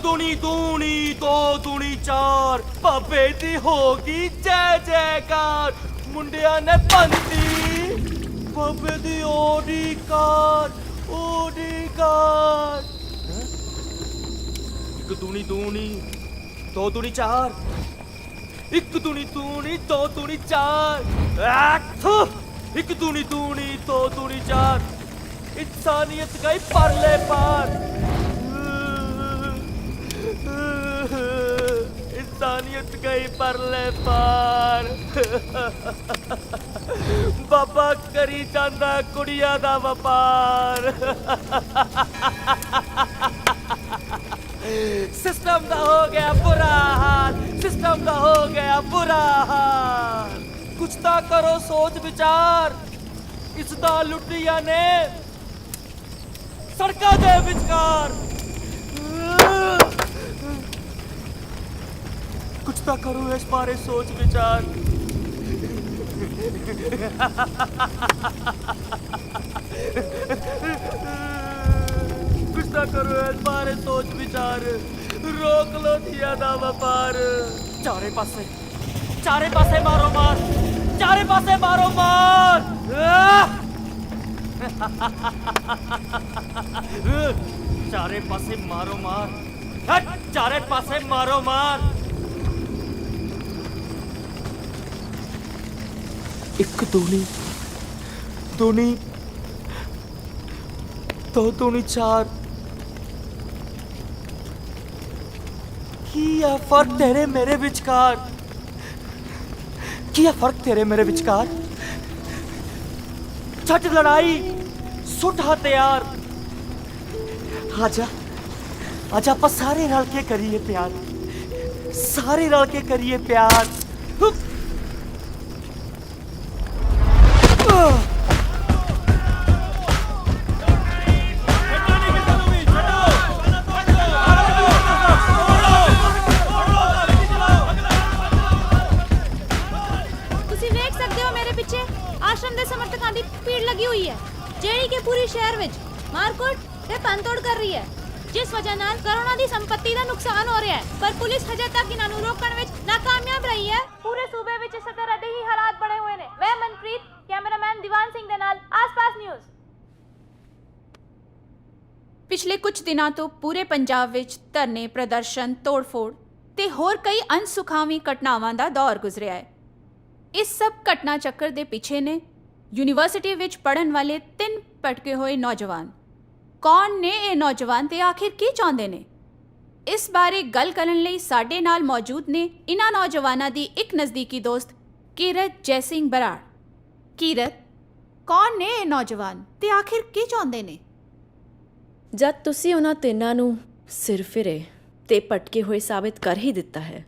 दूनी दूनी दो दूनी चार, बाबे दी होगी जय जयकार। मुंडिया ने पंती बाबे दी ओडी कार, ओडी कार। एक दूनी दूनी दो दूनी चार, एक दूनी दूनी दो दूनी चार, एक दूनी दूनी दो दूनी चार। इंसानियत गई परले पार, इंसानियत गई परले पार। बाबा करी जांदा कुड़िया दा व्यापार। सिस्टम दा हो गया बुरा हाल, सिस्टम दा हो गया बुरा हाल। कुछ ता करो सोच विचार, इसदा लुटिया ने सड़का दे विचकार। कुछ ता करो इस बारे सोच विचार। कुछ ता करो इस बारे सोच विचार। रोक लो दिया दा व्यापार। चारे पासे मारो मार, चारे पासे मारो मार। चारे पासे मारो मार, चारे पासे मारो मार। एक दूनी दूनी दो दूनी चार। की है फर्क तेरे मेरे विचकार, की है फर्क तेरे मेरे विचकार। छट लड़ाई सुट हथियार, आजा आजा आप सारे रल के करिए प्यार, सारे रल के करिए प्यार। ਤੁਸੀਂ ਵੇਖ ਸਕਦੇ ਹੋ ਮੇਰੇ ਪਿੱਛੇ ਆਸ਼ਰਮ ਦੇ ਸਮਰਥਕਾਂ ਦੀ ਭੀੜ ਲੱਗੀ ਹੋਈ ਹੈ, ਜਿਹੜੀ ਕਿ ਪੂਰੀ ਸ਼ਹਿਰ ਵਿੱਚ ਮਾਰਕੁੱਟ ਤੇ ਭੰਨਤੋੜ ਕਰ ਰਹੀ ਹੈ, ਜਿਸ ਵਜ੍ਹਾ ਨਾਲ ਕਰੋੜਾਂ ਦੀ ਸੰਪत्ति ਦਾ ਨੁਕਸਾਨ ਹੋ ਰਿਹਾ ਹੈ। ਪਰ ਪੁਲਿਸ ਹਜੇ ਤੱਕ ਇਹਨਾਂ ਨੂੰ ਰੋਕਣ ਵਿੱਚ ਨਾਕਾਮਯਾਬ ਰਹੀ ਹੈ। ਪੂਰੇ ਸੂਬੇ ਵਿੱਚ ਇਸ ਤਰ੍ਹਾਂ ਦੇ ਹੀ ਹਾਲਾਤ ਬਣੇ ਹੋਏ ਨੇ। ਮੈਂ ਮਨਪ੍ਰੀਤ, ਕੈਮਰਾਮੈਨ ਦੀਵਾਨ ਸਿੰਘ ਦੇ ਨਾਲ ਆਸ-ਪਾਸ ਨਿਊਜ਼। ਪਿਛਲੇ ਕੁਝ ਦਿਨਾਂ ਤੋਂ ਪੂਰੇ ਪੰਜਾਬ ਵਿੱਚ ਧਰਨੇ, ਪ੍ਰਦਰਸ਼ਨ, ਤੋੜ-ਫੋੜ ਤੇ ਹੋਰ ਕਈ ਅਣਸੁਖਾਵੀਂ ਘਟਨਾਵਾਂ ਦਾ ਦੌਰ ਗੁਜ਼ਰਿਆ ਹੈ। ਇਸ ਸਭ ਘਟਨਾ ਚੱਕਰ ਦੇ ਪਿੱਛੇ ਨੇ ਯੂਨੀਵਰਸਿਟੀ ਵਿੱਚ ਪੜ੍ਹਨ ਵਾਲੇ 3 ਭਟਕੇ ਹੋਏ ਨੌਜਵਾਨ। ਕੌਣ ਨੇ ਇਹ ਨੌਜਵਾਨ ਤੇ ਆਖਿਰ ਕੀ ਚਾਹੁੰਦੇ ਨੇ? ਇਸ ਬਾਰੇ ਗੱਲ ਕਰਨ ਲਈ ਸਾਡੇ ਨਾਲ ਮੌਜੂਦ ਨੇ ਇਹਨਾਂ ਨੌਜਵਾਨਾਂ ਦੀ ਇੱਕ ਨਜ਼ਦੀਕੀ ਦੋਸਤ ਕੀਰਤ ਜੈ ਸਿੰਘ ਬਰਾੜ। ਕੀਰਤ, ਕੌਣ ਨੇ ਇਹ ਨੌਜਵਾਨ ਤੇ ਆਖਿਰ ਕੀ ਚਾਹੁੰਦੇ ਨੇ? ਜਦ ਤੁਸੀਂ ਉਹਨਾਂ ਤਿੰਨਾਂ ਨੂੰ ਸਿਰ ਫਿਰੇ ਤੇ ਭਟਕੇ ਹੋਏ ਸਾਬਿਤ ਕਰ ਹੀ ਦਿੱਤਾ ਹੈ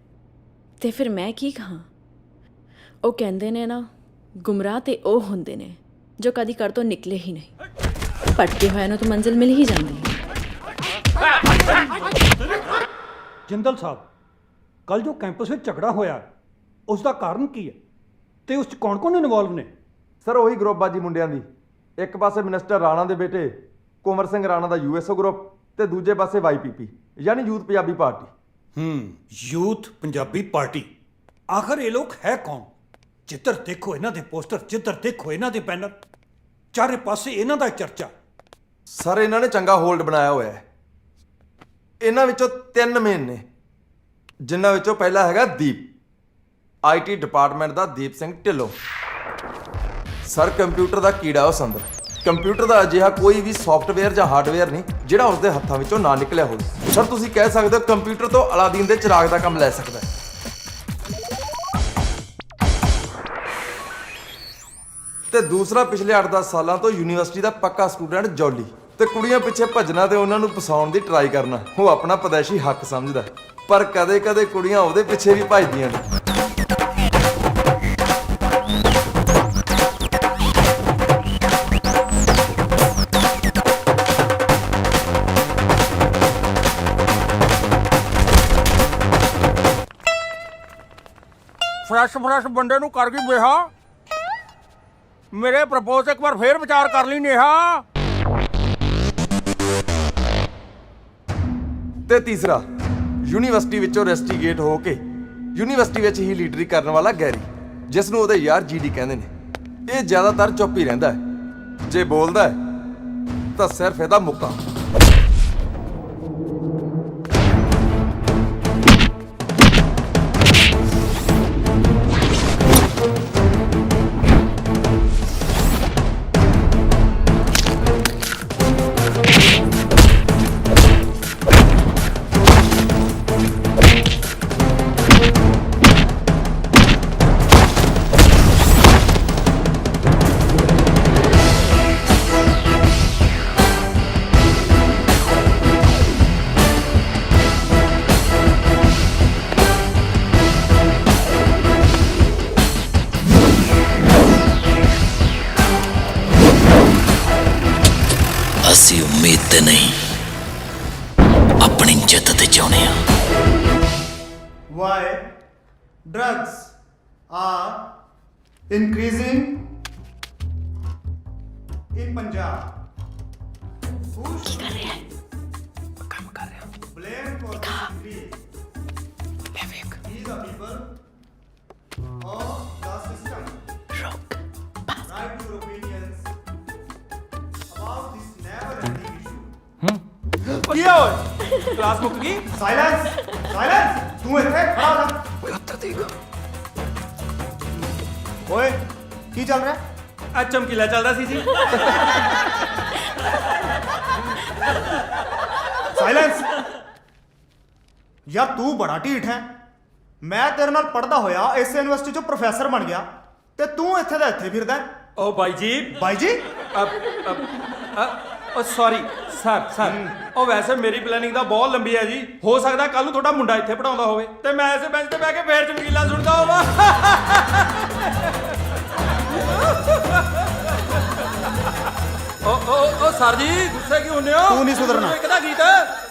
ਤੇ ਫਿਰ ਮੈਂ ਕੀ ਕਹਾਂ? ਉਹ ਕਹਿੰਦੇ ਨੇ ਨਾ, ਗੁੰਮਰਾਹ ਤੇ ਉਹ ਹੁੰਦੇ ਨੇ ਜੋ ਕਦੀ ਘਰ ਤੋਂ ਨਿਕਲੇ ਹੀ ਨਹੀਂ। ਭਟਕੇ ਹੋਇਆਂ ਨੂੰ ਤਾਂ ਮੰਜ਼ਿਲ ਮਿਲ ਹੀ ਜਾਂਦੀ ਹੈ। ਜਿੰਦਲ ਸਾਹਿਬ, ਕੱਲ ਜੋ ਕੈਂਪਸ ਵਿੱਚ ਝਗੜਾ ਹੋਇਆ ਉਸ ਦਾ ਕਾਰਨ ਕੀ ਹੈ ਤੇ ਉਸ 'ਚ ਕੌਣ-ਕੌਣ ਇਨਵੋਲਵ ਨੇ? ਸਰ ਉਹੀ ਗਰੁੱਪਬਾਜੀ ਮੁੰਡਿਆਂ ਦੀ। ਇੱਕ ਪਾਸੇ ਮਿਨਿਸਟਰ ਰਾਣਾ ਦੇ ਬੇਟੇ ਕੁੰਵਰ ਸਿੰਘ ਰਾਣਾ ਦਾ ਯੂਐਸਓ ਗਰੁੱਪ ਤੇ ਦੂਜੇ ਪਾਸੇ ਵਾਈਪੀਪੀ ਯਾਨੀ youth Punjabi party. Youth Punjabi party. ਆਖਰ ਇਹ ਲੋਕ ਹੈ ਕੌਣ? ਜਿੱਧਰ ਦੇਖੋ ਇਹਨਾਂ ਦੇ ਪੋਸਟਰ, ਜਿੱਧਰ ਦੇਖੋ ਇਹਨਾਂ ਦੇ ਬੈਨਰ, ਚਾਰੇ ਪਾਸੇ ਇਹਨਾਂ ਦਾ ਚਰਚਾ। ਸਰ ਇਹਨਾਂ ਨੇ ਚੰਗਾ ਹੋਲਡ ਬਣਾਇਆ ਹੋਇਆ ਹੈ। ਇਹਨਾਂ ਵਿੱਚੋਂ 3 ਮੇਨ ਨੇ, ਜਿਨ੍ਹਾਂ ਵਿੱਚੋਂ ਪਹਿਲਾ ਹੈਗਾ ਦੀਪ, ਆਈਟੀ ਡਿਪਾਰਟਮੈਂਟ ਦਾ ਦੀਪ ਸਿੰਘ ਢਿੱਲੋਂ। ਸਰ ਕੰਪਿਊਟਰ ਦਾ ਕੀੜਾ ਉਸ ਅੰਦਰ। ਕੰਪਿਊਟਰ ਦਾ ਅਜਿਹਾ ਕੋਈ ਵੀ ਸੌਫਟਵੇਅਰ ਜਾਂ ਹਾਰਡਵੇਅਰ ਨਹੀਂ ਜਿਹੜਾ ਉਸਦੇ ਹੱਥਾਂ ਵਿੱਚੋਂ ਨਾ ਨਿਕਲਿਆ ਹੋਵੇ। ਸਰ ਤੁਸੀਂ ਕਹਿ ਸਕਦੇ ਹੋ ਕੰਪਿਊਟਰ ਤੋਂ ਅਲਾਦੀਨ ਦੇ ਚਿਰਾਗ ਦਾ ਕੰਮ ਲੈ ਸਕਦਾ ਹੈ। ਤੇ ਦੂਸਰਾ ਪਿਛਲੇ 8-10 ਸਾਲਾਂ ਤੋਂ ਯੂਨੀਵਰਸਿਟੀ ਦਾ ਪੱਕਾ ਸਟੂਡੈਂਟ ਜੌਲੀ, ਤੇ ਕੁੜੀਆਂ ਪਿੱਛੇ ਭੱਜਣਾ ਤੇ ਉਹਨਾਂ ਨੂੰ ਫਸਾਉਣ ਦੀ ਟਰਾਈ ਕਰਨਾ ਉਹ ਆਪਣਾ ਪਦੈਸ਼ੀ ਹੱਕ ਸਮਝਦਾ, ਪਰ ਕਦੇ-ਕਦੇ ਕੁੜੀਆਂ ਉਹਦੇ ਪਿੱਛੇ ਵੀ ਭੱਜਦੀਆਂ ਨੇ। ਫਰੈਸ਼ ਬੰਦੇ ਨੂੰ ਕਰ ਗਈ ਬੇਹਾ। ਮੇਰੇ ਪ੍ਰਪੋਜ਼ ਇੱਕ ਵਾਰ ਫੇਰ ਵਿਚਾਰ ਕਰ ਲਈ ਨੇਹਾ। ਤੇ ਤੀਸਰਾ ਯੂਨੀਵਰਸਿਟੀ ਵਿੱਚੋਂ ਰੈਸਟੀਗੇਟ ਹੋ ਕੇ ਯੂਨੀਵਰਸਿਟੀ ਵਿੱਚ ਹੀ ਲੀਡਰੀ ਕਰਨ ਵਾਲਾ ਗੈਰੀ, ਜਿਸ ਨੂੰ ਉਹਦੇ ਯਾਰ ਜੀਡੀ ਕਹਿੰਦੇ ਨੇ। ਇਹ ਜ਼ਿਆਦਾਤਰ ਚੁੱਪ ਹੀ ਰਹਿੰਦਾ ਹੈ, ਜੇ ਬੋਲਦਾ ਹੈ ਤਾਂ ਸਿਰਫ ਇਹਦਾ ਮੁੱਕਾ। ਅਸੀਂ ਉਮੀਦ ਤੇ ਨਹੀਂ, ਆਪਣੀ ਜਿੱਤ ਤੇ ਚਾਹੁੰਦੇ ਆ। Why drugs are increasing in Punjab? Who should blame for this increase? We the people or the system? Write your opinions about this never-ending issue. ਕੀ ਆ ਓਏ ਕਲਾਸ ਮੁੱਕ ਗਈ? Silence! Silence! ਤੂੰ ਇੱਥੇ ਖੜਾ ਹੋ ਜਾ। ਓਏ ਕੀ ਚੱਲ ਰਿਹਾ? ਆ ਚਮਕੀਲਾ ਚੱਲਦਾ ਸੀ ਜੀ। ਸਾਇਲੈਂਸ! ਯਾਰ ਤੂੰ ਬੜਾ ਢੀਠ ਹੈ। ਮੈਂ ਤੇਰੇ ਨਾਲ ਪੜਦਾ ਹੋਇਆ ਇਸੇ ਯੂਨੀਵਰਸਿਟੀ ਚੋਂ ਪ੍ਰੋਫੈਸਰ ਬਣ ਗਿਆ ਤੇ ਤੂੰ ਇੱਥੇ ਦਾ ਇੱਥੇ ਫਿਰਦਾ ਹੈ। ਓ ਬਾਈ ਜੀ, ਬਾਈ ਜੀ ਓ ਸੌਰੀ ਸਰ ਉਹ ਵੈਸੇ ਮੇਰੀ ਪਲੈਨਿੰਗ ਤਾਂ ਬਹੁਤ ਲੰਬੀ ਹੈ ਜੀ। ਹੋ ਸਕਦਾ ਕੱਲ ਨੂੰ ਤੁਹਾਡਾ ਮੁੰਡਾ ਇੱਥੇ ਪੜਾਉਂਦਾ ਹੋਵੇ ਤੇ ਮੈਂ ਇਸੇ ਬੈਂਚ ਤੇ ਬਹਿ ਕੇ ਫੇਰ ਚਮਕੀਲਾ ਸੁਣਦਾ ਹੋਵਾਂ। ਓ ਸਰ ਜੀ, ਗੁੱਸੇ ਕਿਉਂ ਹੁੰਦੇ ਹੋ? ਤੂੰ ਨਹੀਂ ਸੁਧਰਨਾ। ਇੱਕ ਦਾ ਗੀਤ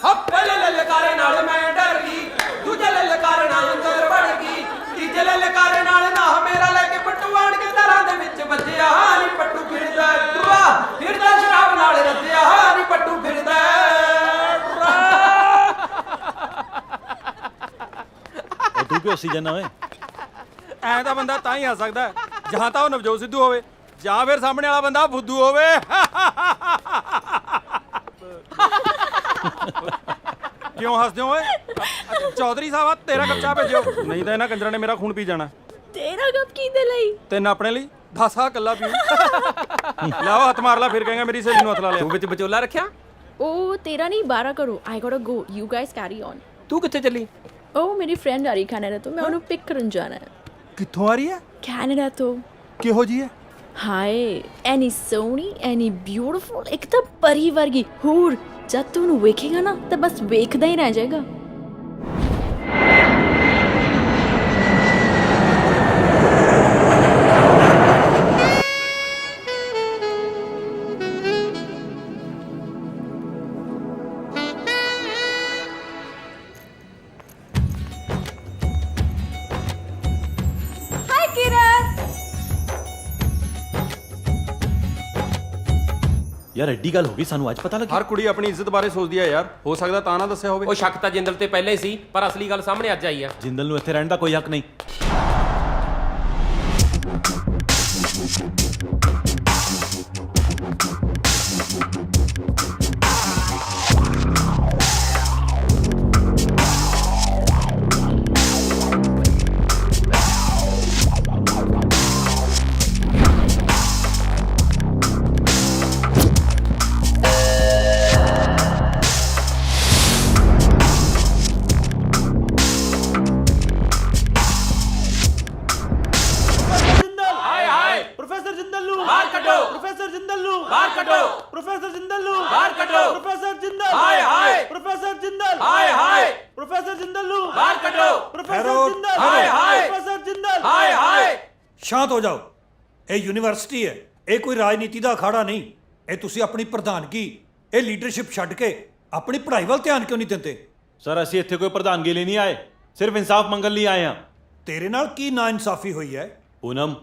ਹਾ ਪਹਿਲੇ ਲਲਕਾਰੇ ਨਾਲ ਮੈਂ ਡਰ ਗਈ, ਦੂਜੇ ਲਲਕਾਰੇ ਨਾਲ ਅੰਦਰ ਵੜ ਗਈ, ਤੀਜੇ ਲਲਕਾਰੇ ਨਾਲ ਨਾ ਮੇਰਾ ਲੈ ਕੇ ਪੱਟੂ ਆਣ ਕੇ ਦਰਾਂ ਦੇ ਵਿੱਚ ਵੱਜਿਆ। ਨੀ ਪੱਟੂ ਫਿਰਦਾ ਟੁਆ, ਫਿਰਦਾ ਸ਼ਰਾਬ ਨਾਲ ਰੱਜਿਆ। ਨੀ ਪੱਟੂ ਫਿਰਦਾ ਤੂੰ ਕਿਉਂ ਹੱਸੀ ਜਾਂਦਾ ਓਏ? ਐ ਤਾਂ ਬੰਦਾ ਤਾਂ ਹੀ ਆ ਸਕਦਾ ਜਾਂ ਤਾਂ ਉਹ ਨਵਜੋਤ ਸਿੱਧੂ ਹੋਵੇ ਜਾਂ ਫਿਰ ਸਾਹਮਣੇ ਵਾਲਾ ਬੰਦਾ ਫੁੱਦੂ ਹੋਵੇ। ਕਿਉਂ ਹੱਸਦੇ ਹੋ ਓਏ? ਚੌਧਰੀ ਸਾਹਿਬ ਤੇਰਾ ਕੱਪ ਚਾਹ ਭੇਜਿਓ, ਨਹੀਂ ਤਾਂ ਇਹਨਾਂ ਕੰਜਰਾਂ ਨੇ ਮੇਰਾ ਖੂਨ ਪੀ ਜਾਣਾ। ਤੇਰਾ ਕੱਪ ਕਿਹਦੇ ਲਈ? ਤਿੰਨ ਆਪਣੇ ਲਈ, 10 ਆ ਕੱਲਾ ਪੀਊ। ਲਾਓ ਹੱਥ ਮਾਰ ਲਾ, ਫਿਰ ਕਹੇਗਾ ਮੇਰੀ ਸਹੇਲੀ ਨੂੰ ਹੱਥ ਲਾ ਲਿਆ। ਤੂੰ ਵਿੱਚ ਵਿਚੋਲਾ ਰੱਖਿਆ? ਉਹ ਤੇਰਾ ਨਹੀਂ 12 ਕਰੋ। ਆਈ ਗੋਟਾ ਗੋ, ਯੂ ਗਾਇਸ ਕੈਰੀ ਔਨ। ਤੂੰ ਕਿੱਥੇ ਚੱਲੀ? ਉਹ ਮੇਰੀ ਫਰੈਂਡ ਆ ਰਹੀ ਕੈਨੇਡਾ ਤੋਂ, ਮੈਂ ਉਹਨੂੰ ਪਿਕ ਕਰਨ ਜਾਣਾ ਹੈ। ਕਿੱਥੋਂ ਆ ਰਹੀ ਹੈ? ਕੈਨੇਡਾ ਤੋਂ। ਕਿਹੋ ਜੀ ਹੈ? ਹਾਏ ਐਨੀ ਸੋਹਣੀ, ਐਨੀ ਬਿਊਟੀਫੁਲ, ਇੱਕ ਤਾਂ ਪਰੀ ਵਰਗੀ। ਹੋਰ ਜਦ ਤੂੰ ਉਹਨੂੰ ਵੇਖੇਗਾ ਨਾ ਤਾਂ ਬਸ ਵੇਖਦਾ ਹੀ ਰਹਿ ਜਾਏਗਾ। ਹਾਈ ਕਿਰਨ। ਯਾਰ ਐਡੀ ਗੱਲ ਹੋ ਗਈ, ਸਾਨੂੰ ਅੱਜ ਪਤਾ ਲੱਗਿਆ। ਹਰ ਕੁੜੀ ਆਪਣੀ ਇੱਜ਼ਤ ਬਾਰੇ ਸੋਚਦੀ ਹੈ ਯਾਰ, ਹੋ ਸਕਦਾ ਤਾਂ ਨਾ ਦੱਸਿਆ ਹੋਵੇ। ਉਹ ਸ਼ੱਕ ਤਾਂ ਜਿੰਦਲ ਤੇ ਪਹਿਲਾਂ ਹੀ ਸੀ, ਪਰ ਅਸਲੀ ਗੱਲ ਸਾਹਮਣੇ ਅੱਜ ਆਈ ਆ। ਜਿੰਦਲ ਨੂੰ ਇੱਥੇ ਰਹਿਣ ਦਾ ਕੋਈ ਹੱਕ ਨਹੀਂ। ਪ੍ਰੋਫੈਸਰ ਜਿੰਦਲ ਨੂੰ ਬਾਹਰ ਕੱਢੋ। ਪ੍ਰੋਫੈਸਰ ਜਿੰਦਲ ਨੂੰ ਬਾਹਰ ਕੱਢੋ। ਪ੍ਰੋਫੈਸਰ ਜਿੰਦਲ ਨੂੰ ਬਾਹਰ ਕੱਢੋ। ਪ੍ਰੋਫੈਸਰ ਜਿੰਦਲ ਹਾਏ ਹਾਏ। ਪ੍ਰੋਫੈਸਰ ਜਿੰਦਲ ਹਾਏ ਹਾਏ। ਪ੍ਰੋਫੈਸਰ ਜਿੰਦਲ ਨੂੰ ਬਾਹਰ ਕੱਢੋ। ਪ੍ਰੋਫੈਸਰ ਜਿੰਦਲ ਹਾਏ ਹਾਏ। ਪ੍ਰੋਫੈਸਰ ਜਿੰਦਲ ਹਾਏ ਹਾਏ। ਸ਼ਾਂਤ ਹੋ ਜਾਓ। ਇਹ ਯੂਨੀਵਰਸਿਟੀ ਹੈ, ਇਹ ਕੋਈ ਰਾਜਨੀਤੀ ਦਾ ਅਖਾੜਾ ਨਹੀਂ। ਇਹ ਤੁਸੀਂ ਆਪਣੀ ਪ੍ਰਧਾਨਗੀ, ਇਹ ਲੀਡਰਸ਼ਿਪ ਛੱਡ ਕੇ ਆਪਣੀ ਪੜ੍ਹਾਈ ਵੱਲ ਧਿਆਨ ਕਿਉਂ ਨਹੀਂ ਦਿੰਦੇ? ਸਰ ਅਸੀਂ ਇੱਥੇ ਕੋਈ ਪ੍ਰਧਾਨਗੀ ਲਈ ਨਹੀਂ ਆਏ, ਸਿਰਫ ਇਨਸਾਫ ਮੰਗਣ ਲਈ ਆਏ ਹਾਂ। ਤੇਰੇ ਨਾਲ ਕੀ ਨਾਇਨਸਾਫੀ ਹੋਈ ਹੈ? ਪੂਨਮ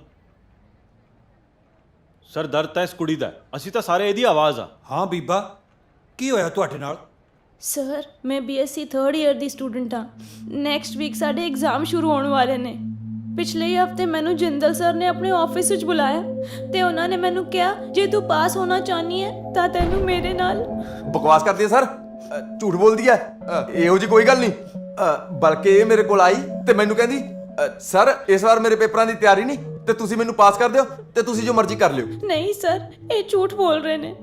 ਸਰ, ਦਰਦ ਤਾਂ ਇਸ ਕੁੜੀ ਦਾ, ਅਸੀਂ ਤਾਂ ਸਾਰੇ ਇਹਦੀ ਆਵਾਜ਼ ਆ। ਹਾਂ ਬੀਬਾ, ਕੀ ਹੋਇਆ ਤੁਹਾਡੇ ਨਾਲ? ਸਰ ਮੈਂ ਬੀਐਸਸੀ 3rd ਈਅਰ ਦੀ ਸਟੂਡੈਂਟ ਹਾਂ। ਨੈਕਸਟ ਵੀਕ ਸਾਡੇ ਐਗਜ਼ਾਮ ਸ਼ੁਰੂ ਹੋਣ ਵਾਲੇ ਨੇ। ਪਿਛਲੇ ਹਫਤੇ ਮੈਨੂੰ ਜਿੰਦਲ ਸਰ ਨੇ ਆਪਣੇ ਆਫਿਸ ਵਿੱਚ ਬੁਲਾਇਆ ਤੇ ਉਹਨਾਂ ਨੇ ਮੈਨੂੰ ਕਿਹਾ ਜੇ ਤੂੰ ਪਾਸ ਹੋਣਾ ਚਾਹਨੀ ਹੈ ਤਾਂ ਤੈਨੂੰ ਮੇਰੇ ਨਾਲ। ਬਕਵਾਸ ਕਰਦੀ ਹੈ ਸਰ, ਝੂਠ ਬੋਲਦੀ ਹੈ। ਇਹੋ ਜੀ ਕੋਈ ਗੱਲ ਨਹੀਂ। ਬਲਕਿ ਇਹ ਮੇਰੇ ਕੋਲ ਆਈ ਤੇ ਮੈਨੂੰ ਕਹਿੰਦੀ ਸਰ ਇਸ ਵਾਰ ਮੇਰੇ ਪੇਪਰਾਂ ਦੀ ਤਿਆਰੀ ਨਹੀਂ ਤੇ ਤੁਸੀਂ ਮੈਨੂੰ ਪਾਸ ਕਰ ਦਿਓ ਤੇ ਤੁਸੀਂ ਜੋ ਮਰਜ਼ੀ ਕਰ ਲਿਓ। ਨਹੀਂ ਸਰ, ਇਹ ਝੂਠ ਬੋਲ ਰਹੇ ਨੇ।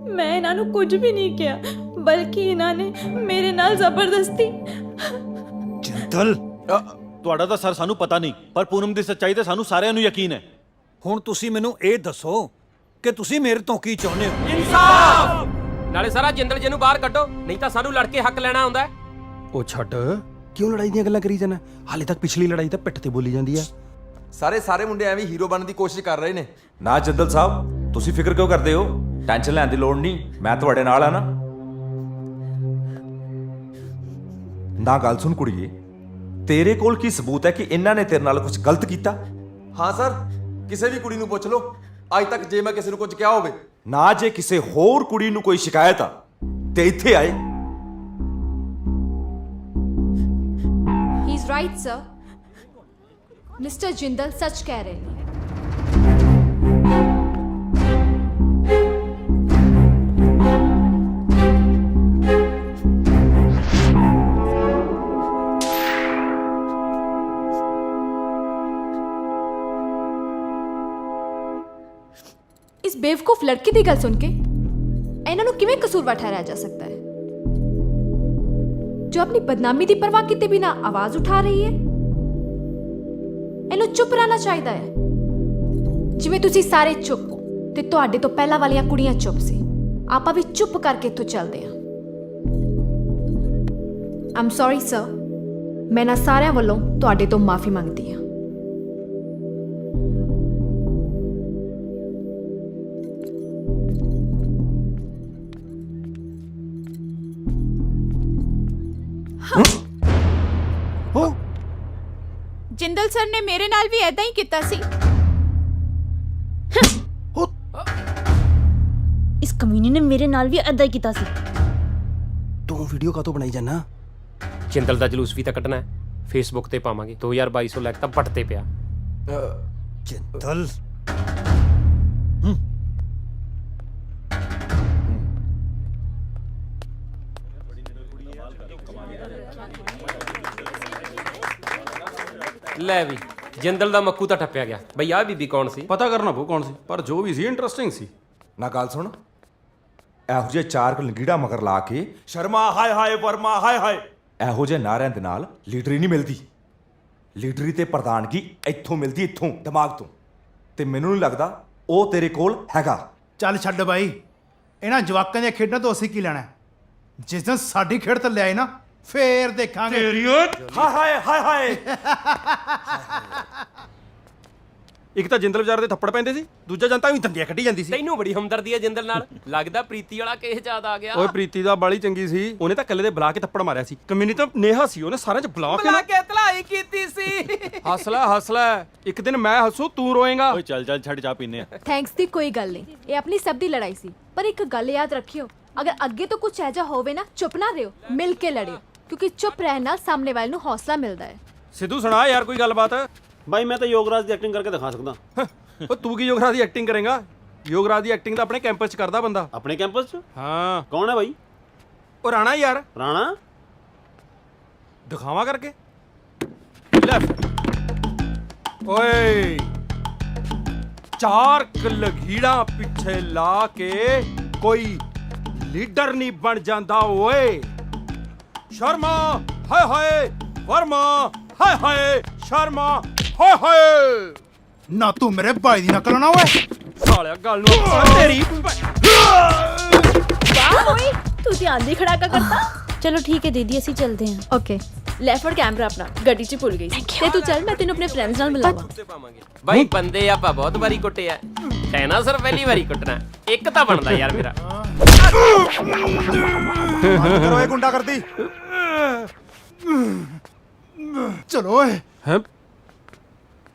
ਮੈਂ ਇਹਨਾਂ ਨੂੰ ਕੁਝ ਵੀ ਨਹੀਂ ਕਿਹਾ, ਬਲਕਿ ਇਹਨਾਂ ਨੇ ਮੇਰੇ ਨਾਲ ਜ਼ਬਰਦਸਤੀ। ਜਿੰਦਲ ਤੁਹਾਡਾ ਤਾਂ ਸਰ ਸਾਨੂੰ ਪਤਾ ਨਹੀਂ, ਪਰ ਪੂਨਮ ਦੀ ਸੱਚਾਈ ਤੇ ਸਾਨੂੰ ਸਾਰਿਆਂ ਨੂੰ ਯਕੀਨ ਹੈ। ਹੁਣ ਤੁਸੀਂ ਮੈਨੂੰ ਇਹ ਦੱਸੋ ਕਿ ਤੁਸੀਂ ਮੇਰੇ ਤੋਂ ਕੀ ਚਾਹੁੰਦੇ ਹੋ? ਇਨਸਾਫ। ਨਾਲੇ ਸਾਰਾ ਜਿੰਦਲ ਜੀ ਨੂੰ ਬਾਹਰ ਕੱਢੋ, ਨਹੀਂ ਤਾਂ ਸਾਨੂੰ ਲੜ ਕੇ ਹੱਕ ਲੈਣਾ ਆਉਂਦਾ ਹੈ। ਉਹ ਛੱਡ, ਕਿਉਂ ਲੜਾਈ ਦੀਆਂ ਗੱਲਾਂ ਕਰੀ ਜਾਣਾ? ਹਾਲੇ ਤੱਕ ਪਿਛਲੀ ਲੜਾਈ ਤਾਂ ਪਿੱਠ ਤੇ ਬੋਲੀ ਜਾਂਦੀ ਆ। ਸਾਰੇ ਮੁੰਡੇ ਐਵੇਂ ਹੀਰੋ ਬਣਨ ਦੀ ਕੋਸ਼ਿਸ਼ ਕਰ ਰਹੇ ਨੇ। ਨਾ ਜਿੰਦਲ ਸਾਹਿਬ, ਤੁਸੀਂ ਫਿਕਰ ਕਿਉਂ ਕਰਦੇ ਹੋ? ਟੈਨਸ਼ਨ ਲੈਣ ਦੀ ਲੋੜ ਨਹੀਂ, ਮੈਂ ਤੁਹਾਡੇ ਨਾਲ ਆ ਨਾ ਗੱਲ ਸੁਣ ਕੁੜੀਏ, ਤੇਰੇ ਕੋਲ ਕੀ ਸਬੂਤ ਹੈ ਕਿ ਇਹਨਾਂ ਨੇ ਤੇਰੇ ਨਾਲ ਕੁਝ ਗਲਤ ਕੀਤਾ? ਹਾਂ ਸਰ, ਕਿਸੇ ਵੀ ਕੁੜੀ ਨੂੰ ਪੁੱਛ ਲਓ ਅੱਜ ਤੱਕ ਜੇ ਮੈਂ ਕਿਸੇ ਨੂੰ ਕੁਝ ਕਿਹਾ ਹੋਵੇ। ਨਾ ਜੇ ਕਿਸੇ ਹੋਰ ਕੁੜੀ ਨੂੰ ਕੋਈ ਸ਼ਿਕਾਇਤ ਆ ਤੇ ਇੱਥੇ ਆਏ। ਹੀ is right sir. Mister Jindal ਸੱਚ ਕਹਿ ਰਹੇ ਨੇ। इस बेवकूफ लड़के की गल सुन के इन्हां नूं किवें कसूरवार ठहराया जा सकता है जो अपनी बदनामी की परवाह किए बिना आवाज उठा रही है। इन्हूं चुप रहना चाहिए है, जिवें तुसीं सारे चुप हो ते तुहाडे तो पहला वालियां कुड़ियां चुप सी। आपां भी चुप करके इत्थों चलदे हां। आई एम सॉरी सर, मैं ना सारियां वल्लों तुहाडे तो माफी मंगदी हां। ਜਿੰਦਲ ਸਰ ਨੇ ਮੇਰੇ ਨਾਲ ਵੀ ਐਦਾਂ ਹੀ ਕੀਤਾ ਸੀ। ਇਸ ਕਮੀਨੀ ਨੇ ਮੇਰੇ ਨਾਲ ਵੀ ਐਦਾਂ ਹੀ ਕੀਤਾ ਸੀ। ਤੂੰ ਵੀਡੀਓ ਕਾਹਤੋਂ ਬਣਾਈ ਜਾਣਾ? ਜਿੰਦਲ ਦਾ ਜਲੂਸ ਵੀ ਤਾਂ ਕੱਢਣਾ ਹੈ, ਫੇਸਬੁੱਕ ਤੇ ਪਾਵਾਂਗੇ। 2200 ਲਾਈਕ ਤਾਂ ਪੱਟ ਤੇ ਪਿਆ। ਜਿੰਦਲ ਲੈ ਵੀ ਜਿੰਦਲ ਦਾ ਮੱਕੂ ਤਾਂ ਠੱਪਿਆ ਗਿਆ। ਬਈ ਆਹ ਬੀਬੀ ਕੌਣ ਸੀ? ਪਤਾ ਕਰਨਾ ਪਊ ਕੌਣ ਸੀ, ਪਰ ਜੋ ਵੀ ਸੀ ਇੰਟਰਸਟਿੰਗ ਸੀ। ਨਾ ਗੱਲ ਸੁਣ, ਇਹੋ ਜਿਹੇ ਚਾਰ ਲੰਗੀੜਾ ਮਗਰ ਲਾ ਕੇ ਸ਼ਰਮਾ ਹਾਏ ਹਾਏ ਵਰਮਾ ਹਾਏ ਹਾਏ ਇਹੋ ਜਿਹੇ ਨਾਰਿਆਂ ਦੇ ਨਾਲ ਲੀਡਰੀ ਨਹੀਂ ਮਿਲਦੀ। ਲੀਡਰੀ ਤੇ ਪ੍ਰਧਾਨਗੀ ਇੱਥੋਂ ਮਿਲਦੀ, ਇੱਥੋਂ ਦਿਮਾਗ ਤੋਂ। ਤੇ ਮੈਨੂੰ ਨਹੀਂ ਲੱਗਦਾ ਉਹ ਤੇਰੇ ਕੋਲ ਹੈਗਾ। ਚੱਲ ਛੱਡ ਬਾਈ, ਇਹਨਾਂ ਜਵਾਕਾਂ ਦੀਆਂ ਖੇਡਾਂ ਤੋਂ ਅਸੀਂ ਕੀ ਲੈਣਾ? ਜਿਸ ਦਿਨ ਸਾਡੀ ਖੇਡ ਤੇ ਲਿਆਏ ਨਾ ਫੇਰ ਦੇਖਾਂਗੇ। ਹਾਏ ਹਾਏ ਹਾਏ ਹਾਏ। ਇੱਕ ਤਾਂ ਜਿੰਦਲ ਵਿਚਾਰ ਦੇ ਥੱਪੜ ਪੈਂਦੇ ਸੀ, ਦੂਜਾ ਜਨਤਾ ਵੀ ਦੰਦੀਆਂ ਕੱਢੀ ਜਾਂਦੀ ਸੀ। ਤੈਨੂੰ ਬੜੀ ਹਮਦਰਦੀ ਹੈ ਜਿੰਦਲ ਨਾਲ। ਲੱਗਦਾ ਪ੍ਰੀਤੀ ਵਾਲਾ ਕੇਸ ਯਾਦ ਆ ਗਿਆ। ਓਏ ਪ੍ਰੀਤੀ ਦਾ ਬਾਲੀ ਚੰਗੀ ਸੀ, ਉਹਨੇ ਤਾਂ ਇਕੱਲੇ ਦੇ ਬੁਲਾ ਕੇ ਥੱਪੜ ਮਾਰਿਆ ਸੀ। ਕਮੀਨੀ ਤਾਂ ਨੇਹਾ ਸੀ, ਉਹਨੇ ਸਾਰਿਆਂ 'ਚ ਬੁਲਾ ਕੇ ਧਲਾਈ ਕੀਤੀ ਸੀ। ਹੱਸ ਲੈ, ਇੱਕ ਦਿਨ ਮੈਂ ਹੱਸੂ ਤੂੰ ਰੋਏਗਾ। ਓਏ ਚੱਲ ਛੱਡ, ਚਾਹ ਪੀਨੇ ਆ। ਥੈਂਕਸ ਦੀ ਕੋਈ ਗੱਲ ਨਹੀਂ, ਇਹ ਆਪਣੀ ਸਭ ਦੀ ਲੜਾਈ ਸੀ। ਪਰ ਇੱਕ ਗੱਲ ਯਾਦ ਰੱਖਿਓ, ਅਗਰ ਅੱਗੇ ਤੋਂ ਕੁਝ ਐਜਾ ਹੋਵੇ ਨਾ, ਚੁੱਪ ਨਾ ਰਹੋ, ਮਿਲ ਕੇ ਲੜਿਓ, ਕਿਉਂਕਿ ਚੁੱਪ ਰਹਿਣ ਨਾਲ ਸਾਹਮਣੇ ਵਾਲੇ ਨੂੰ ਹੌਸਲਾ ਮਿਲਦਾ ਹੈ। ਸਿੱਧੂ ਸੁਣਾ ਯਾਰ ਕੋਈ ਗੱਲਬਾਤ। ਬਾਈ ਮੈਂ ਤਾਂ ਯੋਗਰਾਜ ਦੀ ਐਕਟਿੰਗ ਕਰਕੇ ਦਿਖਾ ਸਕਦਾ। ਓ ਤੂੰ ਕੀ ਯੋਗਰਾਜ ਦੀ ਐਕਟਿੰਗ ਕਰੇਗਾ? ਯੋਗਰਾਜ ਦੀ ਐਕਟਿੰਗ ਤਾਂ ਆਪਣੇ ਕੈਂਪਸ 'ਚ ਕਰਦਾ ਬੰਦਾ। ਆਪਣੇ ਕੈਂਪਸ 'ਚ? ਹਾਂ। ਕੌਣ ਹੈ ਬਾਈ? ਉਹ ਰਾਣਾ ਯਾਰ। ਰਾਣਾ? ਦਿਖਾਵਾਂ ਕਰਕੇ ਲੈ। ਓਏ ਚਾਰ ਲਗੀੜਾ ਪਿੱਛੇ ਲਾ ਕੇ ਕੋਈ ਲੀਡਰ ਨਹੀਂ ਬਣ ਜਾਂਦਾ ਓਏ। ਸ਼ਰਮਾ ਹਾਏ ਹਾਏ ਵਰਮਾ ਹਾਏ ਹਾਏ ਸ਼ਰਮਾ ਹਾਏ ਹਾਏ। ਨਾ ਤੂੰ ਮੇਰੇ ਭਾਈ ਦੀ ਨਕਲ ਨਾ ਓਏ। ਸਾਲਿਆ ਗੱਲ ਨੂੰ ਤੇਰੀ ਵਾਹ ਓਏ, ਤੂੰ ਧਿਆਨ ਦੀ ਖੜਾਕਾ ਕਰਤਾ। ਚਲੋ ਠੀਕ ਹੈ ਦੀਦੀ, ਅਸੀਂ ਚੱਲਦੇ ਹਾਂ। ਓਕੇ, ਲੈ ਫੜ ਕੈਮਰਾ ਆਪਣਾ, ਗੱਡੀ 'ਚ ਭੁੱਲ ਗਈ ਸੀ। ਤੇ ਤੂੰ ਚੱਲ, ਮੈਂ ਤੈਨੂੰ ਆਪਣੇ ਫਰੈਂਡਸ ਨਾਲ ਮਿਲਾਵਾਂ। ਬਾਈ ਬੰਦੇ ਆਪਾਂ ਬਹੁਤ ਵਾਰੀ ਕੁੱਟੇ ਆ, ਕਹਿਣਾ ਸਰ ਪਹਿਲੀ ਵਾਰੀ ਕੁੱਟਣਾ। ਇੱਕ ਤਾਂ ਬਣਦਾ ਯਾਰ ਮੇਰਾ। ਕਰੋ ਇਹ ਗੁੰਡਾ ਕਰਦੀ। ਚਲੋ ਓਏ। ਹੈ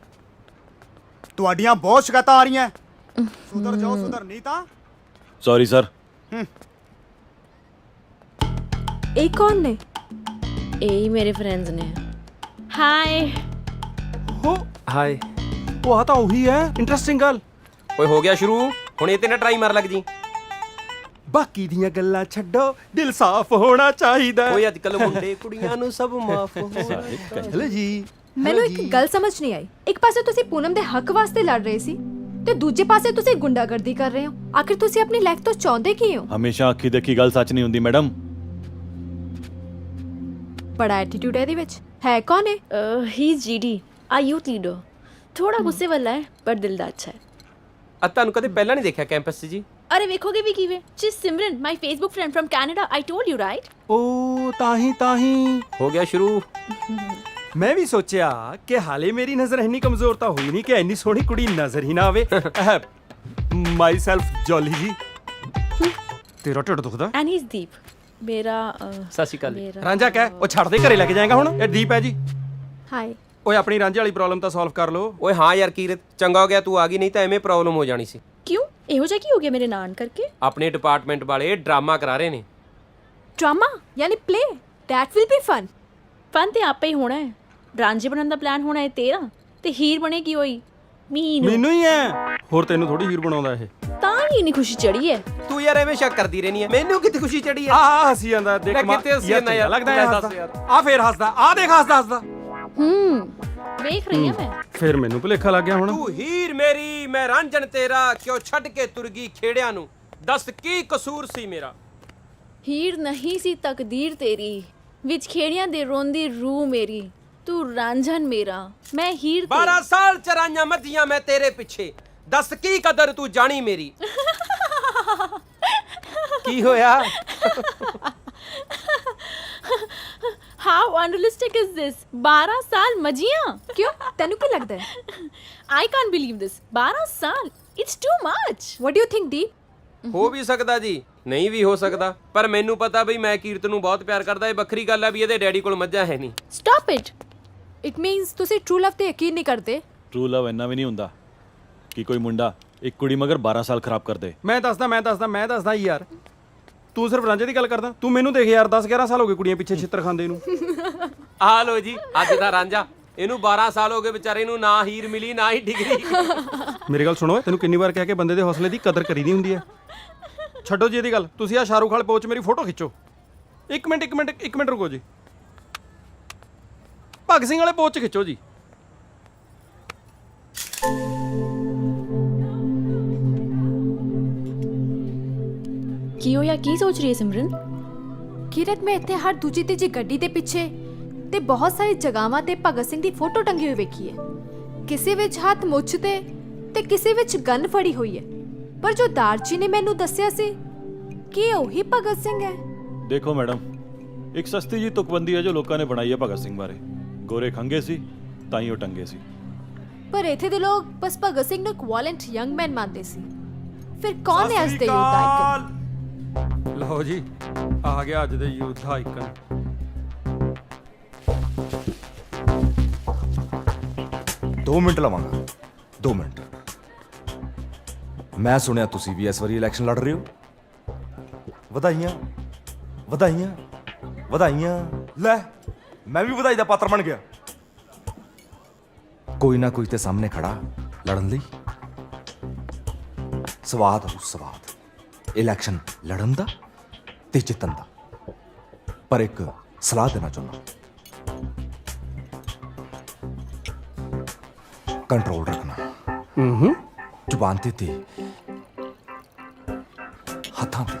ਤੁਹਾਡੀਆਂ ਬਹੁਤ ਸ਼ਿਕਾਇਤਾਂ ਆ ਰਹੀਆਂ। ਸੁਧਰ ਜਾਓ, ਸੁਧਰ ਨਹੀਂ ਤਾਂ ਸੌਰੀ ਸਰ। ਇਹ ਕੌਣ ਨੇ? ਇਹ ਹੀ ਮੇਰੇ ਫਰੈਂਡਸ ਨੇ। ਹਾਈ। ਹੋ ਹਾਏ ਉਹ ਆ ਤਾਂ ਉਹੀ ਹੈ ਇੰਟਰਸਟਿੰਗ ਗੱਲ। ਓਏ ਹੋ ਗਿਆ ਸ਼ੁਰੂ, ਹੁਣ ਇਹ ਤੇ ਨਾ ਟਰਾਈ ਮਾਰ ਲੱਗ ਜੀ। ਬਾਕੀ ਦੀਆਂ ਗੱਲਾਂ ਛੱਡੋ, ਦਿਲ ਸਾਫ਼ ਹੋਣਾ ਚਾਹੀਦਾ। ਓਏ ਅੱਜ ਕੱਲ ਮੁੰਡੇ ਕੁੜੀਆਂ ਨੂੰ ਸਭ ਮਾਫ ਹੋਣਾ। ਹੈਲੋ ਜੀ। ਮੈਨੂੰ ਇੱਕ ਗੱਲ ਸਮਝ ਨਹੀਂ ਆਈ। ਇੱਕ ਪਾਸੇ ਤੁਸੀਂ ਪੂਨਮ ਦੇ ਹੱਕ ਵਾਸਤੇ ਲੜ ਰਹੇ ਸੀ ਤੇ ਦੂਜੇ ਪਾਸੇ ਤੁਸੀਂ ਗੁੰਡਾਗਰਦੀ ਕਰ ਰਹੇ ਹੋ। ਆਖਿਰ ਤੁਸੀਂ ਆਪਣੀ ਲਾਈਫ ਤੋਂ ਚਾਹੁੰਦੇ ਕੀ ਹੋ? ਹਮੇਸ਼ਾ ਅੱਖੀ ਦੇਖੀ ਗੱਲ ਸੱਚ ਨਹੀਂ ਹੁੰਦੀ ਮੈਡਮ। ਬੜਾ ਐਟੀਟਿਊਡ ਹੈ ਇਹਦੇ ਵਿੱਚ। ਹੈ ਕੌਣ ਹੈ? ਹੀ ਇਜ਼ ਜੀਡੀ, ਆ ਯੂਥ ਲੀਡਰ। ਥੋੜਾ ਗੁੱਸੇ ਵਾਲਾ ਹੈ ਪਰ ਦਿਲ ਦਾ ਅੱਛਾ ਹੈ। ਆ ਤੁਹਾਨੂੰ ਕਦੇ ਪਹਿਲਾਂ ਨਹੀਂ ਦੇਖਿਆ ਕੈਂਪਸ 'ਚ ਜੀ। ਅਰੇ ਵੇਖੋਗੇ ਵੀ ਕਿਵੇਂ? ਜੀ Simran, my Facebook friend from Canada, I told you right. ਓ ਤਾਂ ਹੀ ਹੋ ਗਿਆ ਸ਼ੁਰੂ। ਮੈਂ ਵੀ ਸੋਚਿਆ ਕਿ ਹਾਲੇ ਮੇਰੀ ਨਜ਼ਰ ਇੰਨੀ ਕਮਜ਼ੋਰ ਤਾਂ ਹੋਈ ਨਹੀਂ ਕਿ ਇੰਨੀ ਸੋਹਣੀ ਕੁੜੀ ਨਜ਼ਰ ਹੀ ਨਾ ਆਵੇ। ਮਾਈ ਸੈਲਫ ਜੋਲੀ ਜੀ। ਤੇਰਾ ਢਿੱਡ ਦੁਖਦਾ? ਐਂਡ ਹੀ ਇਜ਼ ਦੀਪ, ਮੇਰਾ ਸਤਿ ਸ਼੍ਰੀ ਅਕਾਲ ਜੀ। ਰਾਂਝਾ ਕਹਿ, ਉਹ ਛੱਡ ਦੇ, ਘਰੇ ਲੈ ਕੇ ਜਾਏਗਾ ਹੁਣ। ਇਹ ਦੀਪ ਹੈ ਜੀ। ਹਾਈ। ਓਏ ਆਪਣੀ ਰਾਂਝੇ ਵਾਲੀ ਪ੍ਰੋਬਲਮ ਤਾਂ ਸੋਲਵ ਕਰ ਲਓ। ਓਏ ਹਾਂ ਯਾਰ ਕੀਰਤ, ਚੰਗਾ ਹੋ ਗਿਆ ਤੂੰ ਆ ਗਈ, ਨਹੀਂ ਤਾਂ ਐਵੇਂ ਪ੍ਰੋਬਲਮ ਹੋ ਜਾਣੀ ਸੀ। ਕਿਉਂ? ਇਹੋ ਜਿਹਾ ਕੀ ਹੋ ਗਿਆ ਮੇਰੇ ਨਾਲ ਕਰਕੇ? ਆਪਣੇ ਡਿਪਾਰਟਮੈਂਟ ਵਾਲੇ ਡਰਾਮਾ ਕਰਾ ਰਹੇ ਨੇ। ਡਰਾਮਾ ਯਾਨੀ play? That will be fun. Fun ਤੇ ਆਪੇ ਹੀ ਹੋਣਾ ਹੈ। ਰਾਂਝੇ ਬਣਨ ਦਾ ਪਲਾਨ ਹੋਣਾ ਹੈ ਤੇਰਾ, ਤੇ ਹੀਰ ਬਣੇਗੀ ਹੋਈ ਮੈਨੂੰ ਹੀ ਹੈ, ਹੋਰ ਤੈਨੂੰ ਥੋੜੀ ਹੀਰ ਬਣਾਉਂਦਾ ਇਹ। ਤਾਂ ਹੀ ਇੰਨੀ ਖੁਸ਼ੀ ਚੜੀ ਹੈ। ਤੂੰ ਯਾਰ ਐਵੇਂ ਸ਼ੱਕ ਕਰਦੀ ਰਹਿਣੀ ਹੈ। ਮੈਨੂੰ ਕਿੱਥੇ ਖੁਸ਼ੀ ਚੜੀ ਹੈ? ਆ ਹੱਸੀ ਜਾਂਦਾ ਦੇਖ। ਮੈਂ ਕਿੱਥੇ ਹੱਸੀ ਜਾਂਦਾ ਯਾਰ? ਲੱਗਦਾ ਲੈ ਹੈ ਦੱਸ ਹੱਸਦਾ। ਯਾਰ। ਆ ਫੇਰ ਹੱਸਦਾ, ਆ ਦੇਖ ਹੱਸਦਾ। ਵੇਖ ਰਹੀ ਹਾਂ ਮੈਂ। ਫੇਰ ਮੈਨੂੰ ਭੁਲੇਖਾ ਲੱਗ ਗਿਆ ਹੁਣ। ਤੂੰ ਹੀਰ ਮੇਰੀ, ਮੈਂ ਰਾਂਝਣ ਤੇਰਾ, ਕਿਉਂ ਛੱਡ ਕੇ ਤੁਰ ਗਈ ਖੇੜਿਆਂ ਨੂੰ? ਦੱਸ ਕੀ ਕਸੂਰ ਸੀ ਮੇਰਾ? ਹੀਰ ਨਹੀਂ ਸੀ ਤਕਦੀਰ ਤੇਰੀ, ਵਿੱਚ ਖੇੜਿਆਂ ਦੇ ਰੋਂਦੀ ਰੂਹ ਮੇਰੀ। ਤੂੰ ਰਾਂਝਣ ਮੇਰਾ, ਮੈਂ ਹੀਰ 12 ਸਾਲ ਚਰਾਈਆਂ ਮੱਝੀਆਂ ਮੈਂ ਤੇਰੇ ਪਿੱਛੇ, ਦੱਸ ਕੀ ਕਦਰ ਤੂੰ ਜਾਣੀ ਮੇਰੀ? ਕੀ ਹੋਇਆ? How ਅਨਰੀਅਲਿਸਟਿਕ is this? 12 ਸਾਲ ਮਜੀਆਂ? ਕਿਉਂ? ਤੈਨੂੰ ਕੀ ਲੱਗਦਾ ਹੈ? I can't believe this. 12 ਸਾਲ, it's too much. What do you think Deep? ਹੋ ਵੀ ਸਕਦਾ ਜੀ, ਨਹੀਂ ਵੀ ਹੋ ਸਕਦਾ, ਪਰ ਮੈਨੂੰ ਪਤਾ ਬਈ ਮੈਂ ਕੀਰਤ ਨੂੰ ਬਹੁਤ ਪਿਆਰ ਕਰਦਾ। ਇਹ ਵੱਖਰੀ ਗੱਲ ਆ ਵੀ ਇਹਦੇ ਡੈਡੀ ਕੋਲ ਮੱਝਾਂ ਹੈ ਨਹੀਂ। Stop it. ਇਟ ਮੀਨਸ ਤੁਸੀਂ ਟਰੂ ਲਵ ਤੇ ਯਕੀਨ ਨਹੀਂ ਕਰਦੇ। ਟਰੂ ਲਵ ਇੰਨਾ ਵੀ ਨਹੀਂ ਹੁੰਦਾ ਕਿ ਕੋਈ ਮੁੰਡਾ ਇੱਕ ਕੁੜੀ ਮਗਰ 12 ਸਾਲ ਖਰਾਬ ਕਰ ਦੇ। ਮੈਂ ਦੱਸਦਾ ਯਾਰ। ਤੂੰ ਸਿਰਫ ਰਾਂਝੇ ਦੀ ਗੱਲ ਕਰਦਾ। ਤੂੰ ਮੈਨੂੰ ਦੇਖ ਯਾਰ, 10-11 ਸਾਲ ਹੋ ਗਏ ਕੁੜੀਆਂ ਪਿੱਛੇ ਛਿੱਤਰ ਖਾਂਦੇ ਨੂੰ। ਆ ਲੋ ਜੀ, ਅੱਜ ਦਾ ਰਾਂਝਾ। ਇਹਨੂੰ 12 ਸਾਲ ਹੋ ਗਏ ਵਿਚਾਰੇ ਨੂੰ, ਨਾ ਹੀਰ ਮਿਲੀ ਨਾ ਹੀ ਡਿਗਰੀ। ਮੇਰੀ ਗੱਲ ਸੁਣੋ, ਤੈਨੂੰ ਕਿੰਨੀ ਵਾਰ ਕਿਹਾ ਕਿ ਬੰਦੇ ਦੇ ਹੌਸਲੇ ਦੀ ਕਦਰ ਕਰੀਦੀ ਹੁੰਦੀ ਹੈ। ਛੱਡੋ ਜੀ ਇਹਦੀ ਗੱਲ। ਤੁਸੀਂ ਆ ਸ਼ਾਹਰੁਖ ਵਾਲੇ ਪੋਚ ਮੇਰੀ ਫੋਟੋ ਖਿੱਚੋ। ਇੱਕ ਮਿੰਟ ਰੁਕੋ ਜੀ। ਭਗਤ ਸਿੰਘ ਵਾਲੇ ਪੋਚ ਖਿੱਚੋ ਜੀ। ਕੀ ਹੋਇਆ? ਕੀ ਸੋਚ ਰਹੀ ਹੈ ਸਿਮਰਨ? ਕੀਰਤ, ਮੈਂ ਇੱਥੇ ਹਰ ਦੂਜੀ ਤੀਜੀ ਗੱਡੀ ਦੇ ਪਿੱਛੇ ਤੇ ਬਹੁਤ ਸਾਰੀ ਜਗ੍ਹਾਵਾਂ ਤੇ ਭਗਤ ਸਿੰਘ ਦੀ ਫੋਟੋ ਟੰਗੀ ਹੋਈ ਵੇਖੀ ਹੈ। ਕਿਸੇ ਵਿੱਚ ਹੱਥ ਮੁੱਛ ਤੇ ਕਿਸੇ ਵਿੱਚ ਗਨ ਫੜੀ ਹੋਈ ਹੈ। ਪਰ ਜੋ ਦਾਰਜੀ ਨੇ ਮੈਨੂੰ ਦੱਸਿਆ ਸੀ ਕਿ ਉਹੀ ਭਗਤ ਸਿੰਘ ਹੈ। ਦੇਖੋ ਮੈਡਮ, ਇੱਕ ਸਸਤੀ ਜੀ ਤੁਕਬੰਦੀ ਹੈ ਜੋ ਲੋਕਾਂ ਨੇ ਬਣਾਈ ਹੈ ਭਗਤ ਸਿੰਘ ਬਾਰੇ। ਗੋਰੇ ਖੰਗੇ ਸੀ ਤਾਂ ਹੀ ਉਹ ਟੰਗੇ ਸੀ। ਪਰ ਇੱਥੇ ਦੇ ਲੋਕ ਬਸ ਭਗਤ ਸਿੰਘ ਨੂੰ ਇੱਕ ਵਾਇਲੈਂਟ ਯੰਗ ਮੈਨ ਮੰਨਦੇ ਸੀ। ਫਿਰ ਕੌਣ ਹੈ ਅੱਜ ਦੇ ਯੂਥ ਆਈਕਨ? ਲਓ ਜੀ, ਆ ਗਿਆ ਅੱਜ ਦੇ ਯੂਥ ਆਈਕਨ। ਦੋ ਮਿੰਟ ਲਵਾਂਗਾ, 2 ਮਿੰਟ। ਮੈਂ ਸੁਣਿਆ ਤੁਸੀਂ ਵੀ ਇਸ ਵਾਰੀ ਇਲੈਕਸ਼ਨ ਲੜ ਰਹੇ ਹੋ। ਵਧਾਈਆਂ। ਲੈ, ਮੈਂ ਵੀ ਵਧਾਈ ਦਾ ਪਾਤਰ ਬਣ ਗਿਆ। ਕੋਈ ਨਾ ਕੋਈ ਤੇ ਸਾਹਮਣੇ ਖੜਾ ਲੜਨ ਲਈ। ਸਵਾਦ ਇਲੈਕਸ਼ਨ ਲੜਨ ਦਾ ਤੇ ਜਿੱਤਣ ਦਾ। ਪਰ ਇੱਕ ਸਲਾਹ ਦੇਣਾ ਚਾਹੁੰਦਾ, ਕੰਟਰੋਲ ਰੱਖਣਾ। ਜ਼ੁਬਾਨ ਤੇ ਹੱਥਾਂ ਤੇ।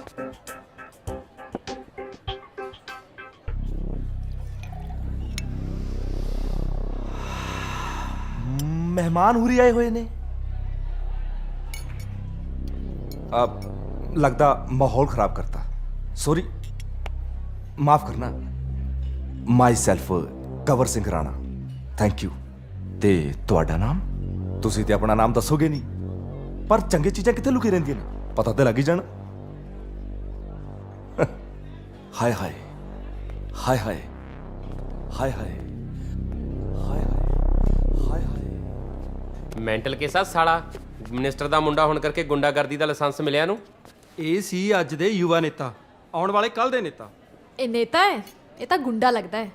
ਮਹਿਮਾਨ ਹੁਰੀ ਆਏ ਹੋਏ ਨੇ। ਲੱਗਦਾ ਮਾਹੌਲ ਖਰਾਬ ਕਰਤਾ। ਸੌਰੀ, ਮਾਫ ਕਰਨਾ। Myself Kanwar Singh Rana. Thank you. ਤੇ ਤੁਹਾਡਾ ਨਾਮ? ਤੁਸੀਂ ਤੇ ਆਪਣਾ ਨਾਮ ਦੱਸੋਗੇ ਨਹੀਂ, ਪਰ ਚੰਗੀ ਚੀਜ਼ਾਂ ਕਿੱਥੇ ਲੁਕੀ ਰਹਿੰਦੀਆਂ ਨੇ, ਪਤਾ ਤੇ ਲੱਗ ਹੀ ਜਾਣਾ। ਹਾਏ ਹਾਏ ਹਾਏ ਹਾਏ ਹਾਏ ਹਾਏ ਹਾਏ ਹਾਏ ਹਾਏ। ਮੈਂਟਲ ਕੇਸਾ ਸਾਲਾ। ਮਿਨਿਸਟਰ ਦਾ ਮੁੰਡਾ ਹੋਣ ਕਰਕੇ ਗੁੰਡਾਗਰਦੀ ਦਾ ਲਾਇਸੈਂਸ ਮਿਲਿਆ ਨੂੰ। ਇਹ ਸੀ ਅੱਜ ਦੇ ਯੁਵਾ ਨੇਤਾ, ਆਉਣ ਵਾਲੇ ਕੱਲ ਦੇ ਨੇਤਾ। ਇਹ ਨੇਤਾ ਹੈ, ਇਹ ਤਾਂ ਗੁੰਡਾ ਲੱਗਦਾ ਹੈ।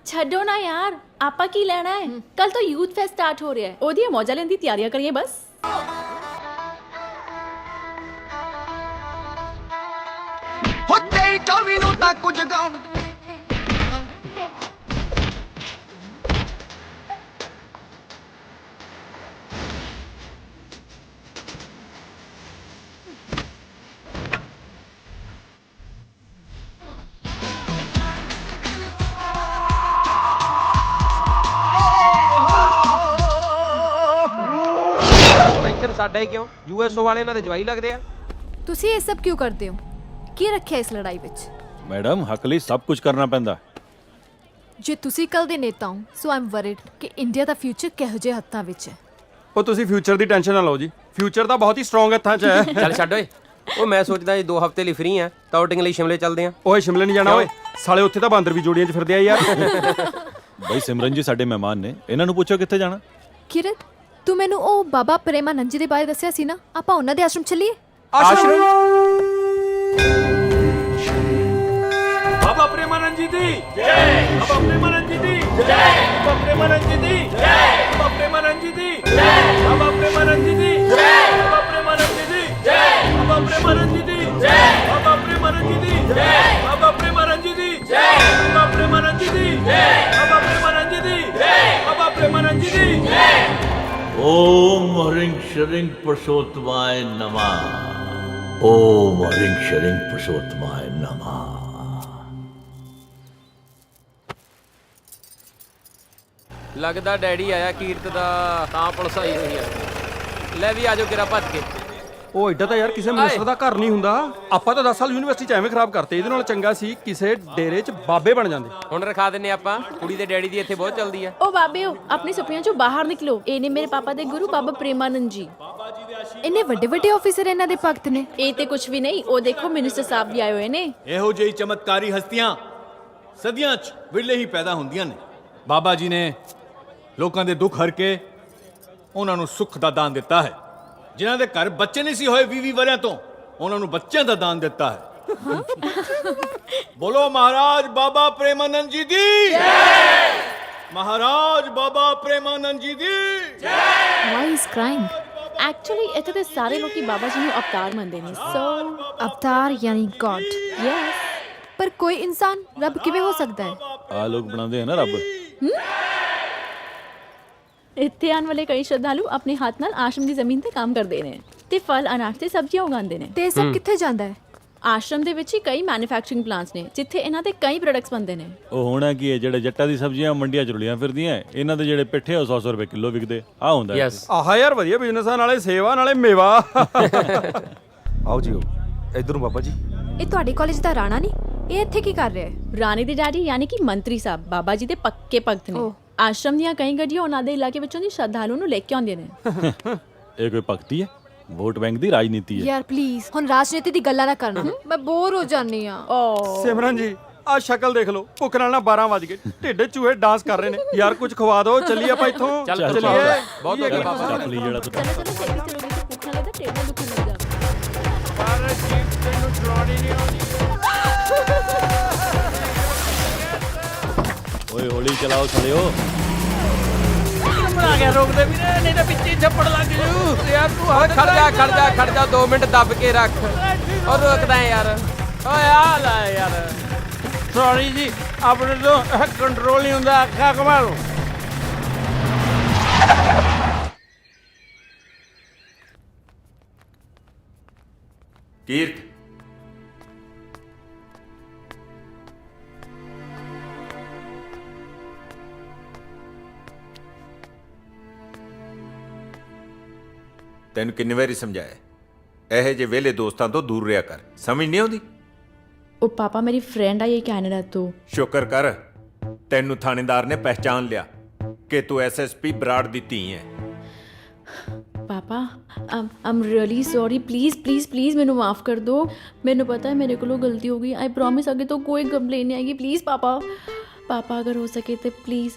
ਛੱਡੋ ਨਾ ਯਾਰ, ਆਪਾਂ ਕੀ ਲੈਣਾ ਹੈ? ਕੱਲ ਤੋਂ ਯੂਥ ਫੈਸਟ ਸਟਾਰਟ ਹੋ ਰਿਹਾ ਹੈ, ਉਹਦੀਆਂ ਮੌਜਾਂ ਲੈਣ ਦੀ ਤਿਆਰੀਆਂ ਕਰੀਏ ਬਸ। ਟੈਨਸ਼ਨ ਸਾਡਾ ਹੀ ਕਿਉਂ? ਯੂਐਸਓ ਵਾਲੇ ਇਹਨਾਂ ਦੇ ਜਵਾਈ ਲੱਗਦੇ ਆ। ਤੁਸੀਂ ਇਹ ਸਭ ਕਿਉਂ ਕਰਦੇ ਹੋ? ਕੀ ਰੱਖਿਆ ਇਸ ਲੜਾਈ ਵਿੱਚ? ਮੈਡਮ ਹੱਕ ਲਈ ਸਭ ਕੁਝ ਕਰਨਾ ਪੈਂਦਾ। ਜੇ ਤੁਸੀਂ ਕੱਲ ਦੇ ਨੇਤਾ ਹੋ ਸੋ ਆਈ ਐਮ ਵਰਿਡ ਕਿ ਇੰਡੀਆ ਦਾ ਫਿਊਚਰ ਕਿਹੋ ਜਿਹੇ ਹੱਥਾਂ ਵਿੱਚ ਹੈ। ਉਹ ਤੁਸੀਂ ਫਿਊਚਰ ਦੀ ਟੈਨਸ਼ਨ ਨਾ ਲਓ ਜੀ, ਫਿਊਚਰ ਤਾਂ ਬਹੁਤ ਹੀ ਸਟਰੋਂਗ ਹੱਥਾਂ 'ਚ ਹੈ। ਚੱਲ ਛੱਡ ਓਏ। ਉਹ ਮੈਂ ਸੋਚਦਾ ਜੇ 2 ਹਫ਼ਤੇ ਲਈ ਫ੍ਰੀ ਆ ਤਾਂ ਆਊਟਿੰਗ ਲਈ ਸ਼ਿਮਲੇ ਚੱਲਦੇ ਆ। ਓਏ ਸ਼ਿਮਲੇ ਨਹੀਂ ਜਾਣਾ ਓਏ, ਸਾਲੇ ਉੱਥੇ ਤਾਂ ਬਾਂਦਰ ਵੀ ਜੋੜੀਆਂ 'ਚ ਫਿਰਦੇ ਆ ਯਾਰ। ਬਈ ਸਿਮਰਨ ਜੀ ਸਾਡੇ ਮਹਿਮਾਨ ਨੇ, ਇਹਨਾਂ ਨੂੰ ਪੁੱਛੋ ਕਿੱਥੇ ਜਾਣਾ। ਕਿਰਤ, ਤੂੰ ਮੈਨੂੰ ਉਹ ਬਾਬਾ ਪ੍ਰੇਮਾਨੰਦ ਜੀ ਦੇ ਬਾਰੇ ਦੱਸਿਆ ਸੀ ਨਾ, ਆਪਾਂ ਉਹਨਾਂ ਦੇ ਆਸ਼ਰਮ ਚੱਲੀਏ। ਆਸ਼ਰਮ? ਬਾਬਾ ਪ੍ਰੇਮਾਨੰਦ ਜੀ ਦੀ ਜੈ। ਬਾਬਾ ਪ੍ਰੇਮਾਨੰਦ ਜੀ ਦੀ ਜੈ। ਬਾਬਾ ਪ੍ਰੇਮਾਨੰਦ ਜੀ ਦੀ ਜੈ। ਬਾਬਾ ਪ੍ਰੇਮਾਨੰਦ ਜੀ ਦੀ ਜੈ। ਬਾਬਾ ਪ੍ਰੇਮਾਨੰਦ ਜੀ ਦੀ ਜੈ। ਬਾਬਾ ਪ੍ਰੇਮਾਨੰਦ ਜੀ ਦੀ ਜੈ। ਬਾਬਾ ਪ੍ਰੇਮਾਨੰਦ ਜੀ ਦੀ ਜੈ। ਬਾਬਾ ਪ੍ਰੇਮਾਨੰਦ ਜੀ ਦੀ ਜੈ। ਬਾਬਾ ਪ੍ਰੇਮਾਨੰਦ ਜੀ ਦੀ ਜੈ। ਬਾਬਾ ਪ੍ਰੇਮਾਨੰਦ ਜੀ ਦੀ ਜੈ। ਬਾਬਾ ਪ੍ਰੇਮਾਨੰਦ ਜੀ ਦੀ ਜੈ। ਬਾਬਾ ਪ੍ਰੇਮਾਨੰਦ ਜੀ ਦੀ ਜੈ। ओम ह्रीं श्रीं पुरुषोत्तमाय नमः। ओम ह्रीं श्रीं पुरुषोत्तमाय नमः। ਲੱਗਦਾ ਡੈਡੀ ਆਇਆ ਕੀਰਤ ਦਾ, ਤਾਂ ਪੁਲਿਸ ਆਈ ਹੋਈ ਆ। ਲੈ ਵੀ ਆਜੋ ਕਿਰਾ ਭੱਜ ਕੇ। ਉਹ ਐਡਾ ਤਾਂ ਯਾਰ ਕਿਸੇ ਮਿਨਿਸਟਰ ਦਾ ਘਰ ਨਹੀਂ ਹੁੰਦਾ। ਆਪਾਂ ਤਾਂ 10 ਸਾਲ ਯੂਨੀਵਰਸਿਟੀ 'ਚ ਐਵੇਂ ਖਰਾਬ ਕਰਤੇ, ਇਹਦੇ ਨਾਲ ਚੰਗਾ ਸੀ ਕਿਸੇ ਡੇਰੇ 'ਚ ਬਾਬੇ ਬਣ ਜਾਂਦੇ। ਹੁਣ ਰਖਾ ਦਿੰਨੇ ਆਪਾਂ, ਕੁੜੀ ਦੇ ਡੈਡੀ ਦੀ ਇੱਥੇ ਬਹੁਤ ਚੱਲਦੀ ਆ। ਉਹ ਬਾਬਿਓ, ਆਪਣੀ ਸੁਪਨਿਆਂ ਚੋਂ ਬਾਹਰ ਨਿਕਲੋ। ਇਹ ਨੇ ਮੇਰੇ ਪਾਪਾ ਦੇ ਗੁਰੂ ਬਾਬਾ ਪ੍ਰੇਮਾਨੰਦ ਜੀ। ਇੰਨੇ ਵੱਡੇ ਵੱਡੇ ਆਫੀਸਰ ਇਹਨਾਂ ਦੇ ਭਗਤ ਨੇ। ਇਹ ਤੇ ਕੁਝ ਵੀ ਨਹੀਂ, ਉਹ ਦੇਖੋ ਮਿਨਿਸਟਰ ਸਾਹਿਬ ਵੀ ਆਏ ਹੋਏ ਨੇ। ਇਹੋ ਜਿਹੀ ਚਮਤਕਾਰੀ ਹਸਤੀਆਂ ਸਦੀਆਂ 'ਚ ਵਿਰਲੇ ਹੀ ਪੈਦਾ ਹੁੰਦੀਆਂ ਨੇ। ਬਾਬਾ ਜੀ ਨੇ ਲੋਕਾਂ ਦੇ ਦੁੱਖ ਹਰ ਕੇ ਉਹਨਾਂ ਨੂੰ ਸੁੱਖ ਦਾ ਦਾਨ ਦਿੱਤਾ ਹੈ। ਜਿਨ੍ਹਾਂ ਦੇ ਘਰ ਬੱਚੇ ਨਹੀਂ ਸੀ ਹੋਏ 20 ਵਰਿਆਂ ਤੋਂ, ਉਹਨਾਂ ਨੂੰ ਬੱਚਿਆਂ ਦਾ ਦਾਨ ਦਿੱਤਾ ਹੈ। ਬੋਲੋ ਮਹਾਰਾਜ ਬਾਬਾ ਪ੍ਰੇਮਾਨੰਦ ਜੀ ਦੀ ਜੈ। ਮਹਾਰਾਜ ਬਾਬਾ ਪ੍ਰੇਮਾਨੰਦ ਜੀ ਦੀ ਜੈ। Y is crying? ਐਕਚੁਅਲੀ ਇੱਥੇ ਤੇ ਸਾਰੇ ਲੋਕੀ ਬਾਬਾ ਜੀ ਨੂੰ ਅਵਤਾਰ ਮੰਨਦੇ ਨੇ। ਸੋ ਅਵਤਾਰ ਯਾਨੀ ਗॉड। ਯੈਸ, ਪਰ ਕੋਈ ਇਨਸਾਨ ਰੱਬ ਕਿਵੇਂ ਹੋ ਸਕਦਾ ਹੈ? ਆ ਲੋਕ ਬਣਾਉਂਦੇ ਆ ਨਾ ਰੱਬ। ਇੱਥੇ ਆਉਣ ਵਾਲੇ ਕਈ ਸ਼ਰਧਾਲੂ ਆਪਣੇ ਹੱਥ ਨਾਲ ਆਸ਼ਰਮ ਦੀ ਜ਼ਮੀਨ ਤੇ ਕੰਮ ਕਰਦੇ ਨੇ ਤੇ ਫਲ ਅਨਾਜ ਤੇ ਸਬਜ਼ੀਆਂ ਉਗਾਉਂਦੇ ਨੇ। ਤੇ ਇਹ ਸਭ ਕਿੱਥੇ ਜਾਂਦਾ ਹੈ? ਆਸ਼ਰਮ ਦੇ ਵਿੱਚ ਹੀ ਕਈ ਮੈਨੂਫੈਕਚਰਿੰਗ ਪਲਾਂਟਸ ਨੇ ਜਿੱਥੇ ਇਹਨਾਂ ਦੇ ਕਈ ਪ੍ਰੋਡਕਟਸ ਬਣਦੇ ਨੇ। ਉਹ ਹੋਣਾ ਕੀ ਹੈ, ਜਿਹੜੇ ਜੱਟਾਂ ਦੀ ਸਬਜ਼ੀਆਂ ਮੰਡੀਆਂ 'ਚ ਰੁਲੀਆਂ ਫਿਰਦੀਆਂ, ਇਹਨਾਂ ਦੇ ਜਿਹੜੇ ਪਿੱਠੇ ਉਹ 100 ਰੁਪਏ ਕਿਲੋ ਵਿਕਦੇ। ਆ ਹੁੰਦਾ ਯੈਸ। ਆਹ ਯਾਰ ਵਧੀਆ ਬਿਜ਼ਨਸ ਆ, ਨਾਲੇ ਸੇਵਾ ਨਾਲੇ ਮੇਵਾ। ਆਓ ਜੀ, ਇਧਰ ਨੂੰ ਬਾਬਾ ਜੀ। ਇਹ ਤੁਹਾਡੇ ਕਾਲਜ ਦਾ ਰਾਣਾ ਨਹੀਂ? ਇਹ ਇੱਥੇ ਕੀ ਕਰ ਰਿਹਾ ਹੈ? ਰਾਣੀ ਦੇ ਡੈਡੀ ਯਾਨੀ ਕਿ ਮੰਤਰੀ ਸਾਹਿਬ ਬਾਬਾ ਜੀ ਦੇ ਪੱਕੇ ਭਗਤ ਨੇ। ਆਸ਼ਰਮ ਦੀਆਂ ਕਈ ਗੱਡੀਆਂ ਉਹਨਾਂ ਦੇ ਇਲਾਕੇ ਵਿੱਚੋਂ ਦੀ ਸ਼ਰਧਾਲੂ ਨੂੰ ਲੈ ਕੇ ਆਉਂਦੀਆਂ ਨੇ। ਇਹ ਕੋਈ ਭਗਤੀ ਹੈ? ਵੋਟ ਬੈਂਕ ਦੀ ਰਾਜਨੀਤੀ ਹੈ। ਯਾਰ ਪਲੀਜ਼ ਹੁਣ ਰਾਜਨੀਤੀ ਦੀ ਗੱਲਾਂ ਨਾ ਕਰਨਾ, ਮੈਂ ਬੋਰ ਹੋ ਜਾਂਦੀ ਆ। ਸਿਮਰਨ ਜੀ ਆ ਸ਼ਕਲ ਦੇਖ ਲਓ, ਭੁੱਖ ਨਾਲ ਨਾ 12 ਵਜ ਗਏ, ਢਿੱਡੇ ਚੂਹੇ ਡਾਂਸ ਕਰ ਰਹੇ ਨੇ। ਯਾਰ ਕੁਝ ਖਵਾ ਦਿਓ, ਚੱਲੀਏ ਆਪਾਂ ਇੱਥੋਂ। ਚੱਲ ਚੱਲੀਏ। ਬਹੁਤ ਹੋ ਗਿਆ ਬਾਬਾ। ਚੱਪ ਲਈ ਜਿਹੜਾ ਤੂੰ। ਚਲੋ ਚਲੋ ਸੇਵੀ ਚਲੋਗੇ ਤਾਂ ਭੁੱਖ ਨਾਲ ਲੱਗਦਾ, ਢਿੱਡ ਨਾਲ ਦੁਖਣ ਲੱਗ ਜਾਵੇ। ਓਏ ਹੌਲੀ ਚਲਾਓ ਸਾਲਿਓ। ਬਣਾ ਕੇ ਰੋਕਦੇ ਵੀਰੇ, ਨਹੀਂ ਤਾਂ ਪਿੱਛੇ ਛੱਪੜ ਲੱਗ ਜੂ। ਯਾਰ ਤੂੰ ਖੜ ਜਾ 2 ਮਿੰਟ ਦੱਬ ਕੇ ਰੱਖ। ਉਹ ਰੁਕਦਾ ਯਾਰ। ਓਏ ਆ ਲੈ ਯਾਰ। ਸੌਰੀ ਜੀ, ਆਪਣੇ ਤੋਂ ਕੰਟਰੋਲ ਨਹੀਂ ਹੁੰਦਾ। ਅੱਖਾਂ ਘੁਮਾ ਲਓ। ਕੀਰਤ, ਤੈਨੂੰ ਕਿੰਨੀ ਵਾਰੀ ਸਮਝਾਇਆ, ਇਹੋ ਜਿਹੇ ਵਿਹਲੇ ਦੋਸਤਾਂ ਤੋਂ ਦੂਰ ਰਿਹਾ ਕਰ। ਸਮਝ ਨਹੀਂ ਆਉਂਦੀ? ਉਹ ਪਾਪਾ ਮੇਰੀ ਫਰੈਂਡ ਆਈ ਹੈ ਕੈਨੇਡਾ ਤੋਂ। ਸ਼ੁਕਰ ਕਰ ਤੈਨੂੰ ਥਾਣੇਦਾਰ ਨੇ ਪਹਿਚਾਨ ਲਿਆ ਕਿ ਤੂੰ ਐਸਐਸਪੀ ਬਰਾੜ ਦੀ ਧੀ ਹੈ। ਪਾਪਾ I'm really sorry, please please please ਮੈਨੂੰ ਮਾਫ ਕਰ ਦਿਓ। ਮੈਨੂੰ ਪਤਾ ਹੈ ਮੇਰੇ ਕੋਲੋਂ ਗਲਤੀ ਹੋ ਗਈ। ਆਈ ਪ੍ਰੋਮਿਸ ਅੱਗੇ ਤੋਂ ਕੋਈ ਕੰਪਲੇਨ ਨਹੀਂ ਆਏਗੀ। ਪਲੀਜ਼ ਪਾਪਾ, ਪਾਪਾ ਅਗਰ ਹੋ ਸਕੇ ਤੇ ਪਲੀਜ਼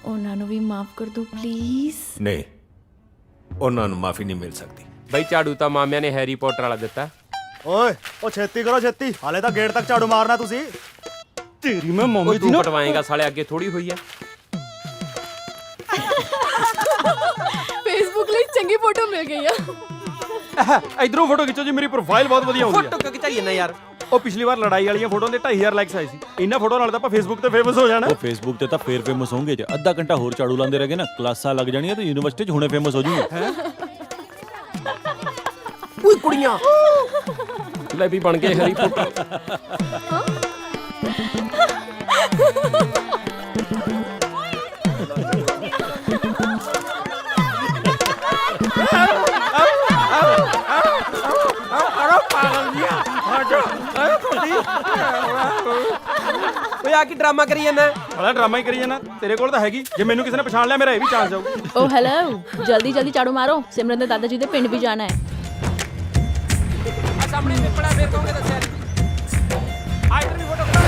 ਉਹਨਾਂ ਨੂੰ ਵੀ ਮਾਫ ਕਰ ਦਿਓ ਪਲੀਜ਼। ਨਹੀਂ, ਉਹਨਾਂ ਨੂੰ ਮਾਫੀ ਨਹੀਂ ਮਿਲ ਸਕਦੀ। ਬਈ ਝਾੜੂ ਤਾਂ ਮਾਮਿਆਂ ਨੇ ਹੈਰੀ ਪੋਟਰ ਵਾਲਾ ਦਿੱਤਾ। ਓਏ ਉਹ ਛੇਤੀ ਕਰੋ ਛੇਤੀ, ਹਾਲੇ ਤਾਂ ਗੇਟ ਤੱਕ ਝਾੜੂ ਮਾਰਨਾ ਤੁਸੀਂ। ਤੇਰੀ ਮੈਂ ਮੰਮੀ ਦੀ ਤੂੰ ਨਾ ਪਟਵਾਏਗਾ ਸਾਲੇ, ਅੱਗੇ ਥੋੜੀ ਹੋਈ ਆ। ਫੇਸਬੁੱਕ ਲਈ ਚੰਗੀ ਫੋਟੋ ਮਿਲ ਗਈ ਆ। ਇਧਰੋਂ ਫੋਟੋ ਖਿੱਚੋ ਜੀ, ਮੇਰੀ ਪ੍ਰੋਫਾਈਲ ਬਹੁਤ ਵਧੀਆ ਹੋ ਗਈ ਫੋਟੋ ਕਿਉਂ ਖਿਚਾਈ ਨਾ ਯਾਰ? ਉਹ ਪਿਛਲੀ ਵਾਰ ਲੜਾਈ ਵਾਲੀਆਂ ਫੋਟੋਆਂ ਦੇ 2500 ਲਾਈਕਸ ਆਏ ਸੀ। ਇਹਨਾਂ ਫੋਟੋ ਨਾਲ ਤਾਂ ਆਪਾਂ ਫੇਸਬੁੱਕ ਤੇ ਫੇਮਸ ਹੋ ਜਾਣਾ। ਉਹ ਫੇਸਬੁੱਕ ਤੇ ਤਾਂ ਫੇਰ ਫੇਮਸ ਹੋਣਗੇ ਜੇ ਅੱਧਾ ਘੰਟਾ ਹੋਰ ਝਾੜੂ ਲਾਉਂਦੇ ਰਹੇਗੇ ਨਾ, ਕਲਾਸਾਂ ਲੱਗ ਜਾਣੀਆਂ ਤੇ ਯੂਨੀਵਰਸਿਟੀ 'ਚ ਹੁਣੇ ਫੇਮਸ ਹੋ ਜੂਗੇ। ਓਏ ਕੁੜੀਆਂ ਲੈ ਵੀ ਬਣ ਗਏ ਹਰੀ ਫੋਟੋ। ਓਏ ਆ ਕੀ ਡਰਾਮਾ ਕਰੀ ਜਾਂਦਾ? ਬੜਾ ਡਰਾਮਾ ਹੀ ਕਰੀ ਜਾਣਾ, ਤੇਰੇ ਕੋਲ ਤਾਂ ਹੈਗੀ। ਜੇ ਮੈਨੂੰ ਕਿਸੇ ਨੇ ਪਛਾਣ ਲਿਆ ਮੇਰਾ ਇਹ ਵੀ ਚਾਂਸ ਜਾਊ। ਓ ਹੈਲੋ, ਜਲਦੀ ਜਲਦੀ ਝਾੜੂ ਮਾਰੋ, ਸਿਮਰਨ ਦੇ ਦਾਦਾ ਜੀ ਦੇ ਪਿੰਡ ਵੀ ਜਾਣਾ ਹੈ। ਆ ਸਾਹਮਣੇ ਪੇਪੜਾ ਫੇਰ ਕਹੋਗੇ ਦੱਸਿਆ ਨਹੀਂ। ਆ ਇਧਰ ਵੀ ਫੋਟੋ ਕਰਾ।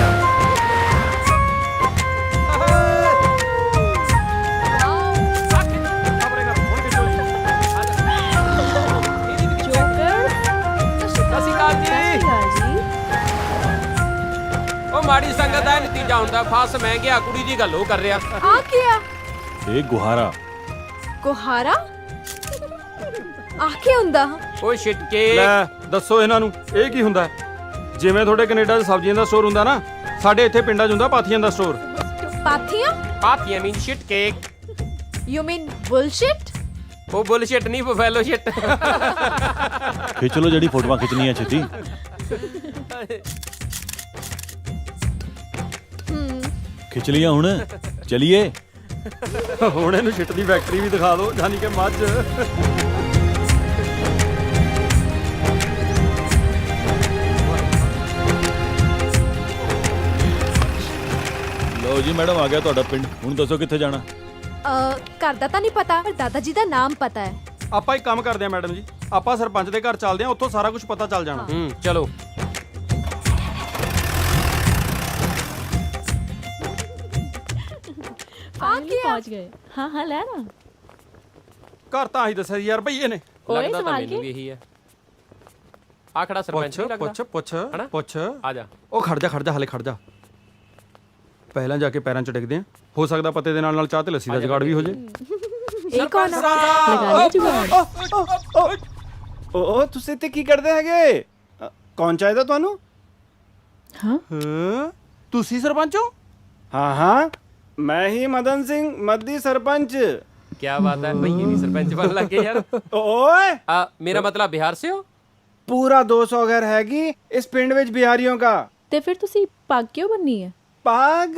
ਉਹ ਮਾੜੀ ਸੰਗਤ ਦਾ ਨਤੀਜਾ ਹੁੰਦਾ, ਫਸ ਮੈਂ ਗਿਆ, ਕੁੜੀ ਦੀ ਗੱਲ ਉਹ ਕਰ ਰਿਹਾ। ਆ ਕੀ ਆ? ਇਹ ਗੁਹਾਰਾ ਕੋਹਾਰਾ ਆ ਕੀ ਹੁੰਦਾ? ਓਏ ਛਿਟਕੇ। ਲੈ ਦੱਸੋ ਇਹਨਾਂ ਨੂੰ ਇਹ ਕੀ ਹੁੰਦਾ? ਜਿਵੇਂ ਤੁਹਾਡੇ ਕੈਨੇਡਾ 'ਚ ਸਬਜ਼ੀਆਂ ਦਾ ਸਟੋਰ ਹੁੰਦਾ ਨਾ, ਸਾਡੇ ਇੱਥੇ ਪਿੰਡਾਂ 'ਚ ਹੁੰਦਾ ਪਾਥੀਆਂ ਦਾ ਸਟੋਰ। ਪਾਥੀਆਂ? ਪਾਥੀਆਂ mean shit cake. You mean bullshit? ਉਹ ਬੁਲਸ਼ਿਟ ਨਹੀਂ, ਬਫੈਲੋ ਸ਼ਿਟ। ਖਿੱਚ ਲੋ ਜਿਹੜੀ ਫੋਟੋਆਂ ਖਿੱਚਣੀਆਂ ਛੇਤੀ। ਖਿੱਚ ਲੀਆਂ ਹੁਣ, ਚਲੀਏ। ਹੁਣ ਇਹਨੂੰ ਸ਼ਿਟ ਦੀ ਫੈਕਟਰੀ ਵੀ ਦਿਖਾ ਦਿਓ, ਯਾਨੀ ਕਿ ਮੱਝ। ਲਓ ਜੀ ਮੈਡਮ, ਆ ਗਿਆ ਤੁਹਾਡਾ ਪਿੰਡ। ਹੁਣ ਦੱਸੋ ਕਿੱਥੇ ਜਾਣਾ? ਘਰ ਦਾ ਤਾਂ ਨਹੀਂ ਪਤਾ, ਪਰ ਦਾਦਾ ਜੀ ਦਾ ਨਾਮ ਪਤਾ ਹੈ। ਆਪਾਂ ਇੱਕ ਕੰਮ ਕਰਦੇ ਆ ਮੈਡਮ ਜੀ, ਆਪਾਂ ਸਰਪੰਚ ਦੇ ਘਰ ਚੱਲਦੇ ਆ, ਉੱਥੋਂ ਸਾਰਾ ਕੁਝ ਪਤਾ ਚੱਲ ਜਾਣਾ। ਚਲੋ। ਫਾਈਨਲੀ ਪਹੁੰਚ ਗਏ। ਹਾਂ ਹਾਂ, ਲੈ ਨਾ। ਘਰ ਤਾਂ ਆਹੀ ਦੱਸਿਆ ਸੀ ਯਾਰ ਭਈਏ ਨੇ। ਓਏ ਲੱਗਦਾ ਤਾਂ ਸਵਾਲ ਮੈਨੂੰ ਵੀ ਕੇ ਇਹੀ ਹੈ। ਆ ਖੜਾ ਸਰਪੰਚ ਨਹੀਂ ਲੱਗਦਾ? ਪੁੱਛ ਹਨਾ? ਪੁੱਛ। ਆ ਜਾ। ਉਹ ਖੜ ਜਾ ਹਲੇ ਖੜ ਜਾ। ਪਹਿਲਾਂ ਜਾ ਕੇ ਪੈਰਾਂ 'ਚ ਡਿੱਗਦੇ ਆ, ਹੋ ਸਕਦਾ ਪਤੇ ਦੇ ਨਾਲ ਨਾਲ ਚਾਹ ਤੇ ਲੱਸੀ ਦਾ ਜੁਗਾੜ ਵੀ ਹੋ ਜੇ। ਇਹ ਕੌਣ ਆ? ਲਗਾ ਲਿਆ ਜੁਗਾੜ। ਓ ਤੁਸੀਂ ਇੱਥੇ ਕੀ ਕਰਦੇ ਹੈਗੇ? ਕੌਣ ਚਾਹੀਦਾ ਤੁਹਾਨੂੰ? ਹਾਂ ਤੁਸੀਂ ਸਰਪੰਚ ਹੋ? ਹਾਂ ਮੈਂ ਹੀ ਮਦਨ ਸਿੰਘ ਮੱਦੀ ਸਰਪੰਚ। ਕੀ ਬਾਤ ਹੈ, ਭਈਏ ਵੀ ਸਰਪੰਚ ਬਣ ਲੱਗੇ ਯਾਰ। ਓਏ मेरा मतलब बिहार से हो? पूरा 200 घर हैगी इस पिंड विच बिहारियों का। ਤੇ ਫਿਰ ਤੁਸੀਂ ਪੱਗ ਕਿਉਂ ਬੰਨੀ ਹੈ? पाग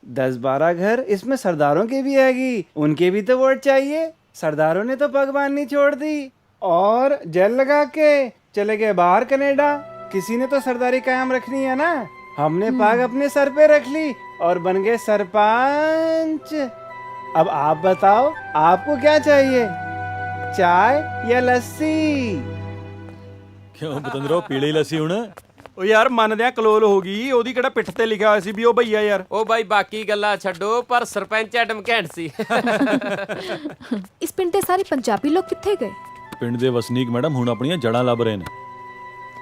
10-12 घर इसमें सरदारों के भी हैगी, उनके भी तो वोट चाहिए। सरदारों ने तो पग बांधनी छोड़ दी और जेल लगा के चले गए बाहर कनाडा। किसी ने तो सरदारी कायम रखनी है ना। हमने पग अपने सर पे रख ली और बन गए सरपंच। अब आप बताओ आपको क्या चाहिए, चाय या लस्सी? ਕਿਉਂ ਬਤੰਦਰੋ, ਪੀਲੀ ਲੱਸੀ ਹੁਣ? ਉਹ ਯਾਰ ਮੰਨਦੇ ਆ ਕਲੋਲ ਹੋ ਗਈ, ਉਹਦੀ ਕਿਹੜਾ ਪਿੱਠ ਤੇ ਲਿਖਿਆ ਹੋਇਆ ਸੀ ਵੀ ਉਹ ਭਈਆ ਯਾਰ। ਉਹ ਬਾਈ ਬਾਕੀ ਗੱਲਾਂ ਛੱਡੋ, ਪਰ ਸਰਪੰਚ ਐਡਮ ਘੈਂਟ ਸੀ। ਇਸ ਪਿੰਡ ਦੇ ਸਾਰੇ ਪੰਜਾਬੀ ਲੋਕ ਕਿੱਥੇ ਗਏ? ਪਿੰਡ ਦੇ ਵਸਨੀਕ ਮੈਡਮ ਹੁਣ ਆਪਣੀਆਂ ਜੜ੍ਹਾਂ ਲੱਭ ਰਹੇ ਨੇ।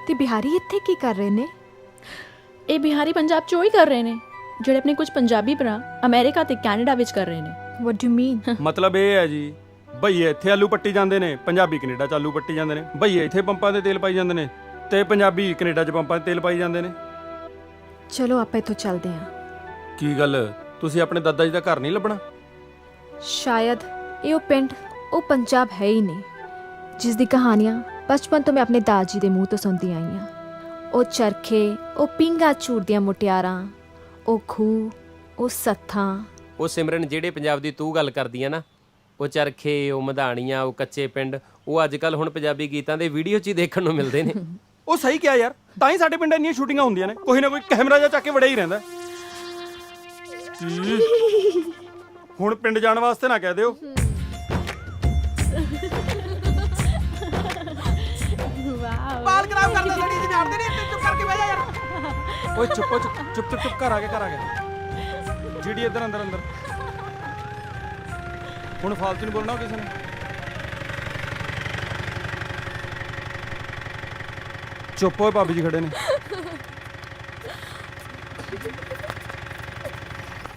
ਤੇ ਬਿਹਾਰੀ ਇੱਥੇ ਕੀ ਕਰ ਰਹੇ ਨੇ? ਇਹ ਬਿਹਾਰੀ ਪੰਜਾਬ 'ਚ ਉਹੀ ਕਰ ਰਹੇ ਨੇ ਜਿਹੜੇ ਆਪਣੇ ਕੁਝ ਪੰਜਾਬੀ ਭਰਾ ਅਮਰੀਕਾ ਤੇ ਕੈਨੇਡਾ ਵਿੱਚ ਕਰ ਰਹੇ ਨੇ। ਵਾਟ ਡੂ ਯੂ ਮੀਨ? ਮਤਲਬ ਇਹ ਹੈ ਜੀ, ਭਈਏ ਇੱਥੇ ਆਲੂ ਪੱਟੀ ਜਾਂਦੇ ਨੇ, ਪੰਜਾਬੀ ਕੈਨੇਡਾ 'ਚ ਆਲੂ ਪੱਟੀ ਜਾਂਦੇ ਨੇ। ਭਈਏ ਇੱਥੇ ਪੰਪਾਂ 'ਤੇ ਤੇਲ ਪਾਈ ਜਾਂਦੇ ਨੇ ਤੇ ਪੰਜਾਬੀ ਕੈਨੇਡਾ 'ਚ ਪੰਪਾਂ 'ਤੇ ਤੇਲ ਪਾਈ ਜਾਂਦੇ ਨੇ। ਚਲੋ ਆਪਾਂ ਇੱਥੋਂ ਚੱਲਦੇ ਹਾਂ। ਕੀ ਗੱਲ, ਤੁਸੀਂ ਆਪਣੇ ਦਾਦਾ ਜੀ ਦਾ ਘਰ ਨਹੀਂ ਲੱਭਣਾ? ਸ਼ਾਇਦ ਇਹ ਉਹ ਪਿੰਡ, ਉਹ ਪੰਜਾਬ ਹੈ ਹੀ ਨਹੀਂ ਜਿਸ ਦੀ ਕਹਾਣੀਆਂ ਬਚਪਨ ਤੋਂ ਮੈਂ ਆਪਣੇ ਦਾਦੀ ਦੇ ਮੂੰਹ ਤੋਂ ਸੁਣਦੀ ਆਈ ਹਾਂ। ਉਹ ਚਰਖੇ, ਉਹ ਪਿੰਗਾ ਝੂਟਦੀਆਂ ਮੁਟਿਆਰਾਂ, ਉਹ ਖੂਹ, ਉਹ ਸੱਥਾਂ। ਉਹ ਸਿਮਰਨ, ਜਿਹੜੇ ਪੰਜਾਬ ਦੀ ਤੂੰ ਗੱਲ ਕਰਦੀ ਆ ਨਾ, ਉਹ ਚਰਖੇ, ਉਹ ਮਧਾਣੀਆਂ, ਉਹ ਕੱਚੇ ਪਿੰਡ, ਉਹ ਅੱਜ ਕੱਲ ਹੁਣ ਪੰਜਾਬੀ ਗੀਤਾਂ ਦੇ ਵੀਡੀਓ 'ਚ ਹੀ ਦੇਖਣ ਨੂੰ ਮਿਲਦੇ ਨੇ। ਉਹ ਸਹੀ ਕਿਹਾ ਯਾਰ, ਤਾਂ ਹੀ ਸਾਡੇ ਪਿੰਡ ਇੰਨੀਆਂ ਸ਼ੂਟਿੰਗਾਂ ਹੁੰਦੀਆਂ ਨੇ, ਕੋਈ ਨਾ ਕੋਈ ਕੈਮਰਾ ਜਿਹਾ ਚੱਕ ਕੇ ਵੜਿਆ ਹੀ ਰਹਿੰਦਾ। ਹੁਣ ਪਿੰਡ ਜਾਣ ਵਾਸਤੇ ਨਾ ਕਹਿ ਦਿਓ। ਬਾਲ ਖਰਾਬ ਕਰਦਾ ਲੜੀ ਦੀ ਜਾਣਦੇ ਨਹੀਂ, ਚੁੱਪ ਕਰਕੇ ਬਹਿ ਜਾ ਯਾਰ। ਓਏ ਚੁੱਪ ਘਰ ਆ ਗਿਆ। ਜਿਹੜੀ ਇੱਧਰ ਅੰਦਰ ਹੁਣ ਫਾਲਤੂ ਨਹੀਂ ਬੋਲਣਾ ਕਿਸੇ ਨੇ। ਚੁੱਪ ਹੋਏ, ਭਾਬੀ ਜੀ ਖੜੇ ਨੇ।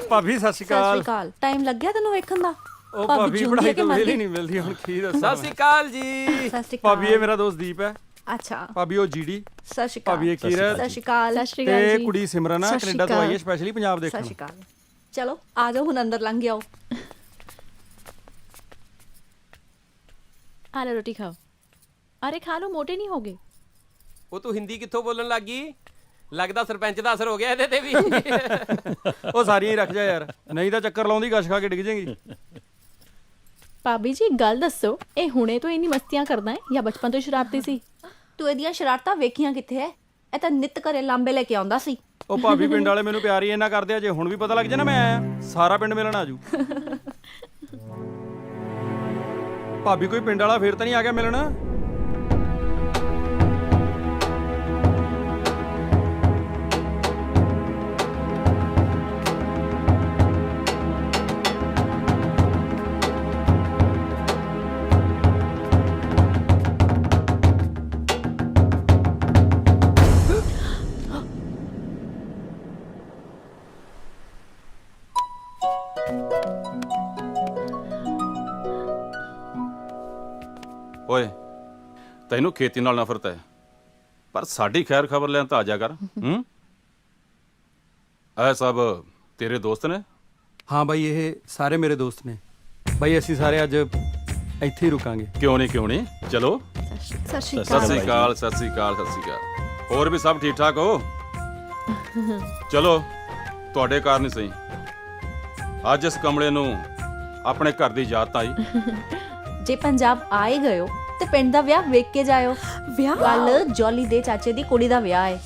ਭਾਬੀ ਸਤਿ ਸ਼੍ਰੀ ਅਕਾਲ। ਟਾਈਮ ਲੱਗਿਆ ਤੈਨੂੰ ਵੇਖਣ ਦਾ? ਉਹ ਭਾਬੀ ਪੜਾਈ ਤੋਂ ਵੇਲ ਹੀ ਨਹੀਂ ਮਿਲਦੀ, ਹੁਣ ਕੀ ਦੱਸਾਂ। ਸਤਿ ਸ਼੍ਰੀ ਅਕਾਲ ਜੀ। ਭਾਬੀ ਇਹ ਮੇਰਾ ਦੋਸਤ ਦੀਪ ਹੈ। ਅੱਛਾ, ਭਾਬੀ ਉਹ ਜੀਡੀ। ਸਤਿ ਸ਼੍ਰੀ ਭਾਬੀ ਇਹ ਕੀਰਤ ਸਤਿ ਸ਼੍ਰੀ ਅਕਾਲ ਤੇ ਕੁੜੀ ਸਿਮਰਨ ਆ, ਕੈਨੇਡਾ ਤੋਂ ਆਈ ਹੈ ਸਪੈਸ਼ਲੀ ਪੰਜਾਬ ਦੇਖਣ। ਸਤਿ ਸ਼੍ਰੀ ਅਕਾਲ। ਚਲੋ ਆ ਜਾਓ, ਹੁਣ ਅੰਦਰ ਲੰਘ ਜਾਓ। ਆ ਲੈ ਰੋਟੀ ਖਾਓ। ਅਰੇ ਖਾ ਲਓ, ਮੋਟੇ ਨਹੀਂ ਹੋਗੇ। ਉਹ ਤੂੰ ਹਿੰਦੀ ਕਿੱਥੋਂ ਬੋਲਣ ਲੱਗ ਗਈ? ਲੱਗਦਾ ਸਰਪੰਚ ਦਾ ਅਸਰ ਹੋ ਗਿਆ ਇਹਦੇ ਤੇ ਵੀ। ਉਹ ਸਾਰੀਆਂ ਹੀ ਰੱਖ ਜਾ ਯਾਰ, ਨਹੀਂ ਤਾਂ ਚੱਕਰ ਲਾਉਂਦੀ ਗਸ਼ ਖਾ ਕੇ ਡਿੱਗ ਜਾਏਗੀ। ਭਾਬੀ ਜੀ ਗੱਲ ਦੱਸੋ, ਇਹ ਹੁਣੇ ਤੋਂ ਇੰਨੀ ਮਸਤੀਆਂ ਕਰਦਾ ਹੈ ਜਾਂ ਬਚਪਨ ਤੋਂ ਸ਼ਰਾਰਤੀ ਸੀ? ਤੂੰ ਇਹਦੀਆਂ ਸ਼ਰਾਰਤਾਂ ਵੇਖੀਆਂ ਕਿੱਥੇ ਐ? ਇਹ ਤਾਂ ਨਿੱਤ ਘਰੇ ਲਾਂਬੇ ਲੈ ਕੇ ਆਉਂਦਾ ਸੀ। ਉਹ ਭਾਬੀ ਪਿੰਡ ਵਾਲੇ ਮੈਨੂੰ ਪਿਆਰ ਹੀ ਇੰਨਾ ਕਰਦੇ ਆ, ਜੇ ਹੁਣ ਵੀ ਪਤਾ ਲੱਗ ਜਾ ਨਾ ਮੈਂ ਆਇਆ, ਸਾਰਾ ਪਿੰਡ ਮਿਲਣ ਆਜੂ। ਭਾਬੀ ਕੋਈ ਪਿੰਡ ਵਾਲਾ ਫੇਰ ਤਾਂ ਨਹੀਂ ਆ ਗਿਆ ਮਿਲਣ? ਓਏ ਤੈਨੂੰ ਖੇਤੀ ਨਾਲ ਨਫ਼ਰਤ ਹੈ, ਪਰ ਸਾਡੀ ਖੈਰ ਖਬਰ ਲੈਣ ਤਾਂ ਆ ਜਾ ਕਰ। ਇਹ ਸਭ ਤੇਰੇ ਦੋਸਤ ਨੇ? ਹਾਂ ਬਾਈ, ਇਹ ਸਾਰੇ ਮੇਰੇ ਦੋਸਤ ਨੇ। ਬਾਈ ਅਸੀਂ ਸਾਰੇ ਅੱਜ ਇੱਥੇ ਹੀ ਰੁਕਾਂਗੇ। ਕਿਉਂ ਨਹੀਂ, ਚਲੋ। ਸਤਿ ਸ਼੍ਰੀ ਸਤਿ ਸ੍ਰੀ ਅਕਾਲ, ਸਤਿ ਸ੍ਰੀ ਅਕਾਲ, ਸਤਿ ਸ੍ਰੀ ਅਕਾਲ। ਹੋਰ ਵੀ ਸਭ ਠੀਕ ਠਾਕ ਹੋ? ਚਲੋ ਤੁਹਾਡੇ ਕਾਰਨ ਹੀ ਸਹੀ ਅੱਜ ਇਸ ਕਮਲੇ ਨੂੰ ਆਪਣੇ ਘਰ ਦੀ ਯਾਦ ਤਾਂ ਆਈ। ਜੇ ਪੰਜਾਬ ਆਏ ਗਏ ਹੋ ਤੇ ਪਿੰਡ ਦਾ ਵਿਆਹ ਵੇਖ ਕੇ ਜਾਇਓ। ਕੱਲ ਜੋਲੀ ਦੇ ਚਾਚੇ ਦੀ ਕੁੜੀ ਦਾ ਵਿਆਹ ਹੈ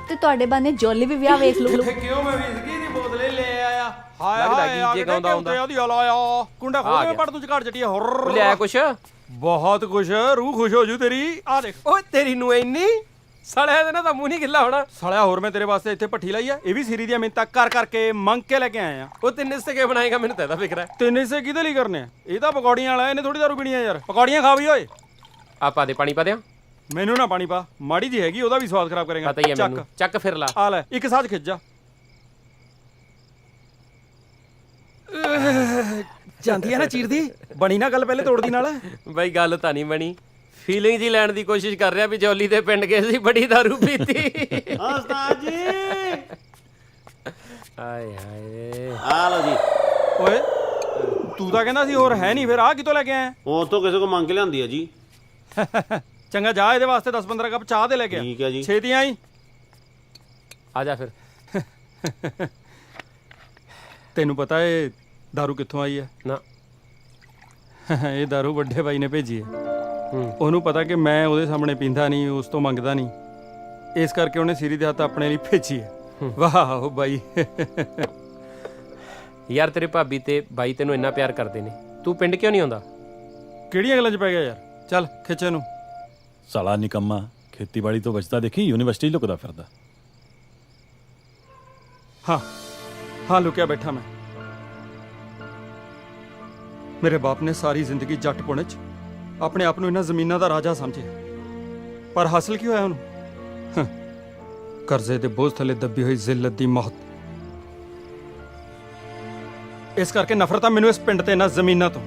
ਤੇ ਤੁਹਾਡੇ ਬਾਨੇ ਜੋਲੀ ਵੀ ਵਿਆਹ ਵੇਖ ਲੂ। ਕਿਉਂ ਮੈਂ ਵਿਸਕੀ ਦੀ ਬੋਤਲੇ ਲੈ ਆਇਆ। ਲੱਗਦਾ ਗੀਜੇ ਗਾਉਂਦਾ ਹੁੰਦਾ। ਉਹਦੀ ਹਲਾਇਆ ਕੁੰਡਾ ਖੋਲ ਕੇ ਪੜ ਤੂੰ ਝਕਾੜ ਜੱਟੀ ਹੋਰ ਲਿਆ ਕੁਛ? ਬਹੁਤ ਕੁਛ, ਰੂਹ ਖੁਸ਼ ਹੋ ਜੂ ਤੇਰੀ। ਆ ਦੇਖ। ਓਏ ਤੇਰੀ ਨੂੰ ਇੰਨੀ ਸੜਿਆ ਦੇ ਨਾ ਤਾਂ ਮੂੰਹ ਨਹੀਂ ਗਿੱਲਾ ਹੋਣਾ। ਸਾਲਿਆ ਹੋਰ ਮੈਂ ਤੇਰੇ ਵਾਸਤੇ ਇੱਥੇ ਭੱਠੀ ਲਾਈ ਆ, ਇਹ ਵੀ ਸਿਰੀ ਦੀਆਂ ਮਿੰਤਾਂ ਕਰ ਕਰਕੇ ਮੰਗ ਕੇ ਲੈ ਕੇ ਆਏ ਆ। ਉਹ ਤਿੰਨ ਹਿੱਸੇ ਕੇ ਬਣਾਏਗਾ, ਮੈਨੂੰ ਤਾਂ ਇਹਦਾ ਫਿਕਰ ਹੈ। ਤਿੰਨ ਹਿੱਸੇ ਕਿਹਦੇ ਲਈ ਕਰਨੇ ਆ? ਇਹ ਤਾਂ ਪਕੌੜੀਆਂ ਵਾਲਾ, ਇਹਨੇ ਥੋੜੀ ਦਾਰੂ ਪੀਣੀ ਆ ਯਾਰ। ਪਕੌੜੀਆਂ ਖਾ ਵੀ ਓਏ। ਆਪਾ ਦੇ ਪਾਣੀ ਪਾ ਦਿਆਂ? ਮੈਨੂੰ ਨਾ ਪਾਣੀ ਪਾ, ਮਾੜੀ ਜੀ ਹੈਗੀ, ਉਹਦਾ ਵੀ ਸਵਾਦ ਖਰਾਬ ਕਰੇਗਾ। ਪਤਾ ਹੀ ਹੈ ਮੈਨੂੰ। ਚੱਕ ਫਿਰ ਲਾ। ਆ ਲੈ ਇੱਕ ਸਾਜ ਖਿੱਚ ਜਾ। ਜਾਂਦੀ ਆ ਨਾ ਚੀਰਦੀ, ਬਣੀ ਨਾ ਗੱਲ ਪਹਿਲੇ ਤੋੜਦੀ ਨਾਲ। ਬਾਈ ਗੱਲ ਤਾਂ ਨਹੀਂ ਬਣੀ, ਫੀਲਿੰਗ ਜੀ ਲੈਣ ਦੀ ਕੋਸ਼ਿਸ਼ ਕਰ ਰਿਹਾ ਵੀ ਜੋਲੀ ਦੇ ਪਿੰਡ ਗਏ ਸੀ, ਬੜੀ ਦਾਰੂ ਪੀਤੀ। ਉਸਤਾਦ ਜੀ ਹਾਏ ਹਾਏ। ਆ ਲਓ ਜੀ। ਓਏ ਤੂੰ ਤਾਂ ਕਹਿੰਦਾ ਸੀ ਹੋਰ ਹੈ ਨਹੀਂ, ਫਿਰ ਆ ਕਿਤੋਂ ਲੈ ਕੇ ਆਇਆ? ਉਹ ਤੋਂ ਕਿਸੇ ਕੋ ਮੰਗ ਕੇ ਲਿਆਂਦੀ ਆ ਜੀ। ਚੰਗਾ ਜਾ, ਇਹਦੇ ਵਾਸਤੇ 10-15 ਕੱਪ ਚਾਹ ਦੇ ਲੈ ਕੇ ਆ। ਠੀਕ ਹੈ ਜੀ। ਛੇਤੀ ਆਈ। ਆ ਜਾ ਫਿਰ। ਤੈਨੂੰ ਪਤਾ ਇਹ ਦਾਰੂ ਕਿੱਥੋਂ ਆਈ ਹੈ? ਨਾ। ਇਹ ਦਾਰੂ ਵੱਡੇ ਬਾਈ ਨੇ ਭੇਜੀ ਹੈ। ਉਹਨੂੰ ਪਤਾ ਕਿ ਮੈਂ ਉਹਦੇ ਸਾਹਮਣੇ ਪੀਂਦਾ ਨਹੀਂ, ਉਸ ਤੋਂ ਮੰਗਦਾ ਨਹੀਂ, ਇਸ ਕਰਕੇ ਉਹਨੇ ਸਿਰੀ ਦੇ ਹੱਥ ਆਪਣੇ ਲਈ ਭੇਜੀ ਹੈ। ਵਾਹ ਬਾਈ। ਯਾਰ ਤੇਰੇ ਭਾਬੀ ਤੇ ਬਾਈ ਤੈਨੂੰ ਇੰਨਾ ਪਿਆਰ ਕਰਦੇ ਨੇ, ਤੂੰ ਪਿੰਡ ਕਿਉਂ ਨਹੀਂ ਆਉਂਦਾ? ਕਿਹੜੀਆਂ ਗੱਲਾਂ 'ਚ ਪੈ ਗਿਆ ਯਾਰ? ਚੱਲ ਖਿੱਚ ਇਹਨੂੰ। ਸਾਲਾ ਨਿਕੰਮਾ, ਖੇਤੀਬਾੜੀ ਤੋਂ ਬਚਦਾ ਦੇਖੀ ਯੂਨੀਵਰਸਿਟੀ ਲੁਕਦਾ ਫਿਰਦਾ। ਹਾਂ ਲੁਕਿਆ ਬੈਠਾ ਮੈਂ। ਮੇਰੇ ਬਾਪ ਨੇ ਸਾਰੀ ਜ਼ਿੰਦਗੀ ਜੱਟ ਪੁਣੇ 'ਚ ਆਪਣੇ ਆਪ ਨੂੰ ਇਹਨਾਂ ਜ਼ਮੀਨਾਂ ਦਾ ਰਾਜਾ ਸਮਝਿਆ, ਪਰ ਹਾਸਲ ਕੀ ਹੋਇਆ ਉਹਨੂੰ? ਕਰਜ਼ੇ ਦੇ ਬੋਝ ਥੱਲੇ ਦੱਬੀ ਹੋਈ ਜ਼ਿਲਤ ਦੀ ਮੌਤ। ਇਸ ਕਰਕੇ ਨਫ਼ਰਤ ਆ ਮੈਨੂੰ ਇਸ ਪਿੰਡ ਤੇ ਇਹਨਾਂ ਜ਼ਮੀਨਾਂ ਤੋਂ।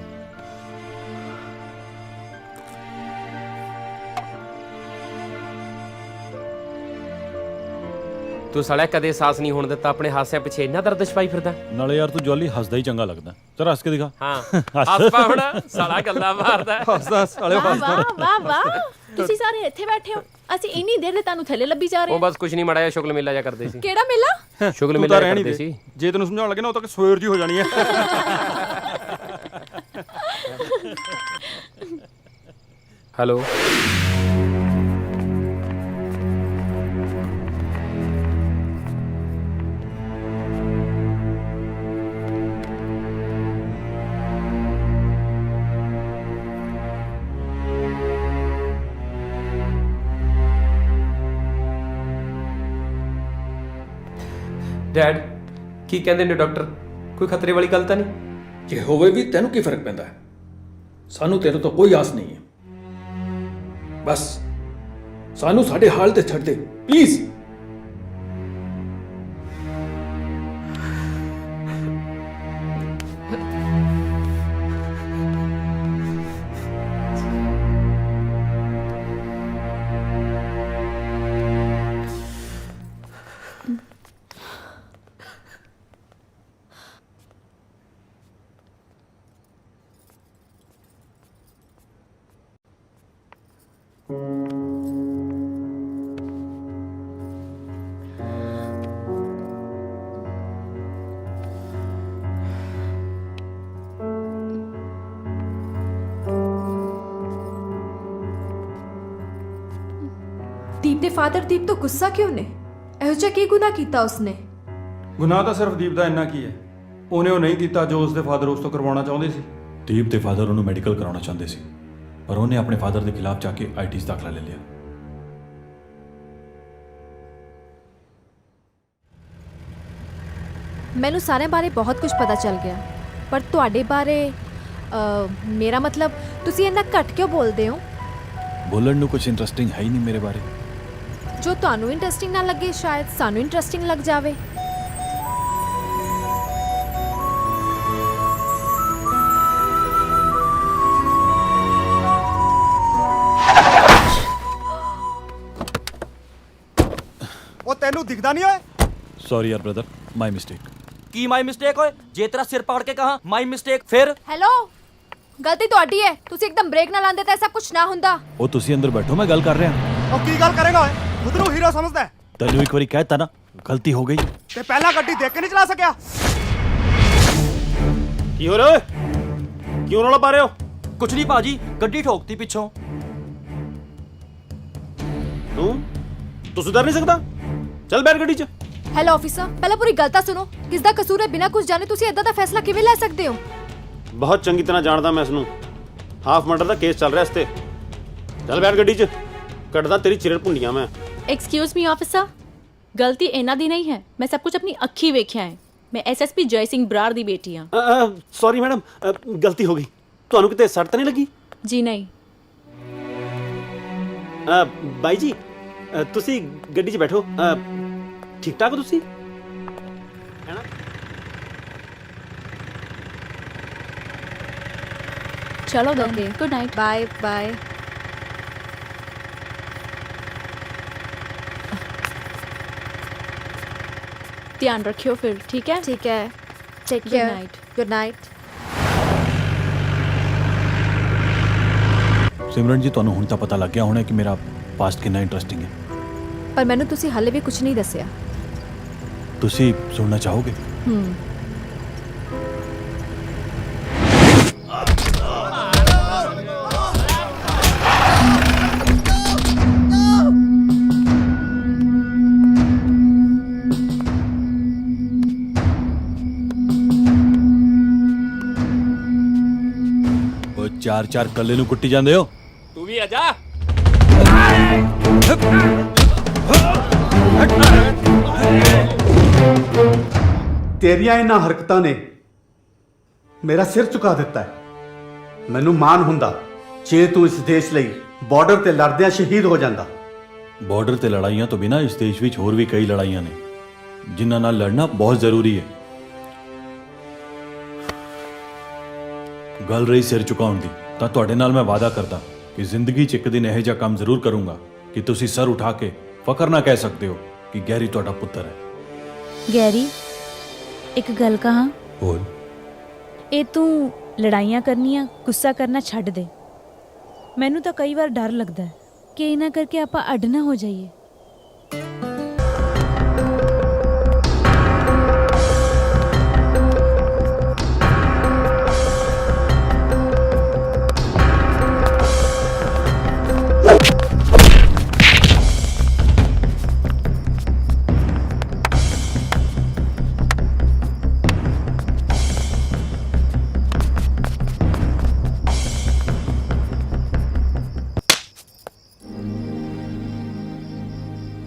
ਤੂੰ ਸਾਲਿਆ ਕਦੇ ਸਾਹਸ ਨਹੀਂ ਹੋਣ ਦਿੱਤਾ, ਆਪਣੇ ਹਾਸਿਆਂ ਪਿੱਛੇ ਇੰਨਾ ਦਰਦ ਛਪਾਈ ਫਿਰਦਾ। ਨਾਲੇ ਯਾਰ ਤੂੰ ਜੋਲੀ ਹੱਸਦਾ ਹੀ ਚੰਗਾ ਲੱਗਦਾ। ਚਲ ਹੱਸ ਕੇ ਦਿਖਾ। ਹਾਂ ਹੱਸ ਪਾ ਹੁਣ, ਸਾਲਾ ਗੱਲਾਂ ਮਾਰਦਾ। ਹੱਸਦਾ ਸਾਲੇ ਹੱਸਦਾ। ਵਾਹ ਤੁਸੀਂ ਸਾਰੇ ਇੱਥੇ ਬੈਠੇ ਹੋ, ਅਸੀਂ ਇੰਨੀ ਦੇਰ ਦੇ ਤੁਹਾਨੂੰ ਥੱਲੇ ਲੱਭੀ ਜਾ ਰਹੇ ਉਹ ਹਾਂ। ਬਸ ਕੁਛ ਨਹੀਂ, ਮਾੜਾ ਜਿਹਾ ਸ਼ੁਗਲ ਮੇਲਾ ਜਾ ਕਰਦੇ ਸੀ। ਕਿਹੜਾ ਮੇਲਾ? ਸ਼ੁਗਲ ਤੂੰ ਮੇਲਾ ਤਾਂ ਰਹਿਣੀ ਕਰਦੇ ਦੇ ਸੀ। ਜੇ ਤੈਨੂੰ ਸਮਝਾਉਣ ਲੱਗੇ ਨਾ ਉਹ ਤਾਂ ਸਵੇਰ ਜੀ ਹੋ ਜਾਣੀ ਹੈ। ਹੈਲੋ। ਡੈਡ ਕੀ ਕਹਿੰਦੇ ਨੇ ਡਾਕਟਰ? ਕੋਈ ਖਤਰੇ ਵਾਲੀ ਗੱਲ ਤਾਂ ਨਹੀਂ? ਜੇ ਹੋਵੇ ਵੀ ਤੈਨੂੰ ਕੀ ਫਰਕ ਪੈਂਦਾ ਹੈ? ਸਾਨੂੰ ਤੇਰੇ ਤੋਂ ਕੋਈ ਆਸ ਨਹੀਂ ਹੈ। ਬਸ ਸਾਨੂੰ ਸਾਡੇ ਹਾਲ ਤੇ ਛੱਡ ਦੇ ਪਲੀਜ਼। ਦੀਪ ਦੇ ਫਾਦਰ ਦੀਪ ਤੋਂ ਗੁੱਸਾ ਕਿਉਂ ਨੇ? ਇਹੋ ਜਿਹਾ ਕੀ ਗੁਨਾਹ ਕੀਤਾ ਉਸਨੇ? ਗੁਨਾਹ ਤਾਂ ਸਿਰਫ ਦੀਪ ਦਾ ਇੰਨਾ ਕੀ ਹੈ, ਉਹਨੇ ਉਹ ਨਹੀਂ ਕੀਤਾ ਜੋ ਉਸਦੇ ਫਾਦਰ ਉਸ ਤੋਂ ਕਰਵਾਉਣਾ ਚਾਹੁੰਦੇ ਸੀ। ਦੀਪ ਦੇ ਫਾਦਰ ਉਹਨੂੰ ਮੈਡੀਕਲ ਕਰਾਉਣਾ ਚਾਹੁੰਦੇ ਸੀ, ਪਰ ਉਹਨੇ ਆਪਣੇ ਫਾਦਰ ਦੇ ਖਿਲਾਫ ਜਾ ਕੇ ਆਈਟੀ 'ਚ ਦਾਖਲਾ ਲੈ ਲਿਆ। ਮੈਨੂੰ ਸਾਰਿਆਂ ਬਾਰੇ ਬਹੁਤ ਕੁਝ ਪਤਾ ਚੱਲ ਗਿਆ, ਪਰ ਤੁਹਾਡੇ ਬਾਰੇ ਮੇਰਾ ਮਤਲਬ ਤੁਸੀਂ ਇੰਨਾ ਘੱਟ ਕਿਉਂ ਬੋਲਦੇ ਹੋ? ਬੋਲਣ ਨੂੰ ਕੁਝ ਇੰਟਰਸਟਿੰਗ ਹੈ ਹੀ ਨਹੀਂ ਮੇਰੇ ਬਾਰੇ। ਜੋ ਤੁਹਾਨੂੰ ਇੰਟਰਸਟਿੰਗ ਨਾ ਲੱਗੇ ਸ਼ਾਇਦ ਸਾਨੂੰ ਇੰਟਰਸਟਿੰਗ ਲੱਗ ਜਾਵੇ। ਉਹ ਤੈਨੂੰ ਦਿਖਦਾ ਨਹੀਂ ਓਏ? ਸੌਰੀ ਯਾਰ brother, my mistake. Ki my mistake ਹੋਏ? ਜੇ ਤੇਰਾ ਸਿਰ ਪਾੜ ਕੇ ਕਹਾ ਮਾਈ ਮਿਸਟੇਕ, ਫਿਰ ਹੈਲੋ, ਗਲਤੀ ਤੁਹਾਡੀ ਹੈ। ਤੁਸੀਂ ਇੱਕਦਮ ਬ੍ਰੇਕ ਨਾ ਲਾਉਂਦੇ ਤਾਂ ਐਸਾ ਕੁਝ ਨਾ ਹੁੰਦਾ। ਉਹ ਤੁਸੀਂ ਅੰਦਰ ਬੈਠੋ, ਮੈਂ ਗੱਲ ਕਰ ਰਿਹਾ। ਉਹ ਕੀ ਗੱਲ ਕਰੇਗਾ ਓਏ? ਖੁਦ ਨੂੰ ਹੀਰੋ ਸਮਝਦਾ ਹੈ? ਤੈਨੂੰ ਇੱਕ ਵਾਰੀ ਕਹਿਤਾ ਨਾ, ਗਲਤੀ ਹੋ ਗਈ। ਤੇ ਪਹਿਲਾਂ ਗੱਡੀ ਦੇਖ ਕੇ ਨਹੀਂ ਚਲਾ ਸਕਿਆ? ਕੀ ਹੋ ਰਿਹਾ ਓਏ? ਕਿਉਂ ਰੌਲਾ ਪਾ ਰਹੇ ਹੋ? ਕੁਛ ਨਹੀਂ ਭਾਜੀ, ਗੱਡੀ ਠੋਕਤੀ ਪਿੱਛੋਂ। ਤੂੰ ਸੁਧਰ ਨਹੀਂ ਸਕਦਾ? ਚੱਲ ਬੈਠ ਗੱਡੀ 'ਚ। ਹੈਲੋ ਆਫੀਸਰ, ਪਹਿਲਾਂ ਪੂਰੀ ਗੱਲ ਤਾਂ ਸੁਣੋ। ਕਿਸ ਦਾ ਕਸੂਰ ਹੈ? ਬਿਨਾਂ ਕੁਝ ਜਾਣੇ ਤੁਸੀਂ ਇਦਾਂ ਦਾ ਫੈਸਲਾ ਕਿਵੇਂ ਲੈ ਸਕਦੇ ਹੋ? ਬਹੁਤ ਚੰਗੀ ਤਰ੍ਹਾਂ ਜਾਣਦਾ ਮੈਂ ਇਸ ਨੂੰ। ਹਾਫ ਮਰਡਰ ਦਾ ਕੇਸ ਚੱਲ ਰਿਹਾ ਇਸ ਤੇ। ਚੱਲ ਬੈਠ ਗੱਡੀ 'ਚ, ਕੱਢਦਾ ਤੇਰੀ ਚਿਰੜ ਭੁੰਡੀਆਂ ਮੈਂ। एक्सक्यूज मी ऑफिसर, गलती इन्हां दी नहीं है। मैं सब कुछ अपनी अखी वेख्या है। मैं एसएसपी जय सिंह बराड़ दी बेटी हाँ। ਸੌਰੀ ਮੈਡਮ, ਗਲਤੀ ਹੋ ਗਈ। ਤੁਹਾਨੂੰ ਕਿਤੇ ਸੱਟ ਤਾਂ ਨਹੀਂ ਲੱਗੀ? जी नहीं। ਬਾਈ ਜੀ, ਤੁਸੀਂ ਗੱਡੀ 'ਚ ਬੈਠੋ। ਠੀਕ ਠਾਕ ਹੋ ਤੁਸੀਂ? ਹੈ ਨਾ? चलो okay, good night. Bye bye. ध्यान रखियो फिर, ठीक है? ठीक है, take Good care. night। Good night. Simran ji, ਤੁਹਾਨੂੰ ਹੁਣ ਤਾਂ ਪਤਾ ਲੱਗ ਗਿਆ ਹੋਣਾ ਕਿ ਮੇਰਾ ਪਾਸਟ ਕਿੰਨਾ ਇੰਟਰਸਟਿੰਗ ਹੈ। ਪਰ ਮੈਨੂੰ ਤੁਸੀਂ ਹਾਲੇ ਵੀ ਕੁਝ ਨਹੀਂ ਦੱਸਿਆ। ਤੁਸੀਂ ਸੁਣਨਾ ਚਾਹੋਗੇ? ਉਹ ਚਾਰ ਚਾਰ ਕੱਲੇ ਨੂੰ ਕੁੱਟੀ ਜਾਂਦੇ ਹੋ। ਤੂੰ ਵੀ ਆ ਜਾ। ਤੇਰੀਆਂ ਇਹਨਾਂ ਹਰਕਤਾਂ ਨੇ ਮੇਰਾ ਸਿਰ ਝੁਕਾ ਦਿੱਤਾ ਹੈ। ਮੈਨੂੰ ਮਾਣ ਹੁੰਦਾ ਜੇ ਤੂੰ ਇਸ ਦੇਸ਼ ਲਈ ਬਾਰਡਰ ਤੇ ਲੜਦਿਆਂ ਸ਼ਹੀਦ ਹੋ ਜਾਂਦਾ। ਬਾਰਡਰ ਤੇ ਲੜਾਈਆਂ ਤੋਂ ਬਿਨਾਂ ਇਸ ਦੇਸ਼ ਵਿੱਚ ਹੋਰ ਵੀ ਕਈ ਲੜਾਈਆਂ ਨੇ ਜਿਨ੍ਹਾਂ ਨਾਲ ਲੜਨਾ ਬਹੁਤ ਜ਼ਰੂਰੀ ਹੈ। ਗੱਲ ਰਹੀ ਸਿਰ ਝੁਕਾਉਣ ਦੀ, ਤਾਂ ਤੁਹਾਡੇ ਨਾਲ ਮੈਂ ਵਾਅਦਾ ਕਰਦਾ ਕਿ ਜ਼ਿੰਦਗੀ 'ਚ ਇੱਕ ਦਿਨ ਇਹੋ ਜਿਹਾ ਕੰਮ ਜ਼ਰੂਰ ਕਰੂੰਗਾ ਕਿ ਤੁਸੀਂ ਸਰ ਉਠਾ ਕੇ ਫਖਰ ਨਾ ਕਹਿ ਸਕਦੇ ਹੋ ਕਿ ਗੈਰੀ ਤੁਹਾਡਾ ਪੁੱਤਰ ਹੈ। ਗੈਰੀ, ਇੱਕ ਗੱਲ ਕਹਾਂ? ਬੋਲ। ਇਹ ਤੂੰ ਲੜਾਈਆਂ ਕਰਨੀਆਂ, ਗੁੱਸਾ ਕਰਨਾ ਛੱਡ ਦੇ। ਮੈਨੂੰ ਤਾਂ ਕਈ ਵਾਰ ਡਰ ਲੱਗਦਾ ਹੈ ਕਿ ਇਹਨਾਂ ਕਰਕੇ ਆਪਾਂ ਅੱਡ ਨਾ ਹੋ ਜਾਈਏ।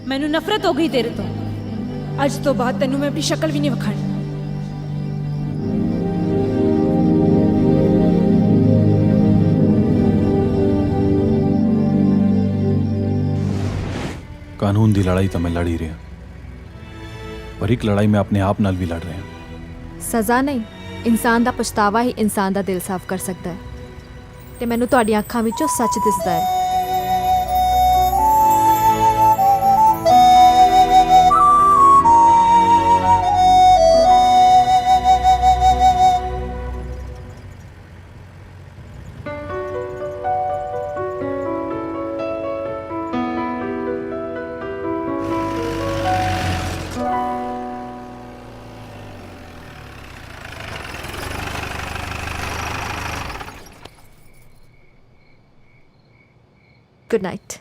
ਮੈਨੂੰ ਨਫ਼ਰਤ ਹੋ ਗਈ ਤੇਰੇ ਤੋਂ। ਅੱਜ ਤੋਂ ਬਾਅਦ ਤੈਨੂੰ ਮੈਂ ਆਪਣੀ ਸ਼ਕਲ ਵੀ ਨਹੀਂ ਵਿਖਾਣੀ। ਕਾਨੂੰਨ ਦੀ ਲੜਾਈ ਤਾਂ ਮੈਂ ਲੜ ਹੀ ਰਿਹਾ, ਪਰ ਇੱਕ ਲੜਾਈ ਮੈਂ ਆਪਣੇ ਆਪ ਨਾਲ ਵੀ ਲੜ ਰਿਹਾ। ਸਜ਼ਾ ਨਹੀਂ, ਇਨਸਾਨ ਦਾ ਪਛਤਾਵਾ ਹੀ ਇਨਸਾਨ ਦਾ ਦਿਲ ਸਾਫ਼ ਕਰ ਸਕਦਾ ਹੈ ਤੇ ਮੈਨੂੰ ਤੁਹਾਡੀਆਂ ਅੱਖਾਂ ਵਿੱਚੋਂ ਸੱਚ ਦਿਸਦਾ ਹੈ। Good night.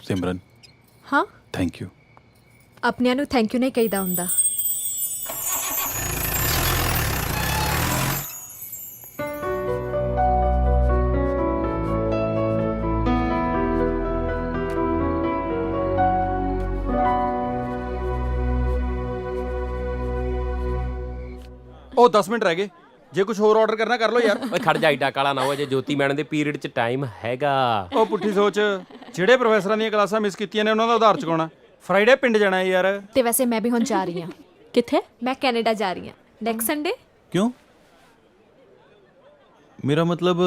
ਸਿਮਰਨ, ਹਾਂ, ਥੈਂਕ ਯੂ। ਆਪਣਿਆਂ ਨੂੰ ਥੈਂਕ ਯੂ ਨਹੀਂ ਕਹੀਦਾ ਹੁੰਦਾ। ਉਹ 10 ਮਿੰਟ ਰਹਿ ਗਏ, ਜੇ ਕੁਝ ਹੋਰ ਆਰਡਰ ਕਰਨਾ ਕਰ ਲਓ ਯਾਰ। ਓਏ ਖੜ ਜਾ, ਏਡਾ ਕਾਲਾ ਨਾ ਹੋ ਜੇ, ਜੋਤੀ ਮੈਡਮ ਦੇ ਪੀਰੀਅਡ 'ਚ ਟਾਈਮ ਹੈਗਾ। ਉਹ ਪੁੱਠੀ ਸੋਚ, ਜਿਹੜੇ ਪ੍ਰੋਫੈਸਰਾਂ ਦੀਆਂ ਕਲਾਸਾਂ ਮਿਸ ਕੀਤੀਆਂ ਨੇ ਉਹਨਾਂ ਦਾ ਉਧਾਰ ਚੁਕਾਉਣਾ। ਫਰਾਈਡੇ ਪਿੰਡ ਜਾਣਾ ਹੈ ਯਾਰ। ਤੇ ਵੈਸੇ ਮੈਂ ਵੀ ਹੁਣ ਜਾ ਰਹੀ ਹਾਂ। ਕਿੱਥੇ? ਮੈਂ ਕੈਨੇਡਾ ਜਾ ਰਹੀ ਹਾਂ ਨੈਕਸਟ ਸੰਡੇ। ਕਿਉਂ? ਮੇਰਾ ਮਤਲਬ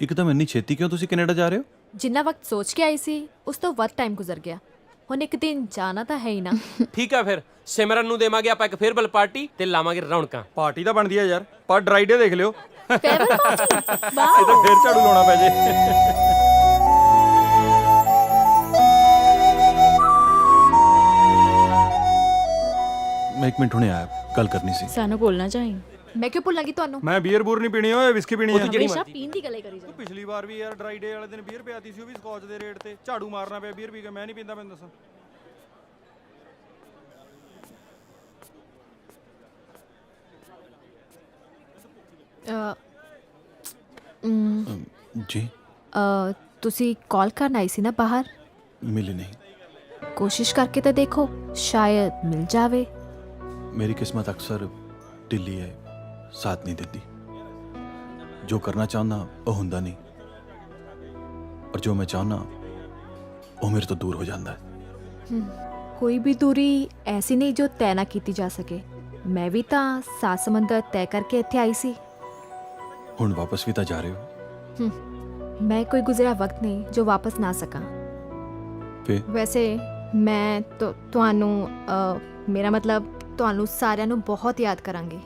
ਇੱਕਦਮ ਇੰਨੀ ਛੇਤੀ ਕਿਉਂ ਤੁਸੀਂ ਕੈਨੇਡਾ ਜਾ ਰਹੇ ਹੋ? ਜਿੰਨਾ ਵਕਤ ਸੋਚ ਕੇ ਆਈ ਸੀ ਉਸ ਤੋਂ ਵੱਧ ਟਾਈਮ ਗੁਜ਼ਰ ਗਿਆ। ਹੁਣ ਇੱਕ ਦਿਨ ਜਾਣਾ ਤਾਂ ਹੈ ਹੀ ਨਾ। ਠੀਕ ਆ, ਫਿਰ ਸਿਮਰਨ ਨੂੰ ਦੇਵਾਂਗੇ ਆਪਾਂ ਇੱਕ ਫੇਅਰਵੈਲ ਪਾਰਟੀ ਤੇ ਲਾਵਾਂਗੇ ਰੌਣਕਾਂ। ਪਾਰਟੀ ਤਾਂ ਬਣਦੀ ਹੈ ਯਾਰ, ਪਰ ਡਰਾਈ ਡੇ ਦੇਖ ਲਿਓ। Farewell party? ਇਹ ਤਾਂ ਫੇਰ ਝਾੜੂ ਲਾਉਣਾ ਪੈ ਜੇ। ਮੈਂ ਇੱਕ ਮਿੰਟ ਹੁਣੇ ਆਇਆ, ਗੱਲ ਕਰਨੀ ਸੀ। ਸਾਨੂੰ ਭੁੱਲਣਾ ਚਾਹੀਂ। ਮੈਂ ਕਿਉਂ ਭੁੱਲਾਂਗੀ ਤੁਹਾਨੂੰ? ਮੈਂ ਬੀਅਰ ਬੂਰ ਨਹੀਂ ਪੀਣੀ, ਓਏ ਵਿਸਕੀ ਪੀਣੀ ਹੈ। ਹਮੇਸ਼ਾ ਪੀਣ ਦੀ ਗੱਲ ਕਰੀ ਜਾ। ਪਿਛਲੀ ਵਾਰ ਵੀ ਯਾਰ ਡਰਾਈ ਡੇ ਵਾਲੇ ਦਿਨ ਬੀਅਰ ਪਿਆਤੀ ਸੀ, ਉਹ ਵੀ ਸਕੌਚ ਦੇ ਰੇਟ ਤੇ। ਝਾੜੂ ਮਾਰਨਾ ਪਿਆ ਬੀਅਰ ਪੀ ਕੇ। ਮੈਂ ਨਹੀਂ ਪੀਂਦਾ, ਮੈਨੂੰ ਦੱਸੋ। ਜੀ ਤੁਸੀਂ ਕਾਲ ਕਰਨ ਆਈ ਸੀ ਨਾ ਬਾਹਰ? ਮਿਲੀ ਨਹੀਂ। ਕੋਸ਼ਿਸ਼ ਕਰਕੇ ਤਾਂ ਦੇਖੋ, ਸ਼ਾਇਦ ਮਿਲ ਜਾਵੇ। ਮੇਰੀ ਕਿਸਮਤ ਅਕਸਰ ਢਿੱਲੀ ਹੈ, ਸਾਥ ਨਹੀਂ ਦਿੰਦੀ। ਜੋ ਕਰਨਾ ਚਾਹੁੰਦਾ ਉਹ ਹੁੰਦਾ ਨਹੀਂ, ਔਰ ਜੋ ਮੈਂ ਚਾਹੁੰਦਾ ਉਹ ਮੇਰੇ ਤੋਂ ਦੂਰ ਹੋ ਜਾਂਦਾ ਹੈ। ਕੋਈ ਵੀ ਦੂਰੀ ਐਸੀ ਨਹੀਂ ਜੋ ਤੈਅ ਨਾ ਕੀਤੀ ਜਾ ਸਕੇ। ਮੈਂ ਵੀ ਤਾਂ ਸਾਤ ਸਮੁੰਦਰ ਤੈਅ ਕਰਕੇ ਇੱਥੇ ਆਈ ਸੀ। ਹੁਣ ਵਾਪਸ ਵੀ ਤਾਂ ਜਾ ਰਹੇ ਹੋ। ਮੈਂ ਕੋਈ ਗੁਜ਼ਰਿਆ ਵਕਤ ਨਹੀਂ ਜੋ ਵਾਪਸ ਨਾ ਸਕਾਂ। ਫਿਰ ਵੈਸੇ ਮੈਂ ਤੁਹਾਨੂੰ ਮੇਰਾ ਮਤਲਬ ਤੁਹਾਨੂੰ ਸਾਰਿਆਂ ਨੂੰ ਬਹੁਤ ਯਾਦ ਕਰਾਂਗੀ।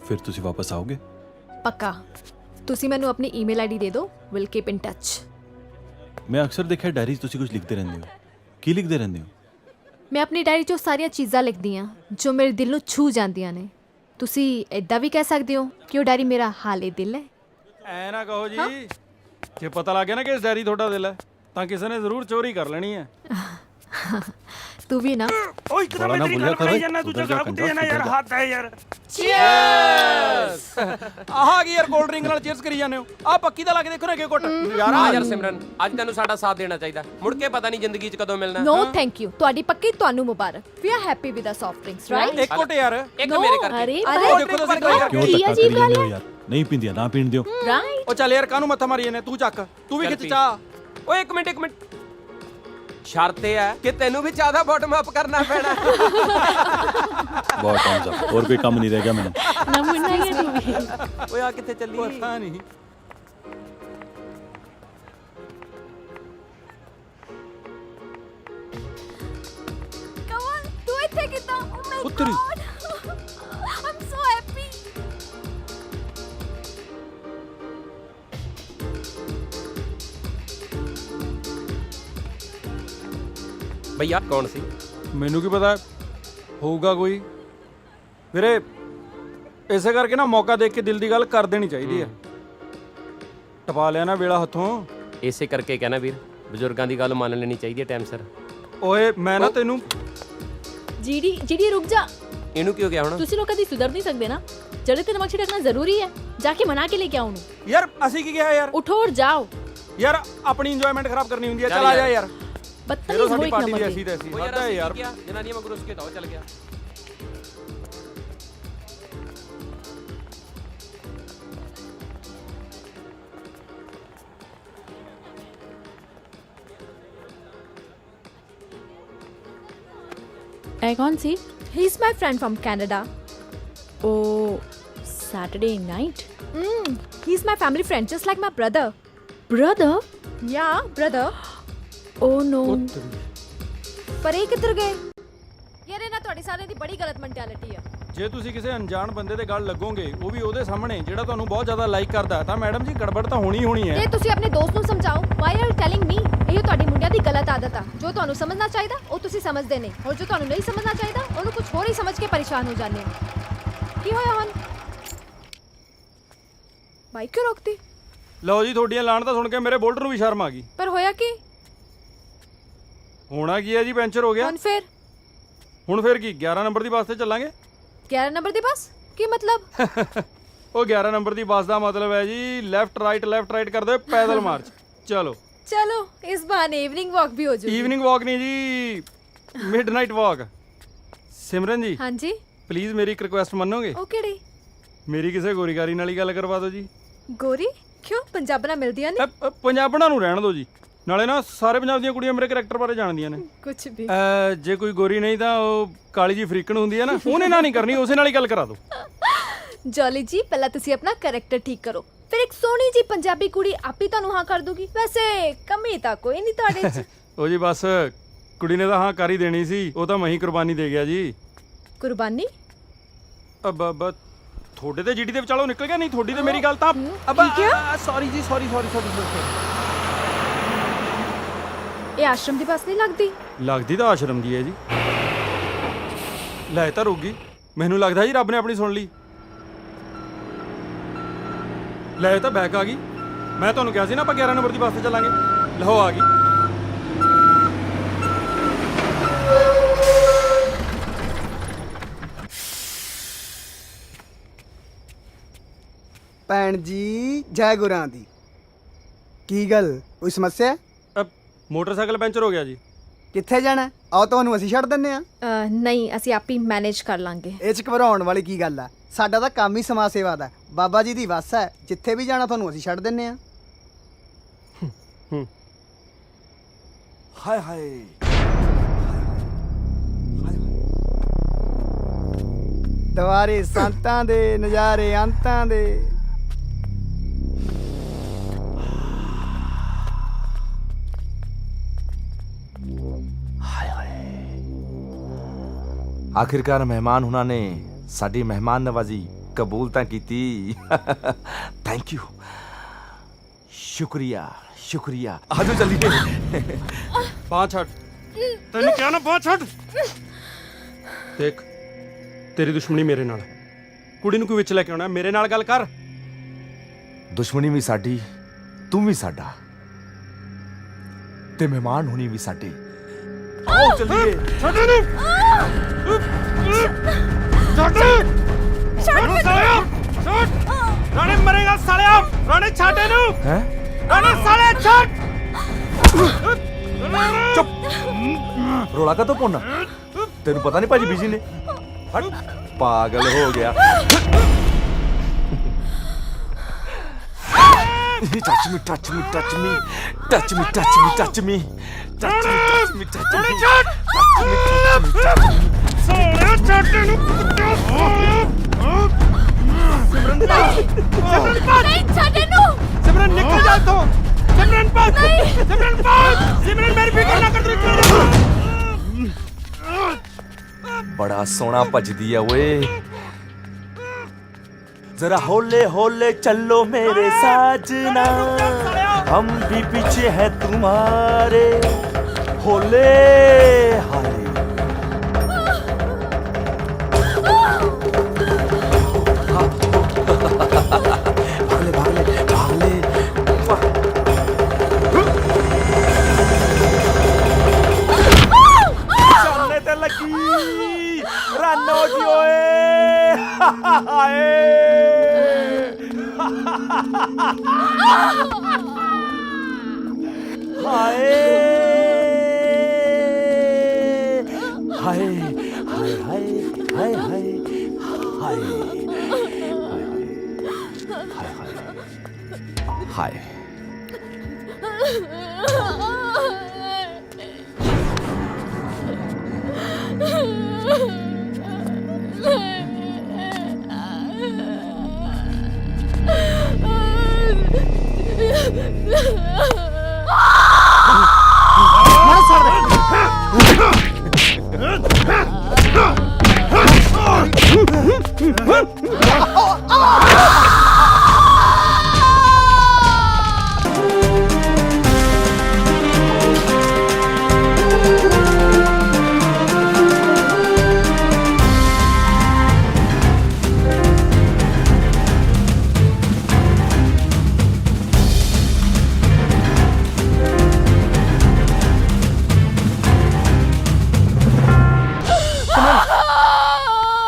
ਫਿਰ ਤੁਸੀਂ ਵਾਪਸ ਆਓਗੇ? ਪੱਕਾ। ਤੁਸੀਂ ਮੈਨੂੰ ਆਪਣੀ ਈਮੇਲ ਆਈਡੀ ਦੇ ਦਿਓ, ਵਿਲ ਕੀਪ ਇਨ ਟੱਚ। ਮੈਂ ਅਕਸਰ ਦੇਖਿਆ ਡਾਇਰੀ 'ਚ ਤੁਸੀਂ ਕੁਝ ਲਿਖਦੇ ਰਹਿੰਦੇ ਹੋ। ਕੀ ਲਿਖਦੇ ਰਹਿੰਦੇ ਹੋ? ਮੈਂ ਆਪਣੀ ਡਾਇਰੀ 'ਚੋਂ ਸਾਰੀਆਂ ਚੀਜ਼ਾਂ ਲਿਖਦੀ ਹਾਂ ਜੋ ਮੇਰੇ ਦਿਲ ਨੂੰ ਛੂ ਜਾਂਦੀਆਂ ਨੇ। ਤੁਸੀਂ ਇੱਦਾਂ ਵੀ ਕਹਿ ਸਕਦੇ ਹੋ ਕਿ ਉਹ ਡਾਇਰੀ ਮੇਰਾ ਹਾਲੇ ਦਿਲ ਹੈ। ਐ ਨਾ ਕਹੋ ਜੀ, ਜੇ ਪਤਾ ਲੱਗ ਗਿਆ ਨਾ ਕਿ ਇਸ ਡਾਇਰੀ ਤੁਹਾਡਾ ਦਿਲ ਹੈ ਤਾਂ ਕਿਸੇ ਨੇ ਜ਼ਰੂਰ ਚੋਰੀ ਕਰ ਲੈਣੀ ਹੈ। ਤੂੰ ਵੀ ਨਾ। ਓਏ ਕਿਦਾਂ ਮੈਂ ਤੇਰੀ ਗੱਲ ਕਰੀ ਜਾਂਦਾ, ਤੂੰ ਝਗੜਾ ਕੁੱਟੀ ਜਾਂਦਾ ਯਾਰ। ਹੱਦ ਹੈ ਯਾਰ। ਚੀਅਰਸ। ਆਹ ਆ ਗਈ ਯਾਰ, ਕੋਲਡ ਡਰਿੰਕ ਨਾਲ ਚੀਅਰਸ ਕਰੀ ਜਾਂਦੇ ਹੋ। ਆ ਪੱਕੀ ਦਾ ਲਾ ਕੇ ਦੇਖੋ ਨਾ ਅੱਗੇ ਘੁੱਟ ਯਾਰ। ਆ ਯਾਰ ਸਿਮਰਨ, ਅੱਜ ਤੈਨੂੰ ਸਾਡਾ ਸਾਥ ਦੇਣਾ ਚਾਹੀਦਾ। ਮੁੜ ਕੇ ਪਤਾ ਨਹੀਂ ਜ਼ਿੰਦਗੀ 'ਚ ਕਦੋਂ ਮਿਲਣਾ। No thank you. ਤੁਹਾਡੀ ਪੱਕੀ ਤੁਹਾਨੂੰ ਮੁਬਾਰਕ। We are happy with a soft drinks, right? ਇੱਕ ਘੁੱਟ ਯਾਰ। ਇੱਕ ਮੇਰੇ ਕਰਕੇ। ਅਰੇ ਉਹ ਦੇਖੋ ਤੁਸੀਂ ਟਰਾਈ ਕਰਕੇ। ਕਿਉਂ ਧੱਕਾ ਕਰੀ ਜਾਂਦੇ ਹੋ ਯਾਰ? ਨਹੀਂ ਪੀਂਦੀਆਂ ਨਾ ਪੀਣ ਦਿਓ। ਰਾਈਟ। ਉਹ ਚੱਲ ਯਾਰ, ਕਾਹਨੂੰ ਮੱਥਾ ਮਾਰੀ ਜਾਂਦੇ? ਤੂੰ ਚੱਕ, ਤੂੰ ਵੀ ਖਿੱਚ ਚਾਹ। ਓਏ ਇੱਕ ਮਿੰਟ ਸ਼ਰਤ ਇਹ ਹੈ ਕਿ ਤੈਨੂੰ ਵੀ ਚਾਹ ਦਾ ਬਾਟਮ ਅਪ ਕਰਨਾ ਪੈਣਾ। ਬਹੁਤ ਟਾਈਮ ਜਾ, ਹੋਰ ਕੋਈ ਕੰਮ ਨਹੀਂ ਰਹਿ ਗਿਆ ਮੈਨੂੰ। ਨਾ ਮੁੰਨਾ ਹੀ ਹੈ ਤੂੰ ਵੀ। ਓਏ ਆ ਕਿੱਥੇ ਚੱਲੀ? ਪਤਾ ਨਹੀਂ। ਕਮਨ, ਤੂੰ ਇੱਥੇ ਕਿੱਦਾਂ? ਓ ਮਾਈ ਉੱਤਰੀ। ਗॉड, ਆਮ ਸੋ ਹੈਪੀ। ਭਈਆ ਕੌਣ ਸੀ? ਮੈਨੂੰ ਕੀ ਪਤਾ, ਹੋਊਗਾ ਕੋਈ। ਵੀਰੇ ਇਸੇ ਕਰਕੇ ਨਾ ਮੌਕਾ ਦੇਖ ਕੇ ਦਿਲ ਦੀ ਗੱਲ ਕਰ ਦੇਣੀ ਚਾਹੀਦੀ ਹੈ। ਟਪਾ ਲਿਆ ਨਾ ਵੇਲਾ ਹੱਥੋਂ। ਇਸੇ ਕਰਕੇ ਕਹਿਣਾ ਵੀਰ, ਬਜ਼ੁਰਗਾਂ ਦੀ ਗੱਲ ਮੰਨ ਲੈਣੀ ਚਾਹੀਦੀ ਹੈ ਟਾਈਮ ਸਿਰ। ਓਏ ਮੈਂ ਨਾ ਤੈਨੂੰ ਜਿਹੜੀ ਰੁਕ ਜਾ। ਇਹਨੂੰ ਕੀ ਹੋ ਗਿਆ ਹੁਣ? ਤੁਸੀਂ ਲੋਕ ਕਦੀ ਸੁਧਰ ਨਹੀਂ ਸਕਦੇ ਨਾ। ਜੜੇ ਤੇ ਨਮਕ ਛਿੜਕਣਾ ਜ਼ਰੂਰੀ ਹੈ। ਜਾ ਕੇ ਮਨਾ ਕੇ ਲੈ ਕੇ ਆਉ ਉਹਨੂੰ। ਯਾਰ ਅਸੀਂ ਕੀ ਕਿਹਾ ਯਾਰ? ਉਠੋ ਔਰ ਜਾਓ। ਯਾਰ ਆਪਣੀ ਇੰਜੋਇਮੈਂਟ ਖਰਾਬ ਕਰਨੀ ਹੁੰਦੀ ਹੈ। ਚੱਲ ਆ ਜਾ ਯਾਰ। ਬਦਤਮੀਜ਼ ਹੋ ਇੱਕ ਨੰਬਰ ਐਸੀ ਦੇ। ਤੈਸੀ ਹੱਦ ਹੈ ਯਾਰ। ਜਨਾਨੀਆਂ ਮਗਰੋਂ ਉਸਕੇ ਤਾਂ ਚੱਲ ਗਿਆ। ए कौन सी? He is my friend from Canada. Oh Saturday night. He is my family friend just like my brother. Brother? या ब्रदर. Oh no. पर ये किधर गए? यार ना ਤੁਹਾਡੀ ਸਾਰਿਆਂ ਦੀ ਬੜੀ ਗਲਤ ਮੈਂਟੈਲਿਟੀ ਆ. ਜੇ ਤੁਸੀਂ ਕਿਸੇ ਅਣਜਾਣ ਬੰਦੇ ਦੇ ਗੱਲ ਲੱਗੋਗੇ ਉਹ ਵੀ ਉਹਦੇ ਸਾਹਮਣੇ ਜਿਹੜਾ ਤੁਹਾਨੂੰ ਬਹੁਤ ਜ਼ਿਆਦਾ ਲਾਈਕ ਕਰਦਾ ਤਾਂ ਮੈਡਮ ਜੀ ਗੜਬੜ ਤਾਂ ਹੋਣੀ ਹੋਣੀ ਹੈ. ਤੇ ਤੁਸੀਂ ਆਪਣੇ ਦੋਸਤ ਨੂੰ ਸਮਝਾਓ. Why are you telling me? ਇਹ ਤੁਹਾਡੀ ਮੁੰਡਿਆਂ ਦੀ ਗਲਤ ਆਦਤ ਆ. ਜੋ ਤੁਹਾਨੂੰ ਸਮਝਣਾ ਚਾਹੀਦਾ ਉਹ ਤੁਸੀਂ ਸਮਝਦੇ ਨਹੀਂ, ਔਰ ਜੋ ਤੁਹਾਨੂੰ ਨਹੀਂ ਸਮਝਣਾ ਚਾਹੀਦਾ ਉਹਨੂੰ ਕੁਝ ਹੋਰ ਹੀ ਸਮਝ ਕੇ ਪਰੇਸ਼ਾਨ ਹੋ ਜਾਂਦੇ ਹੋ. ਕੀ ਹੋਇਆ ਹੁਣ? ਬਾਈਕ ਕਿਉਂ ਰੋਕਤੀ? ਲਓ ਜੀ ਤੁਹਾਡੀਆਂ ਲਾਣ ਤਾਂ ਸੁਣ ਕੇ ਮੇਰੇ ਬੁਲਟ ਨੂੰ ਵੀ ਸ਼ਰਮ ਆ ਗਈ. ਪਰ ਹੋਇਆ ਕੀ? ਹੋਣਾ ਕੀ ਹੈ ਜੀ, ਪੈਂਚਰ ਹੋ ਗਿਆ. ਹੁਣ ਫਿਰ ਕੀ 11 ਨੰਬਰ ਦੀ ਬੱਸ ਤੇ ਚੱਲਾਂਗੇ? 11 ਨੰਬਰ ਦੀ ਬੱਸ? ਕੀ ਮਤਲਬ? ਉਹ 11 ਨੰਬਰ ਦੀ ਬੱਸ ਦਾ ਮਤਲਬ ਹੈ ਜੀ ਲੈਫਟ ਰਾਈਟ ਕਰਦੇ ਹੋਏ ਪੈਦਲ ਮਾਰਚ. ਚਲੋ ਇਸ ਬਹਾਨੇ ਇਵਨਿੰਗ ਵਾਕ ਵੀ ਹੋ ਜਾਊਗੀ. ਇਵਨਿੰਗ ਵਾਕ ਨਹੀਂ ਜੀ, ਮਿਡਨਾਈਟ ਵਾਕ. ਸਿਮਰਨ ਜੀ, ਹਾਂਜੀ ਪਲੀਜ਼ ਮੇਰੀ ਇੱਕ ਰਿਕੁਐਸਟ ਮੰਨੋਗੇ? ਉਹ ਕਿਹੜੀ? ਮੇਰੀ ਕਿਸੇ ਗੋਰੀਗਾਰੀ ਨਾਲ ਹੀ ਗੱਲ ਕਰਵਾ ਦਿਓ ਜੀ. ਗੋਰੀ? ਕਿਉਂ ਪੰਜਾਬਣਾਂ ਮਿਲਦੀਆਂ ਨੇ? ਪੰਜਾਬਣਾਂ ਨੂੰ ਰਹਿਣ ਦਿਓ ਜੀ, ਨਾਲੇ ਨਾ ਸਾਰੇ ਪੰਜਾਬ ਦੀਆਂ ਕੁੜੀਆਂ ਮੇਰੇ ਕਰੈਕਟਰ ਬਾਰੇ ਜਾਣਦੀਆਂ ਨੇ. ਕੁਝ ਵੀ. ਜੇ ਕੋਈ ਗੋਰੀ ਨਹੀਂ ਤਾਂ ਉਹ ਕਾਲੀ ਜੀ ਫਰੀਕਣ ਹੁੰਦੀ ਹੈ ਨਾ, ਉਹਨੇ ਨਾ ਨਹੀਂ ਕਰਨੀ, ਉਸੇ ਨਾਲ ਹੀ ਗੱਲ ਕਰਾ ਦਿਓ. ਜੋਲੀ ਜੀ ਪਹਿਲਾਂ ਤੁਸੀਂ ਆਪਣਾ ਕਰੈਕਟਰ ਠੀਕ ਕਰੋ, ਫਿਰ ਇੱਕ ਸੋਹਣੀ ਜੀ ਪੰਜਾਬੀ ਕੁੜੀ ਆਪੀ ਤੁਹਾਨੂੰ ਹਾਂ ਕਰ ਦੂਗੀ. ਵੈਸੇ ਕਮੀ ਤਾਂ ਕੋਈ ਨਹੀਂ ਤੁਹਾਡੇ 'ਚ. ਉਹ ਜੀ ਬਸ ਕੁੜੀ ਨੇ ਤਾਂ ਹਾਂ ਕਰ ਹੀ ਦੇਣੀ ਸੀ, ਉਹ ਤਾਂ ਮੈਂ ਹੀ ਕੁਰਬਾਨੀ ਦੇ ਗਿਆ ਜੀ. ਕੁਰਬਾਨੀ? ਤੁਹਾਡੇ ਤੇ ਜੀਡੀ ਦੇ ਵਿਚਾਲੋਂ ਨਿਕਲ ਗਿਆ, ਨਹੀਂ ਤੁਹਾਡੀ ਤੇ ਮੇਰੀ ਗੱਲ ਤਾਂ ਸੌਰੀ ਜੀ, ਸੌਰੀ. ਇਹ ਆਸ਼ਰਮ ਦੀ ਬੱਸ ਨਹੀਂ ਲੱਗਦੀ ਤਾਂ ਆਸ਼ਰਮ ਦੀ ਹੈ ਜੀ. ਲੈ ਤਾਂ ਰੁਕ ਗਈ, ਮੈਨੂੰ ਲੱਗਦਾ ਜੀ ਰੱਬ ਨੇ ਆਪਣੀ ਸੁਣ ਲਈ. ਲੈ ਤਾਂ ਬੈਕ ਆ ਗਈ. ਮੈਂ ਤੁਹਾਨੂੰ ਕਿਹਾ ਸੀ ਨਾ ਆਪਾਂ 11 ਨੰਬਰ ਦੀ ਬੱਸ ਤੇ ਚੱਲਾਂਗੇ. ਲਹੋ ਆ ਗਈ. ਭੈਣ ਜੀ ਜੈ ਗੁਰਾਂ ਦੀ. ਕੀ ਗੱਲ, ਕੋਈ ਸਮੱਸਿਆ? ਮੋਟਰਸਾਈਕਲ ਪੈਂਚਰ ਹੋ ਗਿਆ ਜੀ. ਕਿੱਥੇ ਜਾਣਾ? ਆਓ ਤੁਹਾਨੂੰ ਅਸੀਂ ਛੱਡ ਦਿੰਨੇ ਆ. ਨਹੀਂ, ਅਸੀਂ ਆਪ ਹੀ ਮੈਨੇਜ ਕਰ ਲਾਂਗੇ. ਇਹ 'ਚ ਘਬਰਾਉਣ ਵਾਲੀ ਕੀ ਗੱਲ ਆ? ਸਾਡਾ ਤਾਂ ਕੰਮ ਹੀ ਸਮਾਜ ਸੇਵਾ ਦਾ. ਬਾਬਾ ਜੀ ਦੀ ਵੱਸ ਹੈ, ਜਿੱਥੇ ਵੀ ਜਾਣਾ ਤੁਹਾਨੂੰ ਅਸੀਂ ਛੱਡ ਦਿੰਨੇ ਆ. ਹਾਏ ਹਾਏ ਦੁਆਰੇ ਸੰਤਾਂ ਦੇ ਨਜ਼ਾਰੇ ਅੰਤਾਂ ਦੇ. ਆਖਿਰਕਾਰ ਮਹਿਮਾਨ ਹੁਣਾਂ ਨੇ ਸਾਡੀ ਮਹਿਮਾਨ ਨਵਾਜ਼ੀ ਕਬੂਲ ਤਾਂ ਕੀਤੀ. ਥੈਂਕ ਯੂ, ਸ਼ੁਕਰੀਆ. ਆਜੋ ਚੱਲੀਏ. ਬਾਂਹ ਛੱਡ, ਤੈਨੂੰ ਕਿਹਾ ਨਾ ਬਾਂਹ ਛੱਡ. ਦੇਖ ਤੇਰੀ ਦੁਸ਼ਮਣੀ ਮੇਰੇ ਨਾਲ, ਕੁੜੀ ਨੂੰ ਕੋਈ ਵਿੱਚ ਲੈ ਕੇ ਆਉਣਾ, ਮੇਰੇ ਨਾਲ ਗੱਲ ਕਰ. ਦੁਸ਼ਮਣੀ ਵੀ ਸਾਡੀ, ਤੂੰ ਵੀ ਸਾਡਾ, ਤੇ ਮਹਿਮਾਨ ਹੁਣੀ ਵੀ ਸਾਡੇ. ਆਓ ਚੱਲੀਏ. ਛੱਡ ਇਹਨੂੰ. ਛੱਡ ਸਾਲਿਆ, ਛੱਡ. ਰਾਣੇ ਮਰੇਗਾ ਸਾਲਿਆ, ਰਾਣੇ ਛੱਡ ਇਹਨੂੰ. ਹੈ ਰਾਣੇ ਸਾਲਿਆ ਛੱਡ. ਚੁੱਪ, ਰੋਲਾ ਕਾ ਤੋਂ ਪੋਨਾ? ਤੈਨੂੰ ਪਤਾ ਨਹੀਂ ਭਾਜੀ ਬਿਜੀ ਨੇ? ਹਟ, ਪਾਗਲ ਹੋ ਗਿਆ. touch me touch me touch me touch me touch me touch me touch me touch me touch me ਸਾਲਿਆ ਛੱਡ ਇਹਨੂੰ. ਸਿਮਰਨ ਨਹੀਂ ਛੱਡ ਇਹਨੂੰ. ਸਿਮਰਨ ਨਿਕਲ ਜਾ ਇੱਥੋਂ. ਸਿਮਰਨ ਭੱਜ, ਸਿਮਰਨ ਭੱਜ. ਸਿਮਰਨ ਮੇਰੀ ਫਿਕਰ ਨਾ ਕਰ. ਬੜਾ ਸੋਹਣਾ ਭੱਜਦੀ ਆ ਓਏ. जरा होले होले चलो मेरे साजना, हम भी पीछे हैं तुम्हारे. होले हाय भागले भागले भागले. सामने ते लगी रानो जी ओए. हाय हाय हाय हाय हाय हाय हाय हाय हाय.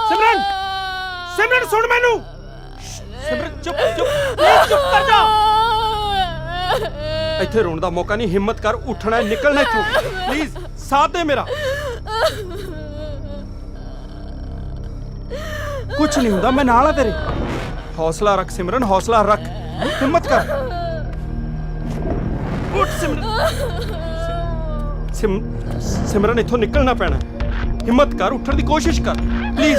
ਸਿਮਰਨ ਸਿਮਰਨ ਸੁਣ ਮੈਨੂੰ ਸਿਮਰਨ ਚੁੱਪ ਚੁੱਪ ਪਲੀਜ਼ ਚੁੱਪ ਕਰ ਜਾ ਇੱਥੇ ਰੋਣ ਦਾ ਮੌਕਾ ਨਹੀਂ ਹਿੰਮਤ ਕਰ ਉੱਠਣਾ ਨਿਕਲਣਾ ਇੱਥੋਂ ਪਲੀਜ਼ ਸਾਥ ਦੇ ਮੇਰਾ ਕੁਛ ਨਹੀਂ ਹੁੰਦਾ ਮੈਂ ਨਾਲ ਆ ਤੇਰੇ ਹੌਸਲਾ ਰੱਖ ਸਿਮਰਨ ਹੌਸਲਾ ਰੱਖ ਹਿੰਮਤ ਕਰ ਉੱਠ ਸਿਮਰਨ ਇੱਥੋਂ ਨਿਕਲਣਾ ਪੈਣਾ ਹਿੰਮਤ ਕਰ ਉੱਠਣ ਦੀ ਕੋਸ਼ਿਸ਼ ਕਰ ਪਲੀਜ਼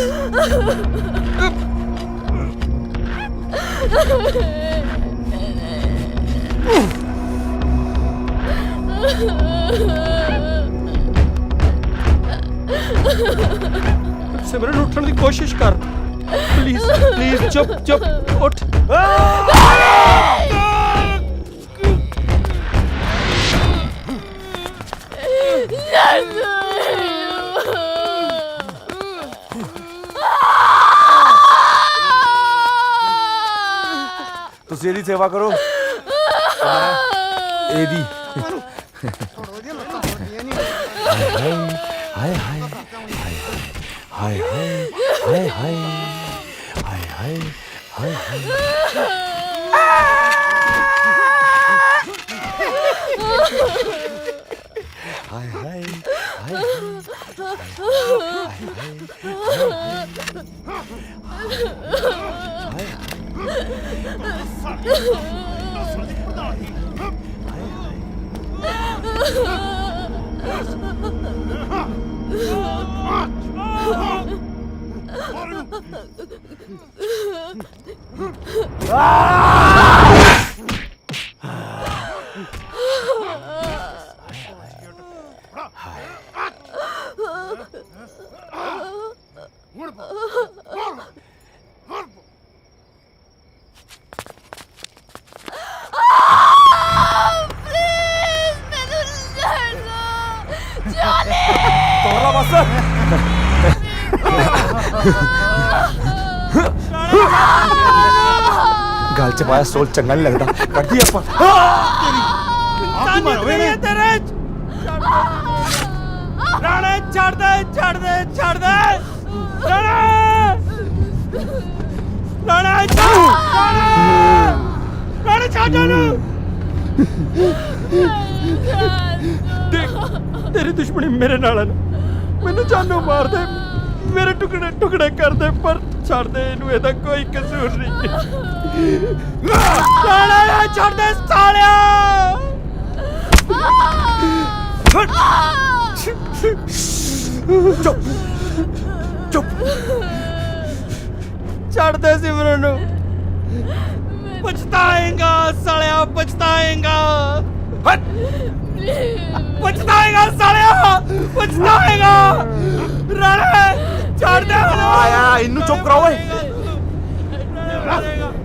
ਸਿਮਰਨ ਉੱਠਣ ਦੀ ਕੋਸ਼ਿਸ਼ ਕਰ ਪਲੀਜ਼ ਪਲੀਜ਼ ਚੁੱਪ ਚੁੱਪ ਉੱਠ ਤੁਸੀਂ ਇਹਦੀ ਸੇਵਾ ਕਰੋ ਇਹਦੀ ਹਾਏ ਹਾਏ ਹਾਏ ਹਾਏ ਹਾਏ ਹਾਏ ਹਾਏ ਹਾਏ ਹਾਏ ਹਾਏ ਤੋਰਾ ਬਸ ਗੱਲ ਚ ਪਾਇਆ ਸੋਲ ਚੰਗਾ ਨਹੀਂ ਲੱਗਦਾ ਕੱਢੀ ਆਪਾਂ ਤੇਰੇ ਰਾਣੇ ਛੱਡ ਦੇ ਛੱਡ ਦੇ ਛੱਡ ਦੇ ਰਾਣੇ ਛੱਡ ਉਹਨੂੰ ਤੇਰੀ ਦੁਸ਼ਮਣੀ ਮੇਰੇ ਨਾਲ ਹੈ ਮੈਨੂੰ ਜਾਨੋਂ ਮਾਰ ਦੇ ਮੇਰੇ ਟੁਕੜੇ ਟੁਕੜੇ ਕਰ ਦੇ ਪਰ ਛੱਡ ਦੇ ਇਹਨੂੰ ਇਹਦਾ ਕੋਈ ਕਸੂਰ ਨਹੀਂ ਸਾਲਿਆ ਛੱਡ ਦੇ ਸਾਲਿਆ ਚੁੱਪ ਚੁੱਪ ਛੱਡ ਦੇ ਸਿਮਰਨ ਨੂੰ ਪਛਤਾਏਗਾ ਸਾਲਿਆ ਪਛਤਾਏਗਾ ਪਛਤਾਏਗਾ ਸਾਲਿਆ ਪਛਤਾਏਗਾ ਰਾਣੇ ਛੱਡ ਦੇ ਆਇਆ ਇਹਨੂੰ ਚੁੱਪ ਕਰਾਓ ਓਏ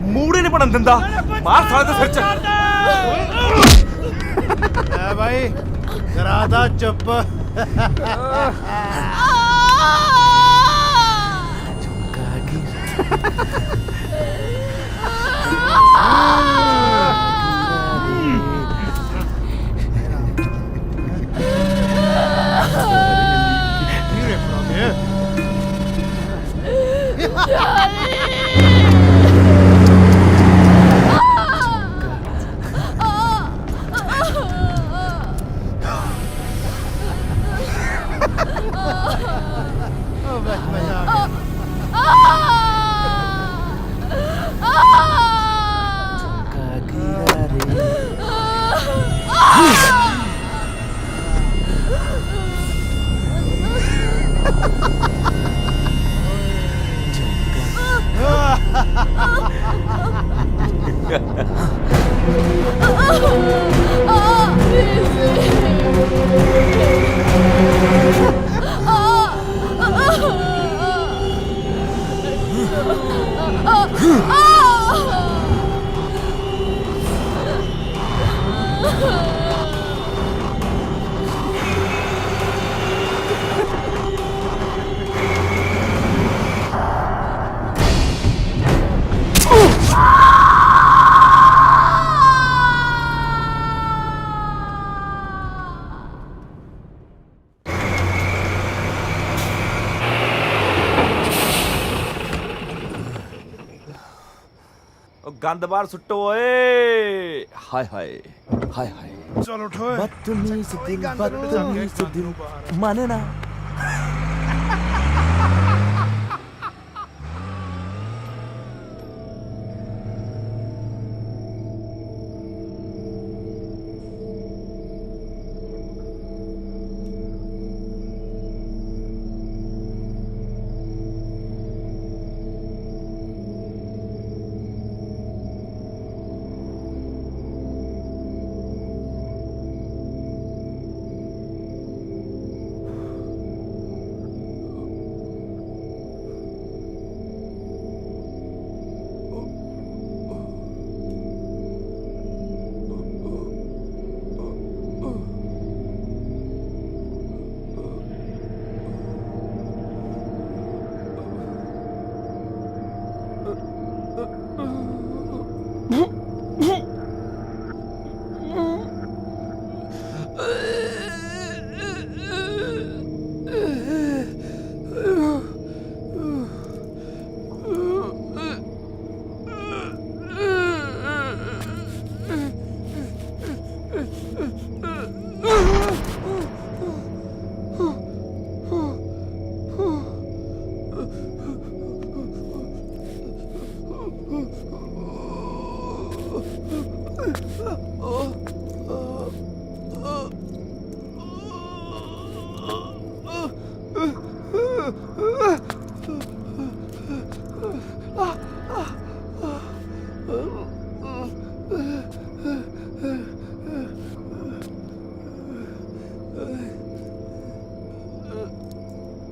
ਮੂਡ ਹੀ ਨਹੀਂ ਬਣਨ ਦਿੰਦਾ ਮਾਰ ਸਾਲੇ ਦੇ ਸਿਰ ਚ ਐ ਭਾਈ ਕਰਾਦਾ ਚੁੱਪ ਉਹ ਗੰਦ ਬਾਹਰ ਸੁੱਟੋ ਓਏ ਹਾਏ ਹਾਏ ਹਾਏ ਹਾਏ ਚਲ ਉਠ ਓਏ ਬਦਤਮੀਜ਼ ਦਿਲ ਬਦਤਮੀਜ਼ ਦਿਲ ਮੰਨਣਾ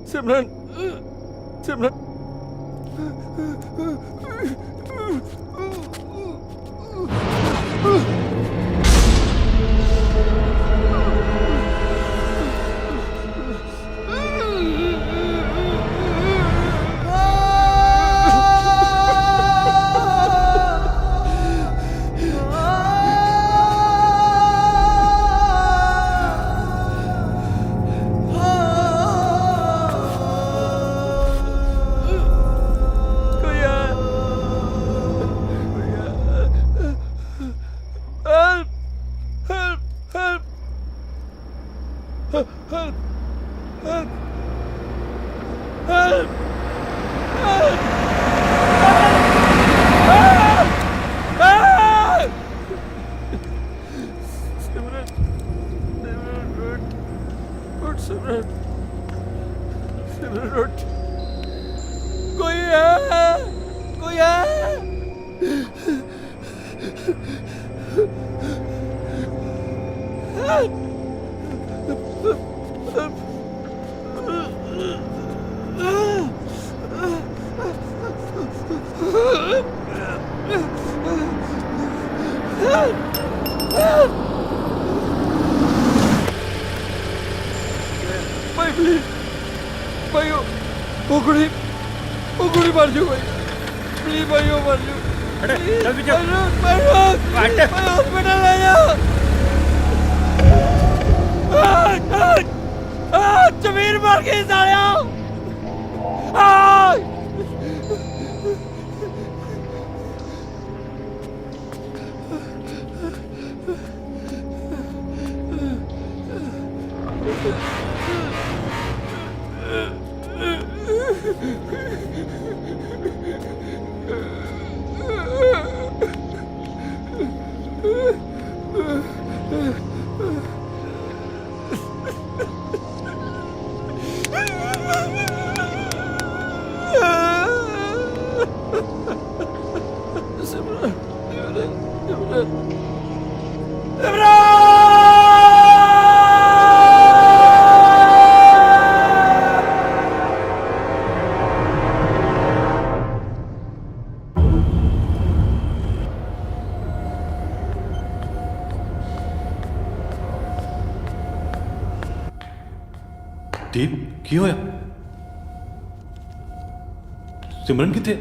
ਸਿਮਰਨ ਸਿਮਰਨ जमीर मर गई सालिया ਦੀਪ ਕੀ ਹੋਇਆ? ਸਿਮਰਨ ਕਿੱਥੇ?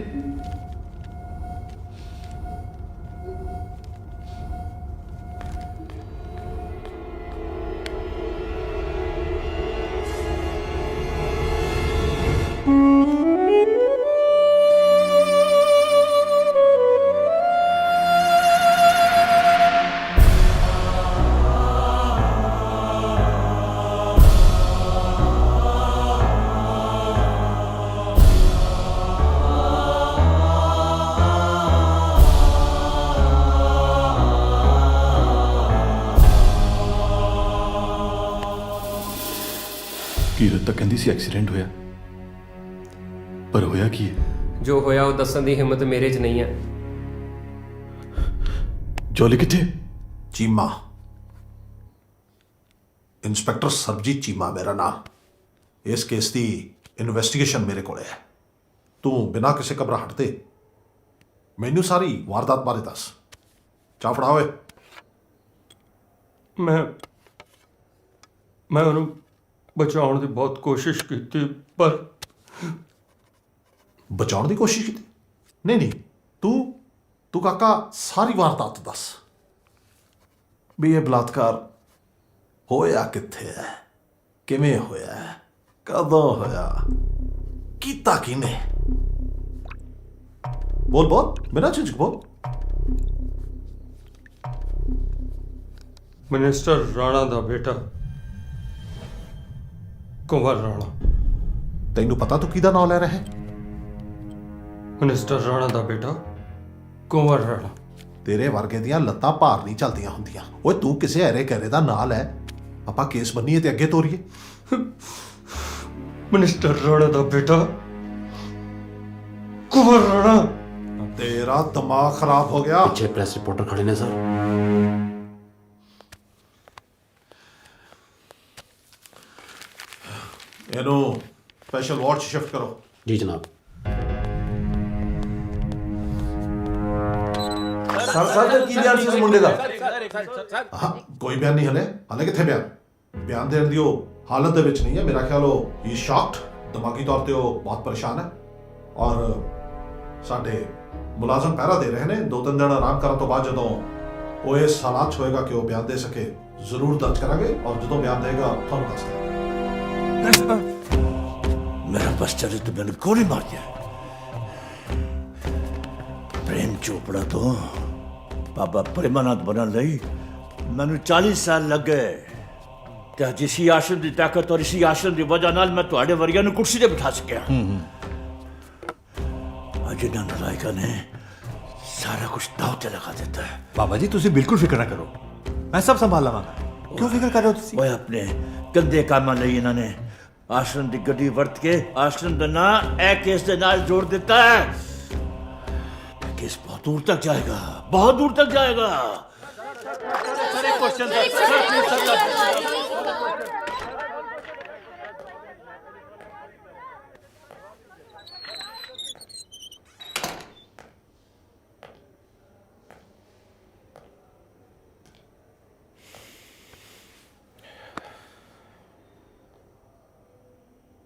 ਕੀਰਤ ਤਾਂ ਕਹਿੰਦੀ ਸੀ ਐਕਸੀਡੈਂਟ ਹੋਇਆ, ਪਰ ਹੋਇਆ ਕੀ ਹੈ? ਜੋ ਹੋਇਆ ਉਹ ਦੱਸਣ ਦੀ ਹਿੰਮਤ ਮੇਰੇ 'ਚ ਨਹੀਂ ਹੈ। ਜੋਲੀ ਕਿੱਥੇ? ਚੀਮਾ, ਇੰਸਪੈਕਟਰ ਸਰਬਜੀਤ ਚੀਮਾ ਮੇਰਾ ਨਾਮ। ਇਸ ਕੇਸ ਦੀ ਇਨਵੈਸਟੀਗੇਸ਼ਨ ਮੇਰੇ ਕੋਲ ਹੈ। ਤੂੰ ਬਿਨਾਂ ਕਿਸੇ ਘਬਰਾਹਟ ਦੇ ਮੈਨੂੰ ਸਾਰੀ ਵਾਰਦਾਤ ਬਾਰੇ ਦੱਸ। ਚਾਹ ਫੜਾ ਓਏ। ਮੈਂ ਉਹਨੂੰ ਬਚਾਉਣ ਦੀ ਬਹੁਤ ਕੋਸ਼ਿਸ਼ ਕੀਤੀ, ਪਰ ਬਚਾਉਣ ਦੀ ਕੋਸ਼ਿਸ਼ ਕੀਤੀ? ਨਹੀਂ ਤੂੰ ਕਾਕਾ ਸਾਰੀ ਵਾਰਦਾਤ ਦੱਸ ਵੀ ਇਹ ਬਲਾਤਕਾਰ ਹੋਇਆ ਕਿੱਥੇ ਹੈ, ਕਿਵੇਂ ਹੋਇਆ, ਕਦੋਂ ਹੋਇਆ, ਕੀਤਾ ਕਿਨੇ? ਬੋਲ ਬਿਨਾਂ ਝਿਜਕ ਬੋਲ। ਮਿਨਿਸਟਰ ਰਾਣਾ ਦਾ ਬੇਟਾ ਕੁੰਵਰ ਰਾਣਾ। ਤੈਨੂੰ ਪਤਾ ਤੂੰ ਕਿਹਦਾ ਨਾਮ ਲੈ ਰਿਹਾ ਹੈ? ਮਿਨਿਸਟਰ ਰਾਣਾ ਦਾ ਬੇਟਾ ਕੁੰਵਰ ਰਾਣਾ। ਤੇਰੇ ਵਰਗੇ ਦੀਆਂ ਲੱਤਾਂ ਭਾਰ ਨਹੀਂ ਚੱਲਦੀਆਂ ਹੁੰਦੀਆਂ। ਓਏ ਤੂੰ ਕਿਸੇ ਐਰੇ ਕਰੇ ਦਾ ਨਾਂ ਲੈ, ਆਪਾਂ ਕੇਸ ਬੰਨੀਏ ਤੇ ਅੱਗੇ ਤੋਰੀਏ। ਮਿਨਿਸਟਰ ਰਾਣਾ ਦਾ ਬੇਟਾ ਕੁੰਵਰ ਰਾਣਾ। ਤੇਰਾ ਦਿਮਾਗ ਖਰਾਬ ਹੋ ਗਿਆ। ਪਿੱਛੇ ਪ੍ਰੈਸ ਰਿਪੋਰਟਰ ਖੜੇ ਨੇ ਸਰ। ਇਹਨੂੰ ਸਪੈਸ਼ਲ ਵਾਰਡ 'ਚ ਸ਼ਿਫਟ ਕਰੋ। ਜੀ ਜਨਾਬ। ਸਰ ਕੀ ਬਿਆਨ ਸੀ ਉਸ ਮੁੰਡੇ ਦਾ? ਹਾਂ, ਕੋਈ ਬਿਆਨ ਨਹੀਂ ਹਲੇ ਕਿੱਥੇ ਬਿਆਨ ਦੇਣ ਦੀ ਉਹ ਹਾਲਤ ਦੇ ਵਿੱਚ ਨਹੀਂ ਹੈ। ਮੇਰਾ ਖਿਆਲ ਉਹ ਹੀ ਸ਼ਾਕਡ, ਦਿਮਾਗੀ ਤੌਰ ਤੇ ਉਹ ਬਹੁਤ ਪਰੇਸ਼ਾਨ ਹੈ। ਔਰ ਸਾਡੇ ਮੁਲਾਜ਼ਮ ਪਹਿਰਾ ਦੇ ਰਹੇ ਨੇ। 2-3 ਦਿਨ ਆਰਾਮ ਕਰਨ ਤੋਂ ਬਾਅਦ ਜਦੋਂ ਉਹ ਇਸ ਹਾਲਾਤ 'ਚ ਹੋਏਗਾ ਕਿ ਉਹ ਬਿਆਨ ਦੇ ਸਕੇ, ਜ਼ਰੂਰ ਦਰਜ ਕਰਾਂਗੇ। ਔਰ ਜਦੋਂ ਬਿਆਨ ਦੇਗਾ ਤੁਹਾਨੂੰ ਦੱਸ ਦਿਆਂਗੇ। मेरा बस चले तो मैंने गोली मार दिया। प्रेम चोपड़ा तो बाबा प्रेमानंद बनने लई मैंने 40 साल लग गए। ते अज इसी आश्रम की ताकत और इसी आश्रम की वजह नाल मैं तुहाडे वरिया नूं कुर्सी ते बिठा सकिया। अज इन्हां नलायकां ने सारा कुछ दाव ते लगा दिता है। बाबा जी तुसी बिल्कुल फिक्र ना करो, मैं सब संभाल लवांगा। क्यों फिक्र कर रहे हो तुसी? ओए अपने गंदे कामां लई इन्हां ने आश्रम की गड्डी वरत के आश्रम का नाम ए केस के नाल जोड़ देता है। केस बहुत दूर तक जाएगा, बहुत दूर तक जाएगा।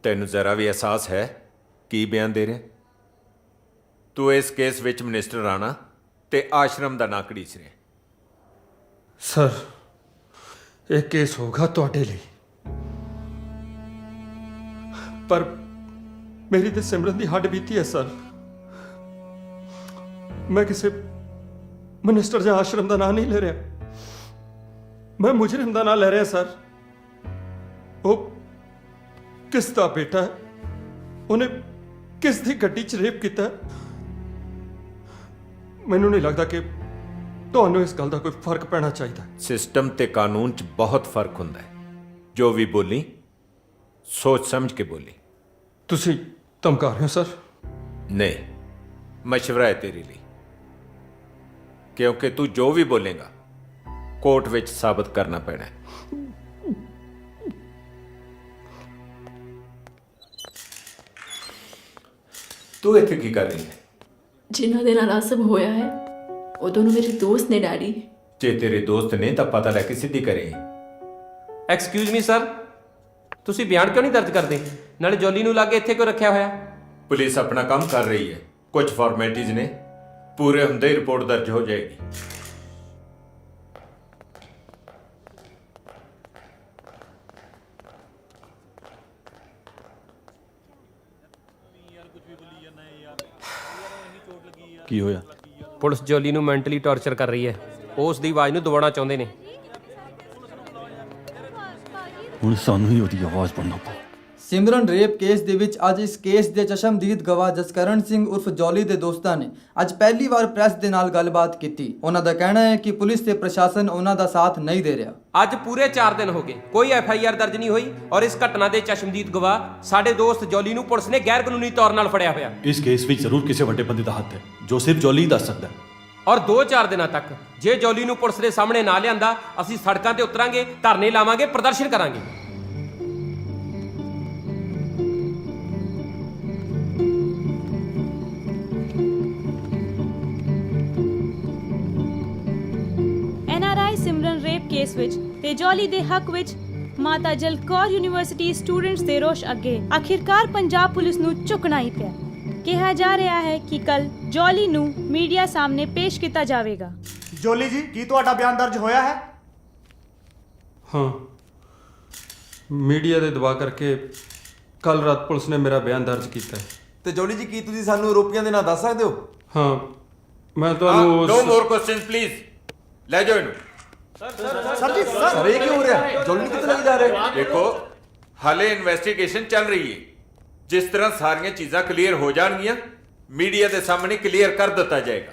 ਤੈਨੂੰ ਜ਼ਰਾ ਵੀ ਅਹਿਸਾਸ ਹੈ ਕੀ ਬਿਆਨ ਦੇ ਰਿਹਾ? ਤੂੰ ਇਸ ਕੇਸ ਵਿੱਚ ਮਿਨਿਸਟਰ ਰਾਣਾ ਤੇ ਆਸ਼ਰਮ ਦਾ ਨਾਂ ਘੜੀਸ ਰਿਹਾ। ਸਰ ਇਹ ਕੇਸ ਹੋਗਾ ਤੁਹਾਡੇ ਲਈ, ਪਰ ਮੇਰੀ ਤੇ ਸਿਮਰਨ ਦੀ ਹੱਡ ਬੀਤੀ ਹੈ ਸਰ। ਮੈਂ ਕਿਸੇ ਮਿਨਿਸਟਰ ਜਾਂ ਆਸ਼ਰਮ ਦਾ ਨਾਂ ਨਹੀਂ ਲੈ ਰਿਹਾ, ਮੈਂ ਮੁਜਰਿਮ ਦਾ ਨਾਂ ਲੈ ਰਿਹਾ ਸਰ। ਉਹ ਕਿਸ ਦਾ ਬੇਟਾ ਹੈ, ਉਹਨੇ ਕਿਸ ਦੀ ਗੱਡੀ 'ਚ ਰੇਪ ਕੀਤਾ। ਮੈਨੂੰ ਨਹੀਂ ਲੱਗਦਾ ਕਿ ਤੁਹਾਨੂੰ ਇਸ ਗੱਲ ਦਾ ਕੋਈ ਫਰਕ ਪੈਣਾ ਚਾਹੀਦਾ। ਸਿਸਟਮ ਤੇ ਕਾਨੂੰਨ 'ਚ ਬਹੁਤ ਫਰਕ ਹੁੰਦਾ ਹੈ। ਜੋ ਵੀ ਬੋਲੀ ਸੋਚ ਸਮਝ ਕੇ ਬੋਲੀ। ਤੁਸੀਂ ਧਮਕਾ ਰਹੇ ਹੋ ਸਰ? ਨਹੀਂ, ਮਸ਼ਵਰਾ ਹੈ ਤੇਰੇ ਲਈ, ਕਿਉਂਕਿ ਤੂੰ ਜੋ ਵੀ ਬੋਲੇਗਾ ਕੋਰਟ ਵਿੱਚ ਸਾਬਤ ਕਰਨਾ ਪੈਣਾ ਹੈ। ਤੂੰ ਇੱਥੇ ਕੀ ਕਰ ਰਹੀ ਹੈ? ਜਿਨ੍ਹਾਂ ਦੇ ਨਾਲ ਆਹ ਸਭ ਹੋਇਆ ਹੈ ਉਹ ਦੋਨੋਂ ਮੇਰੇ ਦੋਸਤ ਨੇ ਡੈਡੀ। ਜੇ ਤੇਰੇ ਦੋਸਤ ਨੇ ਤਾਂ ਪਤਾ ਲੈ ਕੇ ਸਿੱਧੀ ਕਰੇ। ਐਕਸਕਿਊਜ਼ ਮੀ ਸਰ, ਤੁਸੀਂ ਬਿਆਨ ਕਿਉਂ ਨਹੀਂ ਦਰਜ ਕਰਦੇ? ਨਾਲੇ ਜੋਲੀ ਨੂੰ ਲਾਗੇ ਇੱਥੇ ਕਿਉਂ ਰੱਖਿਆ ਹੋਇਆ? ਪੁਲਿਸ ਆਪਣਾ ਕੰਮ ਕਰ ਰਹੀ ਹੈ, ਕੁਝ ਫਾਰਮੈਲਿਟੀਜ਼ ਨੇ, ਪੂਰੇ ਹੁੰਦੇ ਹੀ ਰਿਪੋਰਟ ਦਰਜ ਹੋ ਜਾਏਗੀ। ਕੀ ਹੋਇਆ? ਪੁਲਿਸ ਜੋਲੀ ਨੂੰ ਮੈਂਟਲੀ ਟੌਰਚਰ ਕਰ ਰਹੀ ਹੈ। ਉਹ ਉਸ ਦੀ ਆਵਾਜ਼ ਨੂੰ ਦਬਾਉਣਾ ਚਾਹੁੰਦੇ ਨੇ। ਹੁਣ ਸਾਨੂੰ ਹੀ ਉਹਦੀ ਆਵਾਜ਼ ਬਣਨਾ ਪਊ। ਸਿਮਰਨ ਰੇਪ ਕੇਸ ਦੇ ਵਿੱਚ ਅੱਜ ਇਸ ਕੇਸ ਦੇ ਚਸ਼ਮਦੀਦ ਗਵਾਹ ਜਸਕਰਨ ਸਿੰਘ ਉਰਫ ਜੋਲੀ ਦੇ ਦੋਸਤਾਂ ਨੇ ਅੱਜ ਪਹਿਲੀ ਵਾਰ ਪ੍ਰੈਸ ਦੇ ਨਾਲ ਗੱਲਬਾਤ ਕੀਤੀ। ਉਹਨਾਂ ਦਾ ਕਹਿਣਾ ਹੈ ਕਿ ਪੁਲਿਸ ਤੇ ਪ੍ਰਸ਼ਾਸਨ ਉਹਨਾਂ ਦਾ ਸਾਥ ਨਹੀਂ ਦੇ ਰਿਹਾ। ਅੱਜ ਪੂਰੇ 4 ਦਿਨ ਹੋ ਗਏ, ਕੋਈ FIR ਦਰਜ ਨਹੀਂ ਹੋਈ ਔਰ ਇਸ ਘਟਨਾ ਦੇ ਚਸ਼ਮਦੀਦ ਗਵਾਹ ਸਾਡੇ ਦੋਸਤ ਜੋਲੀ ਨੂੰ ਪੁਲਿਸ ਨੇ ਗੈਰ ਕਾਨੂੰਨੀ ਤੌਰ ਨਾਲ ਫੜਿਆ ਹੋਇਆ। ਇਸ ਕੇਸ ਵਿੱਚ ਜ਼ਰੂਰ ਕਿਸੇ ਵੱਡੇ ਬੰਦੇ ਦਾ ਹੱਥ ਹੈ ਜੋ ਸਿਰਫ ਜੋਲੀ ਹੀ ਦੱਸ ਸਕਦਾ ਹੈ। ਔਰ 2-4 ਦਿਨਾਂ ਤੱਕ ਜੇ ਜੋਲੀ ਨੂੰ ਪੁਲਿਸ ਦੇ ਸਾਹਮਣੇ ਨਾ ਲਿਆਂਦਾ, ਅਸੀਂ ਸੜਕਾਂ ਤੇ ਉਤਰਾਂਗੇ, ਧਰਨੇ ਲਾਵਾਂਗੇ, ਪ੍ਰਦਰਸ਼ਨ ਕਰਾਂਗੇ। NRI ਸਿਮਰਨ ਰੇਪ ਕੇਸ ਵਿੱਚ ਤੇ ਜੋਲੀ ਦੇ ਹੱਕ ਵਿੱਚ ਮਾਤਾ ਜਲ ਕੌਰ ਯੂਨੀਵਰਸਿਟੀ ਸਟੂਡੈਂਟਸ ਦੇ ਰੋਸ਼ ਅੱਗੇ ਆਖਿਰਕਾਰ ਪੰਜਾਬ ਪੁਲਿਸ ਨੂੰ ਝੁਕਣਾ ਹੀ ਪਿਆ। ਕਿਹਾ ਜਾ ਰਿਹਾ ਹੈ ਕਿ ਕੱਲ ਜੋਲੀ ਨੂੰ ਮੀਡੀਆ ਸਾਹਮਣੇ ਪੇਸ਼ ਕੀਤਾ ਜਾਵੇਗਾ। ਜੋਲੀ ਜੀ, ਕੀ ਤੁਹਾਡਾ ਬਿਆਨ ਦਰਜ ਹੋਇਆ ਹੈ? ਹਾਂ, ਮੀਡੀਆ ਦੇ ਦਬਾਅ ਕਰਕੇ ਕੱਲ ਰਾਤ ਪੁਲਿਸ ਨੇ ਮੇਰਾ ਬਿਆਨ ਦਰਜ ਕੀਤਾ ਹੈ। ਤੇ ਜੋਲੀ ਜੀ, ਕੀ ਤੁਸੀਂ ਸਾਨੂੰ ਆਰੋਪੀਆਂ ਦੇ ਨਾਂ ਦੱਸ ਸਕਦੇ ਹੋ? ਹਾਂ, ਮੈਂ ਤੁਹਾਨੂੰ ਨੋ ਮੋਰ ਕੁਐਸਚਨਸ ਪਲੀਜ਼, ਲੈ ਜਾਓ ਇਹਨੂੰ। ਸਰ ਜੀ, ਸਰ ਇਹ ਕੀ ਹੋ ਰਿਹਾ? ਜੋਲੀ ਨੂੰ ਕਿੱਥੇ ਲੈ ਜਾ ਰਹੇ? ਦੇਖੋ, ਹਾਲੇ ਇਨਵੈਸਟੀਗੇਸ਼ਨ ਚੱਲ ਰਹੀ ਹੈ। ਜਿਸ ਤਰ੍ਹਾਂ ਸਾਰੀਆਂ ਚੀਜ਼ਾਂ ਕਲੀਅਰ ਹੋ ਜਾਣਗੀਆਂ, ਮੀਡੀਆ ਦੇ ਸਾਹਮਣੇ ਕਲੀਅਰ ਕਰ ਦਿੱਤਾ ਜਾਏਗਾ।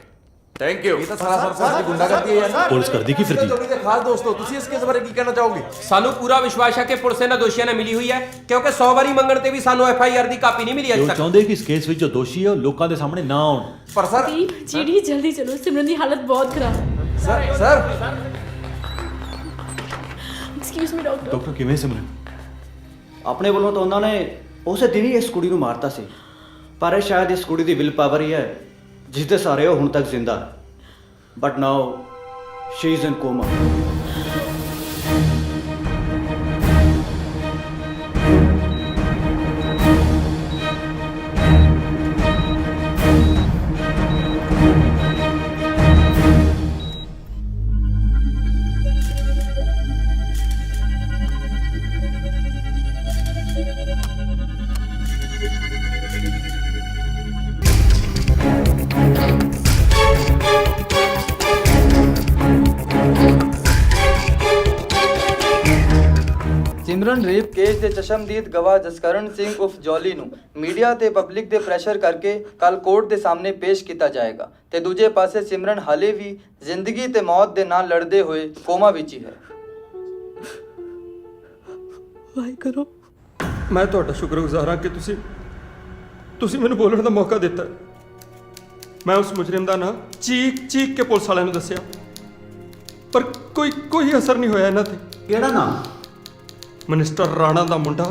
Thank you. ਇਹ ਤਾਂ ਸਾਰਾ ਸਰ ਗੁੰਡਾਗਰਦੀ ਹੈ ਯਾਰ। ਪੁਲਿਸ ਕਰਦੀ ਕੀ ਫਿਰਦੀ? ਜੋਲੀ ਦੇ ਖਾਸ ਦੋਸਤੋ, ਤੁਸੀਂ ਇਸ ਕੇਸ ਬਾਰੇ ਕੀ ਕਹਿਣਾ ਚਾਹੋਗੇ? ਸਾਨੂੰ ਪੂਰਾ ਵਿਸ਼ਵਾਸ ਹੈ ਕਿ ਪੁਲਿਸ ਇਹਨਾਂ ਦੋਸ਼ੀਆਂ ਨਾਲ ਮਿਲੀ ਹੋਈ ਹੈ, ਕਿਉਂਕਿ 100 ਵਾਰੀ ਮੰਗਣ ਤੇ ਵੀ ਸਾਨੂੰ FIR ਦੀ ਕਾਪੀ ਨਹੀਂ ਮਿਲੀ ਅਜੇ ਉਹ ਤੱਕ। ਚਾਹੁੰਦੇ ਕਿ ਇਸ ਕੇਸ ਵਿੱਚ ਜੋ ਦੋਸ਼ੀ ਹੈ ਉਹ ਲੋਕਾਂ ਦੇ ਸਾਹਮਣੇ ਨਾ ਆਉਣ। ਪਰ ਸਰ ਜਿਹੜੀ ਜਲਦੀ ਚਲੋ, ਸਿਮਰਨ ਦੀ ਹਾਲਤ ਬਹੁਤ ਖਰਾਬ ਹੈ। Sir excuse me doctor. Doctor ਕਿਵੇਂ ਸਿਮਰਨ? ਆਪਣੇ ਵੱਲੋਂ ਤਾਂ ਉਹਨਾਂ ਨੇ ਉਸੇ ਦਿਨ ਹੀ ਇਸ ਕੁੜੀ ਨੂੰ ਮਾਰਤਾ ਸੀ, ਪਰ ਇਹ ਸ਼ਾਇਦ ਇਸ ਕੁੜੀ ਦੀ ਵਿਲ ਪਾਵਰ ਹੀ ਹੈ ਜਿਸ ਦੇ ਸਾਰੇ ਉਹ ਹੁਣ ਤੱਕ ਜ਼ਿੰਦਾ ਹੈ। But now she is in comma. Simran rape case ਦੇ ਚਸ਼ਮਦੀਦ ਗਵਾਹ ਜਸਕਰਨ ਸਿੰਘ ਉਰਫ ਜੋਲੀ ਨੂੰ ਮੀਡੀਆ ਤੇ ਪਬਲਿਕ ਦੇ ਪ੍ਰੈਸ਼ਰ ਕਰਕੇ ਕੱਲ ਕੋਰਟ ਦੇ ਸਾਹਮਣੇ ਪੇਸ਼ ਕੀਤਾ ਜਾਏਗਾ ਤੇ ਦੂਜੇ ਪਾਸੇ ਸਿਮਰਨ ਹਾਲੇ ਵੀ ਜ਼ਿੰਦਗੀ ਤੇ ਮੌਤ ਦੇ ਨਾਲ ਲੜਦੇ ਹੋਏ ਕੋਮਾ ਵਿੱਚ ਹੀ ਹੈ। ਵਾਹਿਗੁਰੂ, ਮੈਂ ਤੁਹਾਡਾ ਸ਼ੁਕਰਗੁਜ਼ਾਰ ਹਾਂ ਕਿ ਤੁਸੀਂ ਮੈਨੂੰ ਬੋਲਣ ਦਾ ਮੌਕਾ ਦਿੱਤਾ। ਮੈਂ ਉਸ ਮੁਜਰਮ ਦਾ ਨਾਂ ਚੀਕ ਕੇ ਪੁਲਿਸ ਵਾਲਿਆਂ ਨੂੰ ਦੱਸਿਆ, ਪਰ ਕੋਈ ਅਸਰ ਨਹੀਂ ਹੋਇਆ ਇਹਨਾਂ ਤੇ। ਕਿਹੜਾ ਨਾਮ? ਮਿਨਿਸਟਰ ਰਾਣਾ ਦਾ ਮੁੰਡਾ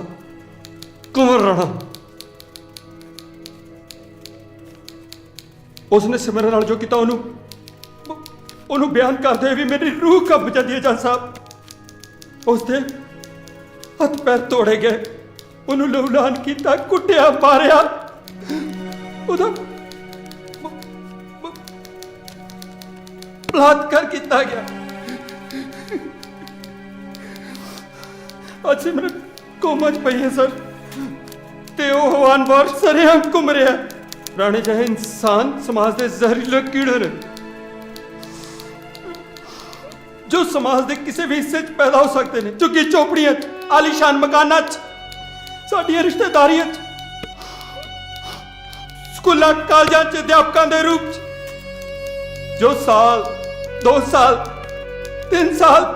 ਕੁੰਵਰ ਰਾਣਾ। ਉਸਨੇ ਸਿਮਰਨ ਨਾਲ ਜੋ ਕੀਤਾ ਉਹਨੂੰ ਬਿਆਨ ਕਰਦੇ ਹੋਏ ਵੀ ਮੇਰੀ ਰੂਹ ਕੰਬ ਜਾਂਦੀ ਹੈ। ਜੱਜ ਸਾਹਿਬ, ਉਸਦੇ ਹੱਥ ਪੈਰ ਤੋੜੇ ਗਏ, ਉਹਨੂੰ ਲਹੂਲਾਨ ਕੀਤਾ, ਕੁੱਟਿਆ, ਮਾਰਿਆ, ਉਹਦਾ ਬਲਾਤਕਾਰ ਕੀਤਾ ਗਿਆ। ਅੱਜ ਸਿਮਰਨ ਕੋਮਾ 'ਚ ਪਈ ਹੈ ਸਰ, ਤੇ ਉਹ ਹਵਾਨ ਬਾਰ ਸਰੇਆਮ ਘੁੰਮ ਰਿਹਾ। ਰਾਣੇ ਜਿਹੇ ਇਨਸਾਨ ਸਮਾਜ ਦੇ ਜ਼ਹਿਰੀਲੇ ਕੀੜੇ ਨੇ ਜੋ ਸਮਾਜ ਦੇ ਕਿਸੇ ਵੀ ਹਿੱਸੇ 'ਚ ਪੈਦਾ ਹੋ ਸਕਦੇ ਨੇ। ਝੁੱਗੀ ਝੋਪੜੀਆਂ 'ਚ, ਆਲੀਸ਼ਾਨ ਮਕਾਨਾਂ 'ਚ, ਸਾਡੀਆਂ ਰਿਸ਼ਤੇਦਾਰੀਆਂ 'ਚ, ਸਕੂਲਾਂ ਕਾਲਜਾਂ 'ਚ ਅਧਿਆਪਕਾਂ ਦੇ ਰੂਪ 'ਚ, ਜੋ ਸਾਲ 2 ਸਾਲ 3 ਸਾਲ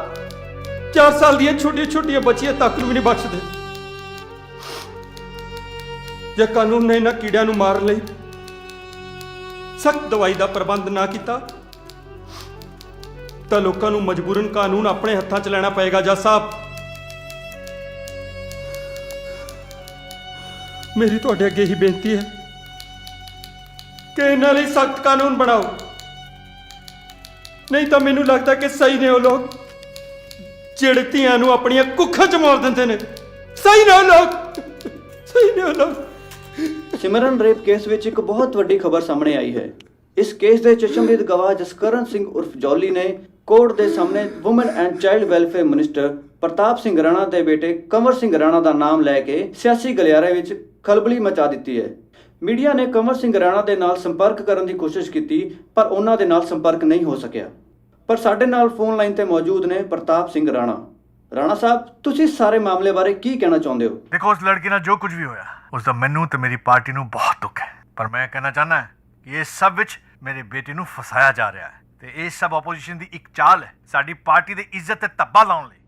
4 ਸਾਲ ਦੀਆਂ ਛੋਟੀਆਂ ਬੱਚੀਆਂ ਤੱਕ ਨੂੰ ਵੀ ਨਹੀਂ ਬਖਸ਼ਦੇ। ਜੇ ਕਾਨੂੰਨ ਨੇ ਇਹਨਾਂ ਕੀੜਿਆਂ ਨੂੰ ਮਾਰਨ ਲਈ ਸਖਤ ਦਵਾਈ ਦਾ ਪ੍ਰਬੰਧ ਨਾ ਕੀਤਾ ਤਾਂ ਲੋਕਾਂ ਨੂੰ ਮਜਬੂਰਨ ਕਾਨੂੰਨ ਆਪਣੇ ਹੱਥਾਂ 'ਚ ਲੈਣਾ ਪਏਗਾ। ਜੱਜ ਸਾਹਿਬ, ਮੇਰੀ ਤੁਹਾਡੇ ਅੱਗੇ ਹੀ ਬੇਨਤੀ ਹੈ ਕਿ ਇਹਨਾਂ ਲਈ ਸਖਤ ਕਾਨੂੰਨ ਬਣਾਓ, ਨਹੀਂ ਤਾਂ ਮੈਨੂੰ ਲੱਗਦਾ ਕਿ ਸਹੀ ਨੇ ਉਹ ਲੋਕ ਜਿਹੜੇ ਧੀਆਂ ਨੂੰ ਆਪਣੀਆਂ ਕੁੱਖਾਂ 'ਚ ਮਾਰ ਦਿੰਦੇ ਨੇ। ਸਹੀ ਨੇ ਉਹ ਲੋਕ, ਸਹੀ ਨੇ ਉਹ ਲੋਕ। ਸਿਮਰਨ ਰੇਪ ਕੇਸ ਵਿੱਚ ਇੱਕ ਬਹੁਤ ਵੱਡੀ ਖਬਰ ਸਾਹਮਣੇ ਆਈ ਹੈ। ਇਸ ਕੇਸ ਦੇ ਚਸ਼ਮਦੀਦ ਗਵਾਹ ਜਸਕਰਨ ਸਿੰਘ ਉਰਫ ਜੌਲੀ ਨੇ ਕੋਰਟ ਦੇ ਸਾਹਮਣੇ woman and child welfare minister Pratap Singh Rana ਦੇ ਬੇਟੇ ਕੰਵਰ ਸਿੰਘ ਰਾਣਾ ਦਾ ਨਾਮ ਲੈ ਕੇ ਸਿਆਸੀ ਗਲਿਆਰੇ ਵਿੱਚ ਖਲਬਲੀ ਮਚਾ ਦਿੱਤੀ ਹੈ। ਮੀਡੀਆ ਨੇ ਕੰਵਰ ਸਿੰਘ ਰਾਣਾ ਦੇ ਨਾਲ ਸੰਪਰਕ ਕਰਨ ਦੀ ਕੋਸ਼ਿਸ਼ ਕੀਤੀ ਪਰ ਉਹਨਾਂ ਦੇ ਨਾਲ ਸੰਪਰਕ ਨਹੀਂ ਹੋ ਸਕਿਆ। ਪਰ ਸਾਡੇ ਨਾਲ ਫੋਨ ਲਾਈਨ ਤੇ ਮੌਜੂਦ ਨੇ ਪ੍ਰਤਾਪ ਸਿੰਘ ਰਾਣਾ। ਰਾਣਾ ਸਾਹਿਬ, ਤੁਸੀਂ ਸਾਰੇ ਮਾਮਲੇ ਬਾਰੇ ਕੀ ਕਹਿਣਾ ਚਾਹੁੰਦੇ ਹੋ? ਦੇਖੋ, ਉਸ ਲੜਕੀ ਨਾਲ ਜੋ ਕੁਝ ਵੀ ਹੋਇਆ ਉਸ ਦਾ ਮੈਨੂੰ ਤੇ ਮੇਰੀ ਪਾਰਟੀ ਨੂੰ ਬਹੁਤ ਦੁੱਖ ਹੈ, ਪਰ ਮੈਂ ਕਹਿਣਾ ਚਾਹੁੰਦਾ ਕਿ ਇਸ ਸਭ ਵਿੱਚ ਮੇਰੇ ਬੇਟੇ ਨੂੰ ਫਸਾਇਆ ਜਾ ਰਿਹਾ ਹੈ ਤੇ ਇਹ ਸਭ ਆਪੋਜੀਸ਼ਨ ਦੀ ਇੱਕ ਚਾਲ ਹੈ ਸਾਡੀ ਪਾਰਟੀ ਦੀ ਇੱਜ਼ਤ ਤੇ ਧੱਬਾ ਲਾਉਣ ਲਈ।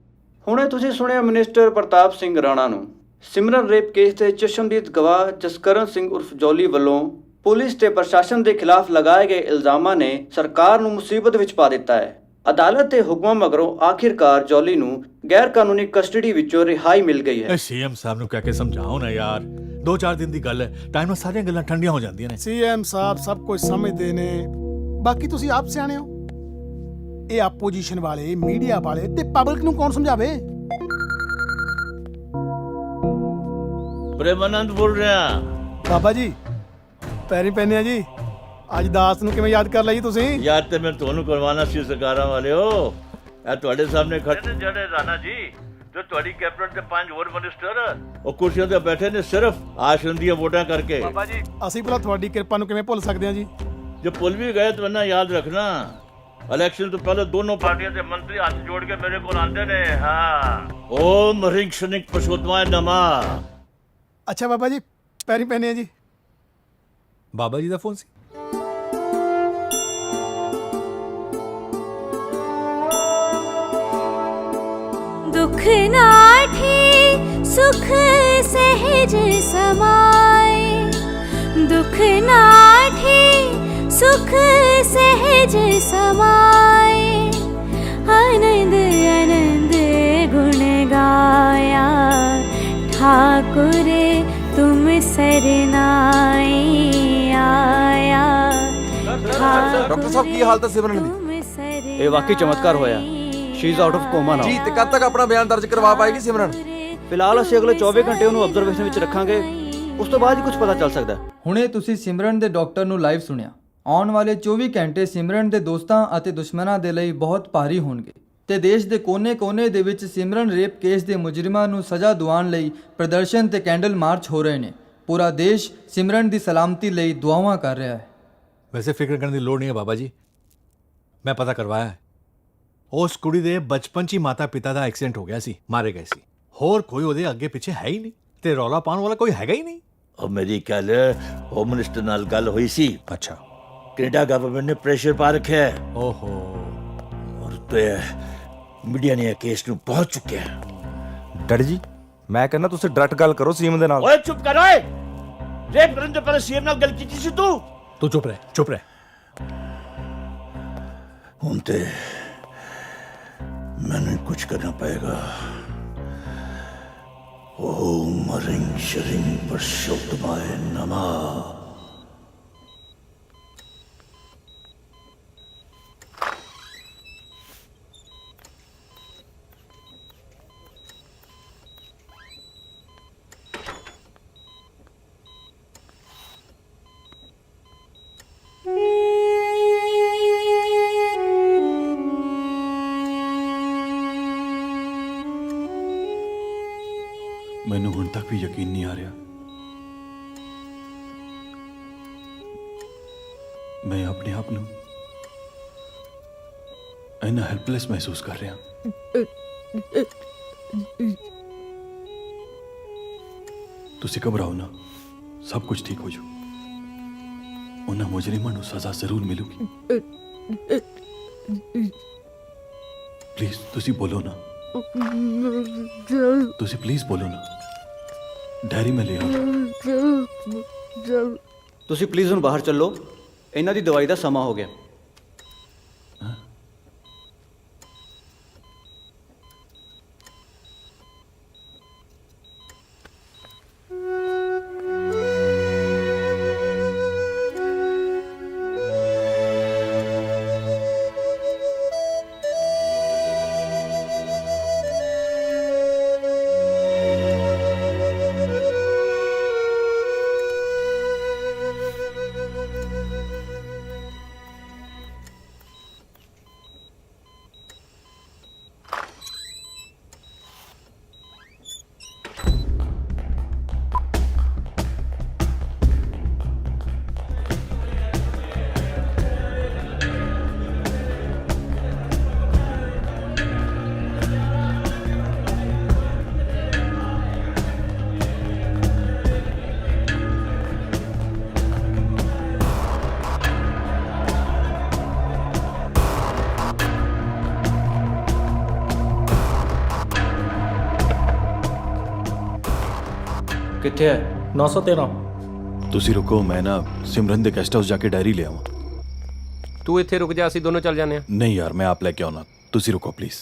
ਹੁਣੇ ਤੁਸੀਂ ਸੁਣਿਆ ਮਿਨਿਸਟਰ ਪ੍ਰਤਾਪ ਸਿੰਘ ਰਾਣਾ ਨੂੰ। ਸਿਮਰਨ ਰੇਪ ਕੇਸ ਦੇ ਚਸ਼ਮਦੀਦ ਗਵਾਹ ਜਸਕਰਨ ਸਿੰਘ ਉਰਫ ਜੌਲੀ ਵੱਲੋਂ ਪੁਲਿਸ ਤੇ ਪ੍ਰਸ਼ਾਸਨ ਦੇ ਖਿਲਾਫ ਲਗਾਏ ਗਏ ਇਲਜ਼ਾਮਾਂ ਨੇ ਸਰਕਾਰ ਨੂੰ ਮੁਸੀਬਤ ਵਿੱਚ ਪਾ ਦਿੱਤਾ ਹੈ। ਅਦਾਲਤ ਦੇ ਹੁਕਮਾਂ ਮਗਰੋਂ ਆਖਿਰਕਾਰ ਜੌਲੀ ਨੂੰ ਗੈਰ ਕਾਨੂੰਨੀ ਕਸਟਡੀ ਵਿੱਚੋਂ ਰਿਹਾਈ ਮਿਲ ਗਈ ਹੈ। ਸੀਐਮ ਸਾਹਿਬ ਨੂੰ ਕਹਿ ਕੇ ਸਮਝਾਓ ਨਾ ਯਾਰ, 2-4 ਦਿਨ ਦੀ ਗੱਲ ਹੈ, ਟਾਈਮ ਨਾਲ ਸਾਰੀਆਂ ਗੱਲਾਂ ਠੰਡੀਆਂ ਹੋ ਜਾਂਦੀਆਂ ਨੇ। ਸੀਐਮ ਸਾਹਿਬ ਸਭ ਕੁਝ ਸਮਝਦੇ ਨੇ, ਬਾਕੀ ਤੁਸੀਂ ਆਪ ਸਿਆਣੇ ਹੋ। ਇਹ ਆਪੋਜੀਸ਼ਨ ਵਾਲੇ, ਮੀਡੀਆ ਵਾਲੇ ਤੇ ਪਬਲਿਕ ਨੂੰ ਕੌਣ ਸਮਝਾਵੇ? ਪ੍ਰੇਮਾਨੰਦ ਬੋਲ ਰਿਹਾ। ਬਾਬਾ ਜੀ ਪੈਰੀ ਪੈਨੇ ਆ ਜੀ, ਅੱਜ ਦਾਸ ਨੂੰ ਕਿਵੇਂ ਯਾਦ ਕਰ ਲਈ ਤੁਸੀਂ? ਯਾਦ ਤੇ ਮੈਂ ਤੁਹਾਨੂੰ ਕਰਵਾਉਣਾ ਸੀ ਸਰਕਾਰਾਂ ਵਾਲਿਓ। ਇਹ ਤੁਹਾਡੇ ਸਾਹਮਣੇ ਖੜੇ ਨੇ ਜਿਹੜੇ ਰਾਣਾ ਜੀ, ਜੋ ਤੁਹਾਡੀ ਕੈਬਨਿਟ ਦੇ 5 ਹੋਰ ਮਿਨਿਸਟਰ ਉਹ ਕੁਰਸੀਆਂ ਤੇ ਬੈਠੇ ਨੇ ਸਿਰਫ ਆਸ਼ਰਮ ਦੀਆਂ ਵੋਟਾਂ ਕਰਕੇ। ਬਾਬਾ ਜੀ ਅਸੀਂ ਭਲਾ ਤੁਹਾਡੀ ਕਿਰਪਾ ਨੂੰ ਕਿਵੇਂ ਭੁੱਲ ਸਕਦੇ ਹਾਂ ਜੀ? ਜੇ ਭੁੱਲ ਵੀ ਗਏ ਤਾਂ ਨਾ ਯਾਦ ਰੱਖਣਾ, ਇਲੈਕਸ਼ਨ ਤੋਂ ਪਹਿਲੇ ਦੋਨੋਂ ਪਾਰਟੀਆਂ ਦੇ ਮੰਤਰੀ ਹੱਥ ਜੋੜ ਕੇ ਮੇਰੇ ਕੋਲ ਆਉਂਦੇ ਨੇ। ਹਾਂ, ਓਮ ਹਰਿੰਗ ਸ਼ਨਿਕ ਪਰਸ਼ੋਤਮਾਏ ਨਮਾ। ਅੱਛਾ ਬਾਬਾ ਜੀ ਪੈਰੀ ਪੈਨੇ ਆ ਜੀ। ਬਾਬਾ ਜੀ ਦਾ ਫੋਨ ਸੀ। दुख नाठी सुख सहज समाए, दुख नाठी सुख सहज समाए, आनंद आनंद गुण गाया, ठाकुर तुम सरनाए आया। ਡਾਕਟਰ ਸਾਹਿਬ ਕੀ ਹਾਲਤ ਹੈ ਸਿਮਰਨ ਦੀ? ਇਹ ਵਾਕਈ ਚਮਤਕਾਰ ਹੋਇਆ। She is out of coma now. ਜੀ, ਤੇ ਕਦ ਤੱਕ ਆਪਣਾ ਬਿਆਨ ਦਰਜ ਕਰਵਾ ਪਾਏਗੀ ਸਿਮਰਨ? ਫਿਲਹਾਲ ਅਸੀਂ ਅਗਲੇ 24 ਘੰਟੇ ਉਹਨੂੰ ਆਬਜ਼ਰਵੇਸ਼ਨ ਵਿੱਚ ਰੱਖਾਂਗੇ, ਉਸ ਤੋਂ ਬਾਅਦ ਹੀ ਕੁਝ ਪਤਾ ਚੱਲ ਸਕਦਾ। ਹੁਣੇ ਤੁਸੀਂ ਸਿਮਰਨ ਦੇ ਡਾਕਟਰ ਨੂੰ ਲਾਈਵ ਸੁਣਿਆ। ਆਉਣ ਵਾਲੇ 24 ਘੰਟੇ ਸਿਮਰਨ ਦੇ ਦੋਸਤਾਂ ਅਤੇ ਦੁਸ਼ਮਣਾਂ ਦੇ ਲਈ ਬਹੁਤ ਭਾਰੀ ਹੋਣਗੇ ਤੇ ਦੇਸ਼ ਦੇ ਕੋਨੇ-ਕੋਨੇ ਦੇ ਵਿੱਚ ਸਿਮਰਨ ਰੇਪ ਕੇਸ ਦੇ ਮੁਜਰਮਾਂ ਨੂੰ ਸਜ਼ਾ ਦਿਵਾਉਣ ਲਈ ਪ੍ਰਦਰਸ਼ਨ ਤੇ ਕੈਂਡਲ ਮਾਰਚ ਹੋ ਰਹੇ ਨੇ। ਪੂਰਾ ਦੇਸ਼ ਸਿਮਰਨ ਦੀ ਸਲਾਮਤੀ ਲਈ ਦੁਆਵਾਂ ਕਰ ਰਿਹਾ ਹੈ। ਵੈਸੇ ਫਿਕਰ ਕਰਨ ਦੀ ਲੋੜ ਨਹੀਂ ਹੈ ਬਾਬਾ ਜੀ, ਮੈਂ ਪਤਾ ਕਰਵਾਇਆ ਹੈ। ਉਸ ਕੁੜੀ ਦੇ ਬਚਪਨ 'ਚ ਹੀ ਮਾਤਾ ਪਿਤਾ ਦਾ ਐਕਸੀਡੈਂਟ ਹੋ ਗਿਆ ਸੀ, ਮਾਰੇ ਗਏ ਸੀ। ਹੋਰ ਕੋਈ ਉਹਦੇ ਅੱਗੇ ਪਿੱਛੇ ਹੈ ਹੀ ਨਹੀਂ ਤੇ ਰੌਲਾ ਪਾਉਣ ਵਾਲਾ ਕੋਈ ਹੈਗਾ ਹੀ ਨਹੀਂ। ਉਹ ਮੇਰੀ ਕੱਲ ਹੋਮ ਮਿਨਿਸਟਰ ਨਾਲ ਗੱਲ ਹੋਈ ਸੀ। ਅੱਛਾ, ਕੈਨੇਡਾ ਗਵਰਨਮੈਂਟ ਨੇ ਪ੍ਰੈਸ਼ਰ ਪਾ ਰੱਖਿਆ ਹੈ। ਓਹੋ, ਔਰ ਤੇ ਮੀਡੀਆ ਨੇ ਇਹ ਕੇਸ ਨੂੰ ਪਹੁੰਚ ਚੁੱਕਿਆ। ਡੈਡੀ ਜੀ ਮੈਂ ਕਹਿੰਦਾ ਤੁਸੀਂ ਡਾਇਰੈਕਟ ਗੱਲ ਕਰੋ ਸੀਐਮ ਦੇ ਨਾਲ। ਓਏ ਚੁੱਪ ਕਰ ਓਏ, ਰੇਪ ਕਰਨ ਤੋਂ ਪਹਿਲੇ ਸੀਐਮ ਨਾਲ ਗੱਲ ਕੀਤੀ ਸੀ ਤੂੰ? ਤੂੰ ਚੁੱਪ ਰਹਿ, ਚੁੱਪ ਰਹਿ। ਹੁਣ ਤੇ मैंने कुछ करना पड़ेगा। ओम हरिं शरिं परशुद्धमाय नमः। ਮੈਨੂੰ ਹੁਣ ਤੱਕ ਵੀ ਯਕੀਨ ਨਹੀਂ ਆ ਰਿਹਾ ਮੈਂ ਆਪਣੇ ਆਪ ਨੂੰ ਇੰਨਾ ਹੈਲਪਲੈਸ ਮਹਿਸੂਸ ਕਰ ਰਿਹਾ। ਤੁਸੀਂ ਘਬਰਾਓ ਨਾ, ਸਭ ਕੁਝ ਠੀਕ ਹੋ ਜਾਊ। ਉਹਨਾਂ ਮੁਜਰਿਮਾਂ ਨੂੰ ਸਜ਼ਾ ਜ਼ਰੂਰ ਮਿਲੂਗੀ। ਪਲੀਜ਼ ਤੁਸੀਂ ਬੋਲੋ ਨਾ, ਤੁਸੀਂ ਪਲੀਜ਼ ਬੋਲੋ ਨਾ। ਡੈਰੀ ਮੈਂ ਲੈ ਆਉਂਦਾ। ਤੁਸੀਂ ਪਲੀਜ਼ ਹੁਣ ਬਾਹਰ ਚੱਲੋ, ਇਹਨਾਂ ਦੀ ਦਵਾਈ ਦਾ ਸਮਾਂ ਹੋ ਗਿਆ। ਕਿੱਥੇ ਹੈ 913 ਤੁਸੀਂ ਰੁਕੋ, ਮੈਂ ਨਾ ਸਿਮਰਨ ਦੇ ਗੈਸਟ ਹਾਊਸ ਜਾ ਕੇ ਡਾਇਰੀ ਲੈ ਆਵਾਂ। ਤੂੰ ਇੱਥੇ ਰੁਕ ਜਾ, ਅਸੀਂ ਦੋਨੋਂ ਚੱਲ ਜਾਂਦੇ ਹਾਂ। ਨਹੀਂ ਯਾਰ, ਮੈਂ ਆਪ ਲੈ ਕੇ ਆਉਣਾ, ਤੁਸੀਂ ਰੁਕੋ ਪਲੀਜ਼।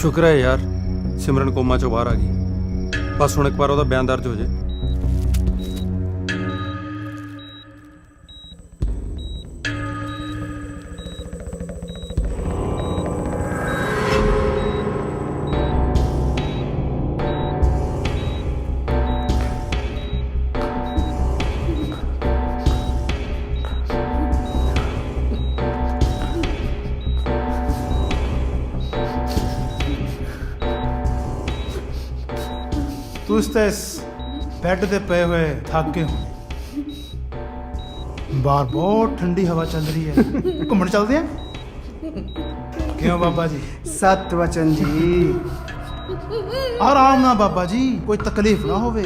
ਸ਼ੁਕਰ ਹੈ ਯਾਰ ਸਿਮਰਨ ਕੋਮਾ ਚੋਂ ਬਾਹਰ ਆ ਗਈ। ਬਸ ਹੁਣ ਇੱਕ ਵਾਰ ਉਹਦਾ ਬਿਆਨ ਦਰਜ ਹੋ ਜੇ। ਤੁਸੀਂ ਤਾਂ ਇਸ ਬੈੱਡ ਤੇ ਪਏ ਹੋਏ ਥੱਕ ਗਏ ਹੋ। ਬਾਹਰ ਬਹੁਤ ਠੰਡੀ ਹਵਾ ਚੱਲ ਰਹੀ ਹੈ, ਘੁੰਮਣ ਚੱਲਦੇ ਆ? ਕਿਉਂ ਬਾਬਾ ਜੀ? ਸਤ ਵਚਨ ਜੀ। ਆਰਾਮ ਨਾਲ ਬਾਬਾ ਜੀ, ਕੋਈ ਤਕਲੀਫ ਨਾ ਹੋਵੇ।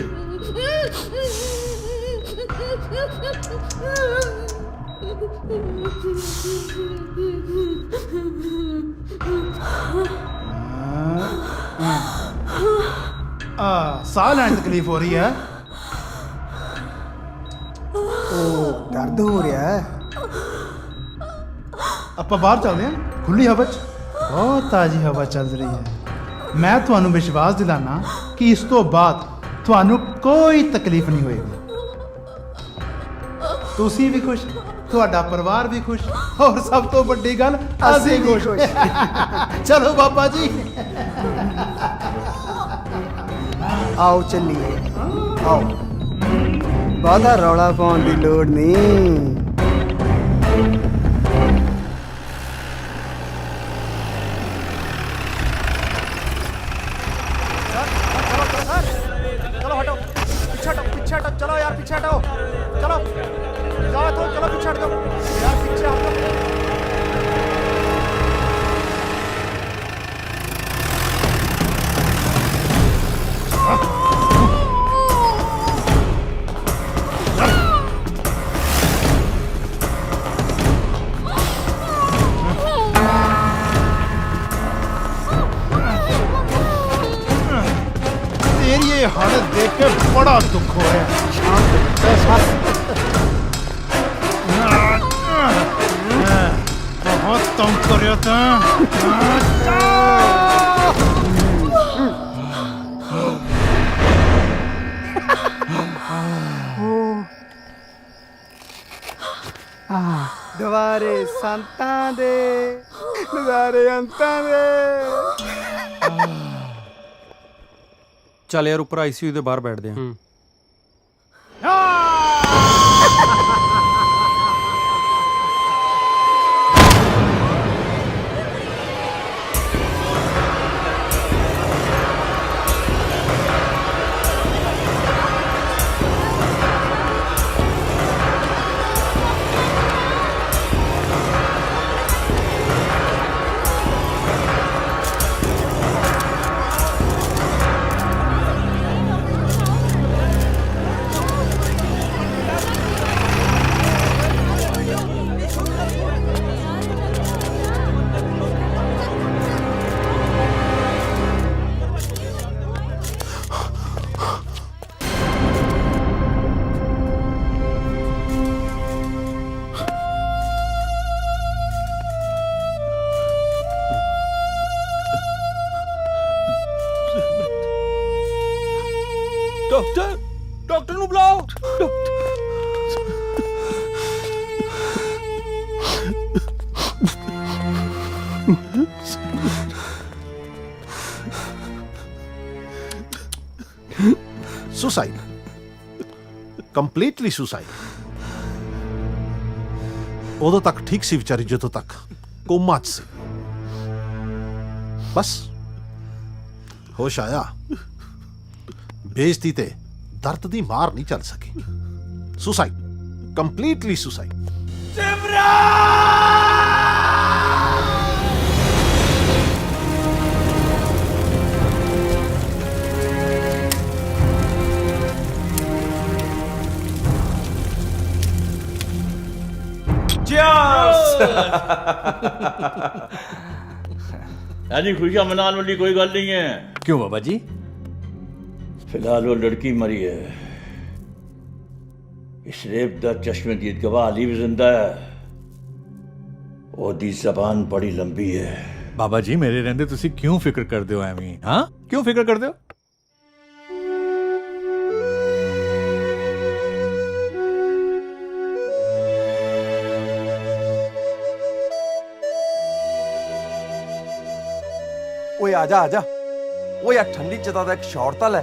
ਸਾਹ ਲੈਣ ਦੀ ਤਕਲੀਫ ਹੋ ਰਹੀ ਹੈ? ਉਹ ਦਰਦ ਹੋ ਰਿਹਾ ਹੈ। ਆਪਾਂ ਬਾਹਰ ਚੱਲਦੇ ਹਾਂ, ਖੁੱਲੀ ਹਵਾ 'ਚ। ਬਹੁਤ ਤਾਜ਼ੀ ਹਵਾ ਚੱਲ ਰਹੀ ਹੈ। ਮੈਂ ਤੁਹਾਨੂੰ ਵਿਸ਼ਵਾਸ ਦਿਲਾਨਾ ਕਿ ਇਸ ਤੋਂ ਬਾਅਦ ਤੁਹਾਨੂੰ ਕੋਈ ਤਕਲੀਫ ਨਹੀਂ ਹੋਏਗੀ। ਤੁਸੀਂ ਵੀ ਖੁਸ਼, ਤੁਹਾਡਾ ਪਰਿਵਾਰ ਵੀ ਖੁਸ਼, ਔਰ ਸਭ ਤੋਂ ਵੱਡੀ ਗੱਲ ਅਸੀਂ ਖੁਸ਼। ਚਲੋ ਬਾਬਾ ਜੀ, ਆਓ ਚੱਲੀਏ। ਆਓ, ਬਹੁਤਾ ਰੌਲਾ ਪਾਉਣ ਦੀ ਲੋੜ ਨਹੀਂ। चलो हटो, पीछे हटो, पीछे हटो, चलो यार पीछे हटो, चलो जाओ तो, चलो पीछे हट जाओ यार, पीछे हटो। तेरी ये हालत देख के बड़ा दुख हो रहा है। बहुत तंग कर रहा था। ਦੁਆਰੇ ਸੰਤਾਂ ਦੇ ਨਜ਼ਾਰੇ ਅੰਤਾਂ ਦੇ। ਚੱਲ ਯਾਰ ਉੱਪਰ ਆਈਸੀਯੂ ਦੇ ਬਾਹਰ ਬੈਠਦੇ ਹਾਂ। ਡਾਕਟਰ ਨੂੰ ਬੁਲਾਓ। Suicide, completely suicide. ਉਦੋਂ ਤੱਕ ਠੀਕ ਸੀ ਵਿਚਾਰੀ ਜਦੋਂ ਤੱਕ ਕੋਮਾ 'ਚ ਸੀ। ਬਸ ਹੋਸ਼ ਆਇਆ, ਬੇਇੱਜ਼ਤੀ ਤੇ ਦਰਦ ਦੀ ਮਾਰ ਨਹੀਂ ਚੱਲ ਸਕੀ। Suicide, completely suicide. यानी खुशियां मनाने वाली कोई गल नहीं है। क्यों बाबा जी? फिलहाल वो लड़की मरी है, इस रेप दा चश्मदीद गवाह अली भी जिंदा है। ओदी जबान बड़ी लंबी है। बाबा जी मेरे रहंदे तुसी क्यों फिक्र करदे हो एवें? हाँ क्यों फिक्र करदे हो? ਓਏ ਆ ਜਾ ਓਏ ਆ ਠੰਡੀ ਚਤਾ ਦਾ ਇੱਕ ਸ਼ਾਟ ਤਾਂ ਲੈ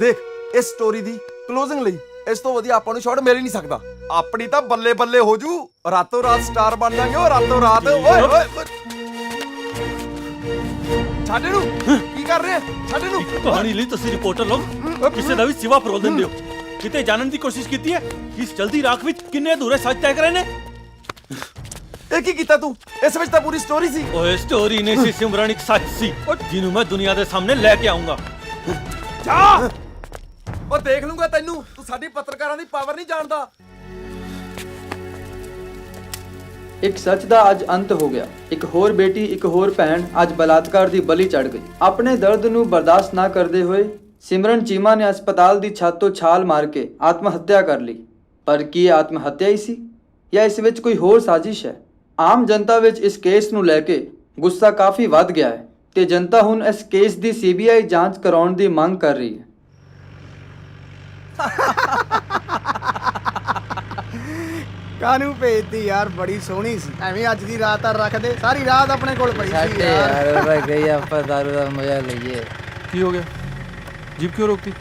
ਦੇਖ। ਇਸ ਸਟੋਰੀ ਦੀ ਕਲੋਜ਼ਿੰਗ ਲਈ ਇਸ ਤੋਂ ਵਧੀਆ ਆਪਾਂ ਨੂੰ ਸ਼ਾਟ ਮਿਲ ਹੀ ਨਹੀਂ ਸਕਦਾ। ਆਪਣੀ ਤਾਂ ਬੱਲੇ ਬੱਲੇ ਹੋ ਜੂ, ਰਾਤੋਂ ਰਾਤ ਸਟਾਰ ਬਣ ਜਾਗੇ। ਓ ਰਾਤੋਂ ਰਾਤ। ਓਏ ਓਏ ਛੱਡ ਨੂੰ ਕੀ ਕਰ ਰਹੇ? ਛੱਡ ਨੂੰ। ਕਹਾਣੀ ਲਈ ਤੁਸੀਂ ਰਿਪੋਰਟਰ ਲੋਕ ਕਿਸੇ ਦਾ ਵੀ ਸਿਵਾ ਫਰੋਲ ਦਿੰਦੇ ਹੋ। ਕਿਤੇ ਜਾਣਨ ਦੀ ਕੋਸ਼ਿਸ਼ ਕੀਤੀ ਹੈ ਕਿ ਇਸ ਜਲਦੀ ਰਾਖ ਵਿੱਚ ਕਿੰਨੇ ਅਧੂਰੇ ਸੱਚ ਤੈਅ ਕਰੇ ਨੇ? ਇਹ ਕੀ ਕੀਤਾ ਤੂੰ? ਇਸ ਵਿੱਚ ਤਾਂ ਪੂਰੀ ਸਟੋਰੀ ਸੀ। ਓਏ ਸਟੋਰੀ ਨਹੀਂ ਸੀ ਸਿਮਰਨ, ਇੱਕ ਸੱਚ ਸੀ ਜਿਹਨੂੰ ਮੈਂ ਦੁਨੀਆ ਦੇ ਸਾਹਮਣੇ ਲੈ ਕੇ ਆਉਂਗਾ। ਜਾ ਉਹ ਦੇਖ ਲੂੰਗਾ ਤੈਨੂੰ। ਤੂੰ ਸਾਡੀ ਪੱਤਰਕਾਰਾਂ ਦੀ ਪਾਵਰ ਨਹੀਂ ਜਾਣਦਾ। ਇੱਕ ਸੱਚ ਦਾ ਅੱਜ ਅੰਤ ਹੋ ਗਿਆ। ਇੱਕ ਹੋਰ ਬੇਟੀ, ਇੱਕ ਹੋਰ ਭੈਣ ਅੱਜ ਬਲਾਤਕਾਰ ਦੀ ਬਲੀ ਚੜ ਗਈ। ਆਪਣੇ ਦਰਦ ਨੂੰ ਬਰਦਾਸ਼ਤ ਨਾ ਕਰਦੇ ਹੋਏ ਸਿਮਰਨ ਚੀਮਾ ਨੇ ਹਸਪਤਾਲ ਦੀ ਛੱਤ ਤੋਂ ਛਾਲ ਮਾਰ ਕੇ ਆਤਮ ਹੱਤਿਆ ਕਰ ਲਈ। ਪਰ ਕੀ ਇਹ ਆਤਮ ਹੱਤਿਆ ਹੀ ਸੀ ਜਾਂ ਇਸ ਵਿੱਚ ਕੋਈ ਹੋਰ ਸਾਜ਼ਿਸ਼ ਹੈ? ਆਮ ਜਨਤਾ ਵਿੱਚ ਇਸ ਕੇਸ ਨੂੰ ਲੈ ਕੇ ਗੁੱਸਾ ਕਾਫੀ ਵੱਧ ਗਿਆ ਹੈ ਤੇ ਜਨਤਾ ਹੁਣ ਇਸ ਕੇਸ ਦੀ CBI ਜਾਂਚ ਕਰਾਉਣ ਦੀ ਮੰਗ ਕਰ ਰਹੀ ਹੈ। ਕਾਨੂੰ ਭੇਜਦੀ ਯਾਰ, ਬੜੀ ਸੋਹਣੀ ਸੀ। ਐਵੇਂ ਅੱਜ ਦੀ ਰਾਤ ਆ ਰੱਖਦੇ, ਸਾਰੀ ਰਾਤ ਆਪਣੇ ਕੋਲ ਪਈ ਸੀ ਯਾਰ। ਗਈ ਆਪਾਂ ਦਾਰੂ ਦਾ ਮਜ਼ਾ ਲਈਏ। ਕੀ ਹੋ ਗਿਆ? ਜੀਪ ਕਿਉਂ ਰੋਕਤੀ?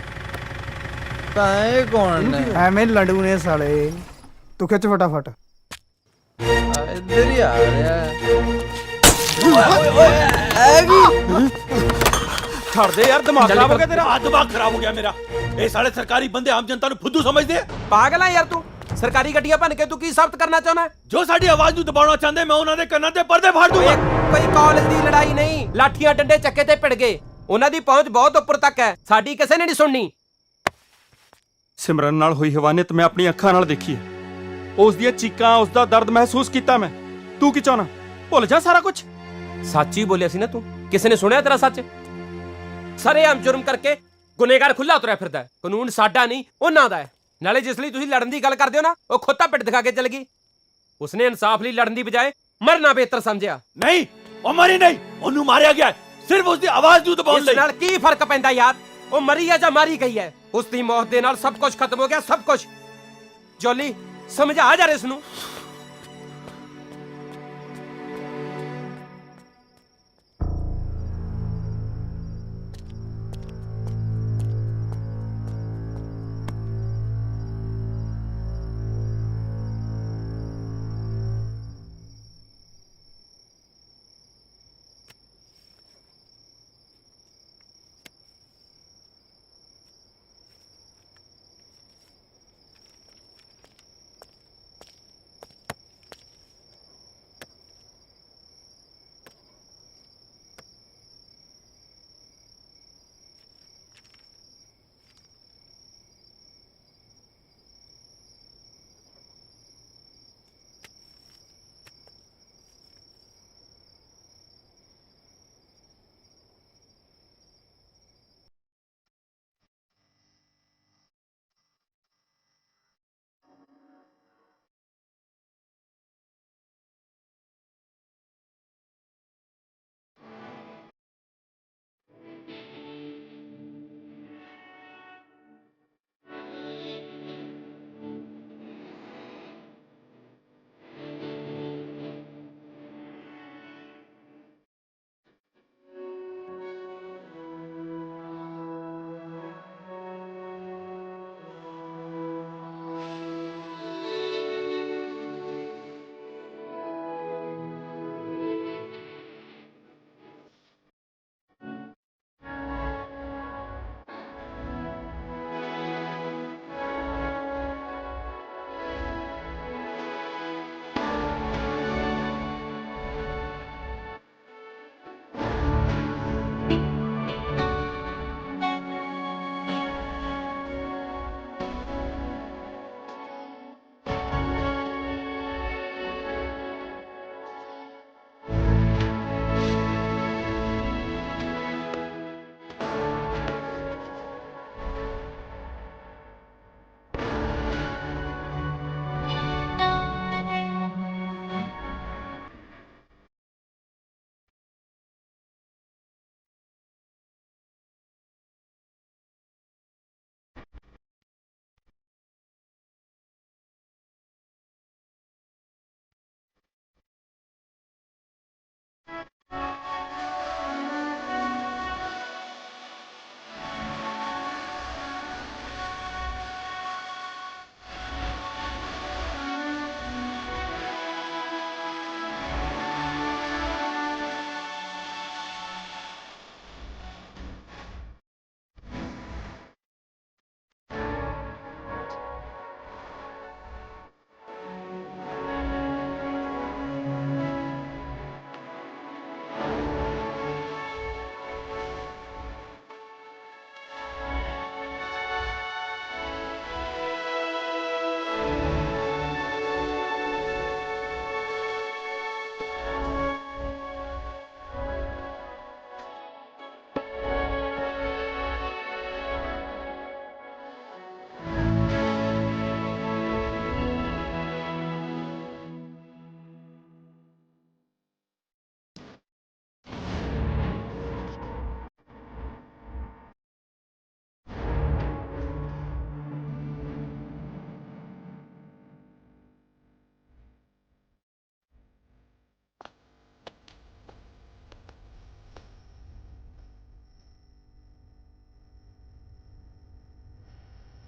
ਤਾਂ ਇਹ ਕੌਣ ਨੇ? ਐਵੇਂ ਲੰਡੂ ਨੇ ਸਾਲੇ। ਤੂੰ ਖਿੱਚ ਫਟਾਫਟ। ਇੱਧਰ ਹੀ ਆ ਰਿਹਾ। ਛੱਡ ਦੇ ਯਾਰ, ਦਿਮਾਗ ਖਰਾਬ ਹੋ ਗਿਆ ਤੇਰਾ। ਦਿਮਾਗ ਖਰਾਬ ਹੋ ਗਿਆ ਮੇਰਾ। ਇਹ ਸਾਲੇ ਸਰਕਾਰੀ ਬੰਦੇ ਆਮ ਜਨਤਾ ਨੂੰ ਫੁੱਦੂ ਸਮਝਦੇ ਆ। ਪਾਗਲ ਆ ਯਾਰ ਤੂੰ। ਸਰਕਾਰੀ ਗੱਡੀਆਂ ਭੰਨ ਕੇ ਤੂੰ ਕੀ ਸਾਬਤ ਕਰਨਾ ਚਾਹੁੰਦਾ? ਜੋ ਸਾਡੀ ਆਵਾਜ਼ ਨੂੰ ਦਬਾਉਣਾ ਚਾਹੁੰਦੇ, ਮੈਂ ਉਹਨਾਂ ਦੇ ਕੰਨਾਂ ਤੇ ਪਰਦੇ ਫਾੜ ਦੂੰਗਾ। ਕੋਈ ਕਾਲਜ ਦੀ ਲੜਾਈ ਨਹੀਂ, ਲਾਠੀਆਂ ਡੰਡੇ ਚੱਕੇ ਤੇ ਭਿੜ ਗਏ। ਉਹਨਾਂ ਦੀ ਪਹੁੰਚ ਬਹੁਤ ਉੱਪਰ ਤੱਕ ਹੈ, ਸਾਡੀ ਕਿਸੇ ਨੇ ਨਹੀਂ ਸੁਣਨੀ। ਸਿਮਰਨ ਨਾਲ ਹੋਈ ਹਵਾਨੀਅਤ ਮੈਂ ਆਪਣੀ ਅੱਖਾਂ ਨਾਲ ਦੇਖੀ ਹੈ। ਉਸ ਦੀਆਂ ਚੀਕਾਂ, ਉਸ ਦਾ ਦਰਦ ਮਹਿਸੂਸ ਕੀਤਾ ਮੈਂ। ਤੂੰ ਕੀ ਚਾਹਨਾ? ਭੁੱਲ ਜਾ ਸਾਰਾ ਕੁਝ। ਸੱਚ ਹੀ ਬੋਲਿਆ ਸੀ ਨਾ ਤੂੰ। ਕਿਸੇ ਨੇ ਸੁਣਿਆ ਤੇਰਾ ਸੱਚ? ਸਰੇਆਮ ਜੁਰਮ ਕਰਕੇ ਗੁਨੇਗਾਰ ਖੁੱਲਾ ਉਤਰਿਆ ਫਿਰਦਾ। ਕਾਨੂੰਨ ਸਾਡਾ ਨਹੀਂ, ਉਹਨਾਂ ਦਾ ਹੈ। ਨਾਲੇ ਜਿਸ ਲਈ ਤੁਸੀਂ ਲੜਨ ਦੀ ਗੱਲ ਕਰਦੇ ਹੋ ਨਾ, ਉਹ ਖੁਦ ਤਾਂ ਪਿੱਠ ਦਿਖਾ ਕੇ ਚਲ ਗਈ। ਉਸਨੇ ਇਨਸਾਫ ਲਈ ਲੜਨ ਦੀ ਬਜਾਏ ਮਰਨਾ ਬਿਹਤਰ ਸਮਝਿਆ। ਨਹੀਂ, ਉਹ ਮਰੀ ਨਹੀਂ, ਉਹਨੂੰ ਮਾਰਿਆ ਗਿਆ ਸਿਰਫ ਉਸਦੀ ਆਵਾਜ਼ ਨੂੰ ਦਬਾਉਣ ਲਈ। ਇਸ ਨਾਲ ਕੀ ਫਰਕ ਪੈਂਦਾ ਯਾਰ? ਉਹ ਮਰੀ ਹੈ ਜਾਂ ਮਾਰੀ ਗਈ ਹੈ? ਉਸ ਦੀ ਮੌਤ ਦੇ ਨਾਲ ਸਭ ਕੁਝ ਖਤਮ ਹੋ ਗਿਆ, ਸਭ ਕੁਝ। ਜੋਲੀ ਸਮਝਾ ਜਾ ਇਸ ਨੂੰ।